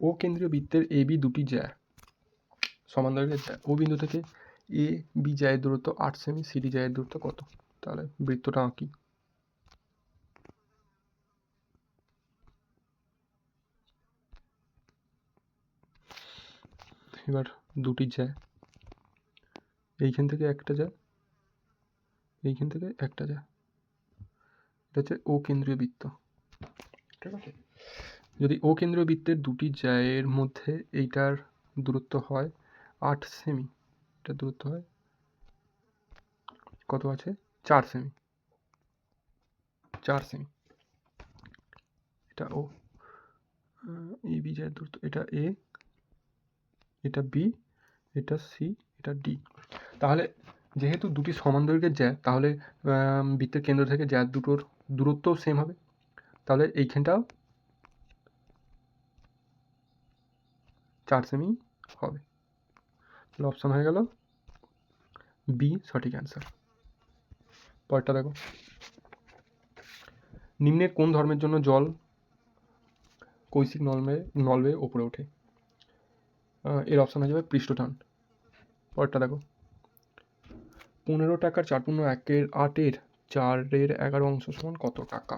ও কেন্দ্রীয় বৃত্তের এ বি দুটি জ্যা সমান দৈর্ঘ্যের জ্যা। ও বিন্দু থেকে এ বি জ্যায়ের দূরত্ব 8 সেমি, সিডি জ্যায়ের দূরত্ব কত? তাহলে বৃত্তটা আঁকি। এবার দুটি জ্যা, এইখান থেকে একটা জ্যা, এইখান থেকে একটা জ্যা, এটা হচ্ছে ও কেন্দ্রীয় বৃত্ত, ঠিক আছে। যদি ও কেন্দ্রীয় বৃত্তের দুটি জ্যায়ের মধ্যে এইটার দূরত্ব হয় 8 সেমি, এটার দূরত্ব হয় কত আছে? 4 সেমি, 4 সেমি। এটা ও, এই বি জ্যায়ের দূরত্ব, এটা এ, এটা বি, এটা সি, এটা ডি। তাহলে যেহেতু দুটি সমান দৈর্ঘ্যের জ্যা, তাহলে বৃত্তের কেন্দ্র থেকে জ্যা দুটোর দূরত্বও সেম হবে, তাহলে এইখানটাও 4 সেমি হবে। তাহলে অপশান হয়ে গেল বি সঠিক অ্যান্সার। পরেরটা দেখো, নিম্নের কোন ধর্মের জন্য জল কৈশিক নলবে ওপরে ওঠে? এর অপশান হয়ে যাবে পৃষ্ঠটান। পরেরটা দেখো, 15 টাকার 4/8 4/11 অংশ সমান কত টাকা?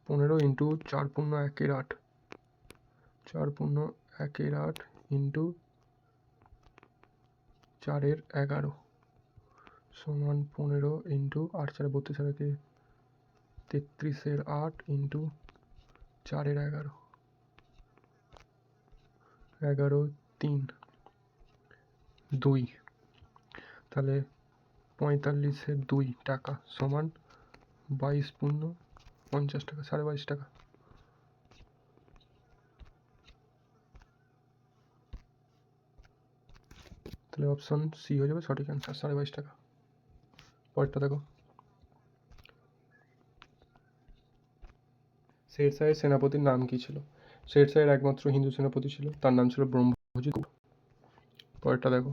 15 × 4/8, 4/8 ইন্টু 4/11 সমান 15 ইন্টু 8 4 32 33/8 ইন্টু 4/11 11 3 2, তাহলে 45/2 টাকা সমান 22/50 টাকা, 22.5 টাকা। তাহলে অপশন সি হয়ে যাবে সঠিক অ্যান্সার 22.5 টাকা। পরেরটা দেখো, শেরশাহের সেনাপতির নাম কি ছিল? শেরশাহের একমাত্র হিন্দু সেনাপতি ছিল, তার নাম ছিল ব্রহ্মজিৎ। পরেরটা দেখো,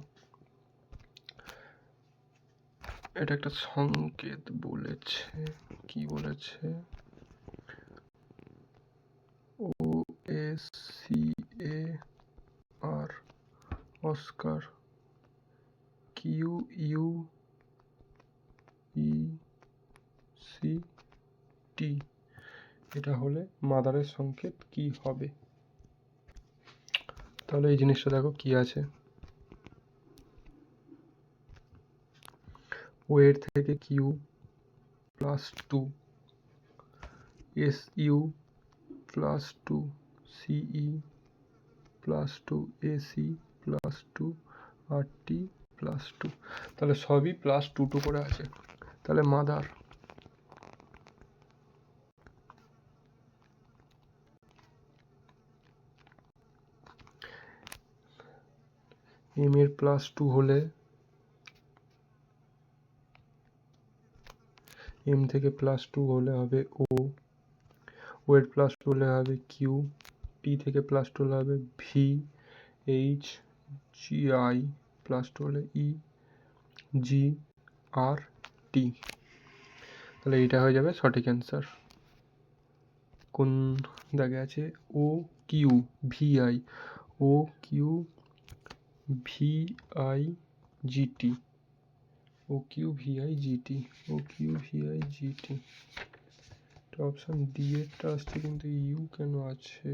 এটা একটা সংকেত বলেছে, কি বলেছে, O S C A R Oscar Q U E C T, এটা হলে মাদারের সংকেত কি হবে? তাহলে এই জিনিসটা দেখো কি আছে, ও এর থেকে Q plus two, S U plus two, C E plus two, A C plus two, R T plus two, তাহলে সবই প্লাস টু টু করে আছে। তাহলে মাদার এম এর প্লাস টু হলে এম থেকে প্লাস টু হলে হবে ও, ও এর প্লাস টু হলে হবে কিউ, টি থেকে প্লাস টু হলে হবে V, H, G I plus two হলে ই, জি, আর, টি। তাহলে এইটা হয়ে যাবে সঠিক অ্যান্সার। কোন দাগে আছে? O Q V I, O Q V I G T, O Q V I G T, O Q V I G T. Option D এরটা আসছে কিন্তু ইউ কেন আছে?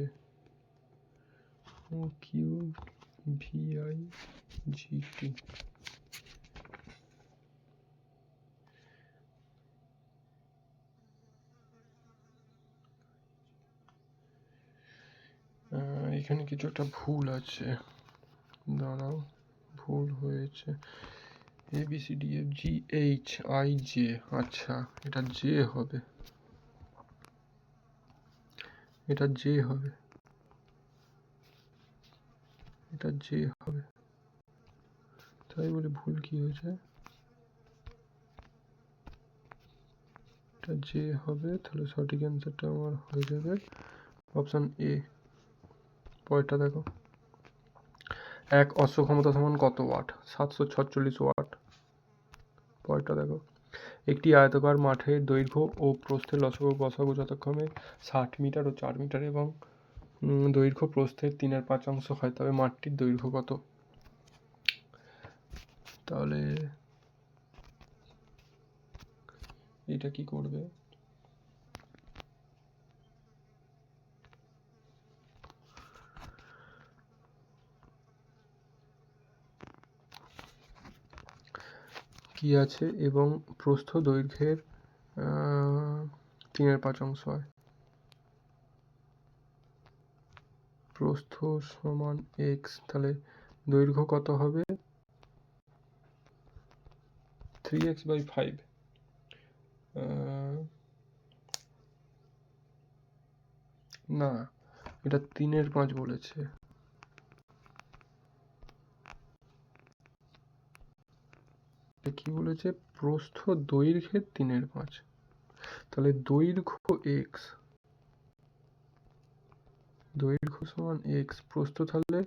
O Q V I G T, এখানে কিছু একটা ভুল আছে, দাঁড়াও, ভুল হয়েছে। A B C D F G H I J, আচ্ছা এটা জে হবে, এটা জে হবে, এটা জে হবে। তাই বলে ভুল কি হয়েছে? এটা জে হবে, তাহলে সঠিক অ্যান্সারটা আমার হয়ে যাবে অপশন এ। পরেরটা দেখো, এক অশ্ব ক্ষমতা সমান কত ওয়াট? 746 ওয়াট। পরেরটা দেখো, একটি আয়তাকার মাঠের দৈর্ঘ্য ও প্রস্থের লসাগু গসাগু যথাক্রমে 60 মিটার ও 4 মিটার এবং দৈর্ঘ্য প্রস্থের 3/5 হয়, তবে মাঠটির দৈর্ঘ্য কত? তাহলে এটা কি করবে? কি আছে এবং প্রস্থ দৈর্ঘ্যের 3/5 হয়, প্রস্থ সমান এক্স, তাহলে দৈর্ঘ্য কত হবে? 3x/5। না, এটা 3/5 বলেছে, কি বলেছে? প্রস্থ দৈর্ঘ্যের 3/5, তাহলে দৈর্ঘ্য এক্স, দৈর্ঘ্য সমান এক্স, প্রস্থ তাহলে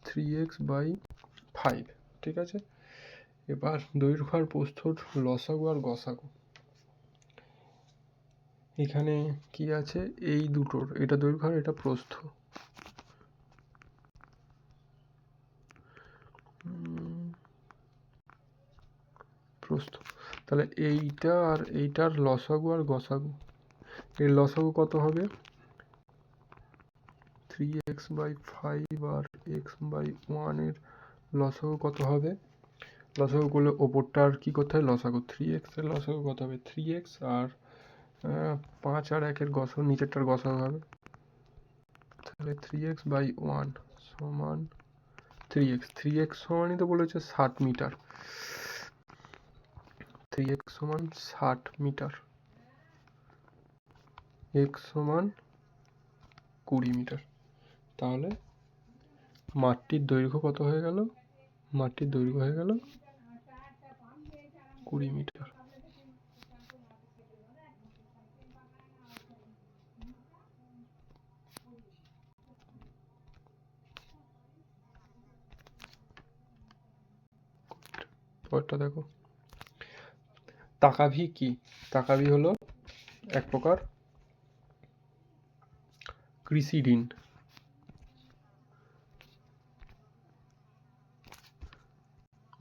3x/5, ঠিক আছে। এবার দৈর্ঘ্য আর প্রস্থর লসাগু আর গসাগু, এখানে কি আছে? এই দুটোর, এটা দৈর্ঘ্য আর এটা প্রস্থ, প্রস্থ, তাহলে এইটা আর এইটার লসাগু আর গসাগু, এর লসাগু কত হবে? 3x/5 আর x/1 এর লসাগু কত হবে? লসাগু করলে ওপরটার কি করতে হয়? লসাগু, 3x এর লসাগু কত হবে? 3x, আর 5 আর 1 এর গসাগু, নিচেরটার গসাগু হবে, তাহলে 3x/1 সমান 3x, 3x সমানই তো বলেছে 60 মিটার, 3x সমান 60 মিটার, x সমান 20 মিটার। তাহলে মাঠটির দৈর্ঘ্য কত হয়ে গেল? মাঠটির দৈর্ঘ্য হয়ে গেল 20 মিটার। পরেরটা দেখো, তাকাভি কি? তাকাভি হলো এক প্রকার কৃষি ঋণ।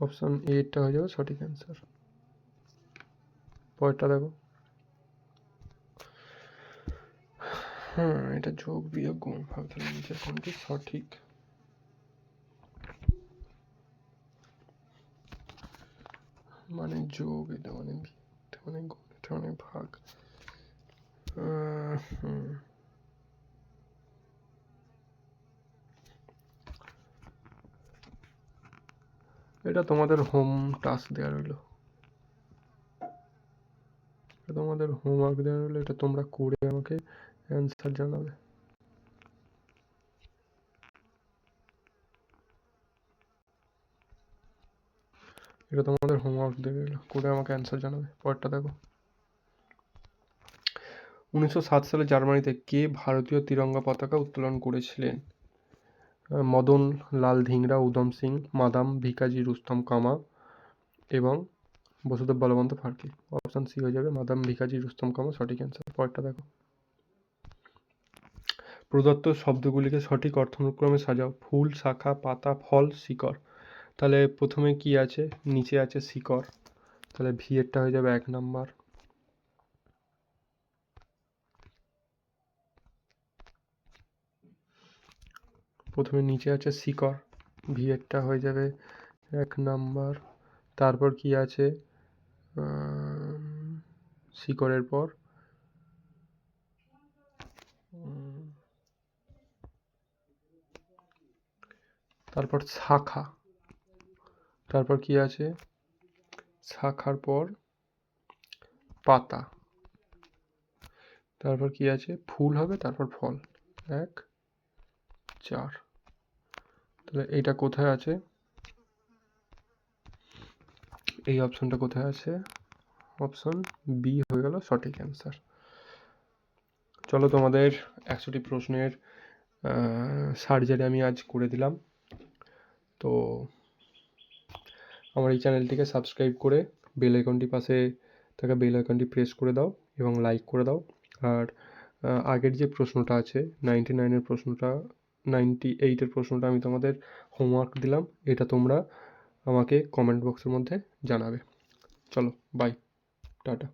অপশন এটা হয়ে যাবে সঠিক অ্যান্সার। পরেরটা দেখো। হ্যাঁ, এটা যোগ বিয়োগ গুণ ভাগ, তাহলে নিচের কোনটি সঠিক? মানে যোগ, এটা মানে এটা মানে গুণ, এটা মানে ভাগ। এটা তোমাদের হোম টাস্ক দেওয়া রইলো, তোমাদের হোমওয়ার্ক দেওয়া রইলো, এটা তোমরা করে আমাকে অ্যান্সার জানাবে। এটা তোমাদের হোমওয়ার্ক দেওয়া রইলো, করে আমাকে অ্যান্সার জানাবে। পরেরটা দেখো। 1907 সালে জার্মানিতে কে ভারতীয় তিরঙ্গা পতাকা উত্তোলন করেছিলেন? মদন লাল ধিংরা, উধম সিং, মাদাম ভিকাজি রুস্তম কামা এবং বসুদেব বলবন্ত ফাড়কে। অপশন সি হয়ে যাবে মাদাম ভিকাজি রুস্তম কামা, সঠিক অ্যান্সার। পরেরটা দেখো। প্রদত্ত শব্দগুলিকে সঠিক অর্থানুক্রমে সাজাও। ফুল, শাখা, পাতা, ফল, শিকড়। তাহলে প্রথমে কি আছে? নিচে আছে শিকড়, তাহলে ভি এরটা হয়ে যাবে 1 নাম্বার। প্রথমে নিচে আছে শিকড়, ভি এরটা হয়ে যাবে 1 নাম্বার। তারপর কি আছে? শিকড়ের পর তারপর শাখা, তারপর কি আছে? শাখার পর পাতা, তারপর কি আছে? ফুল হবে, তারপর ফল। 1, 4। তাহলে এইটা কোথায় আছে? এই অপশনটা কোথায় আছে? অপশন বি হয়ে গেল সঠিক অ্যান্সার। চলো, তোমাদের 100টি প্রশ্নের সার্জারি আমি আজ করে দিলাম। তো আমার এই চ্যানেলটিকে সাবস্ক্রাইব করে বেল আইকনটি পাশে থাকা বেল আইকনটি প্রেস করে দাও এবং লাইক করে দাও। আর আগের যে প্রশ্নটা আছে 99-এর প্রশ্নটা, 98-এর প্রশ্নটা আমি তোমাদের হোমওয়ার্ক দিলাম, এটা তোমরা আমাকে কমেন্ট বক্সের মধ্যে জানাবে। চলো, বাই, টাটা।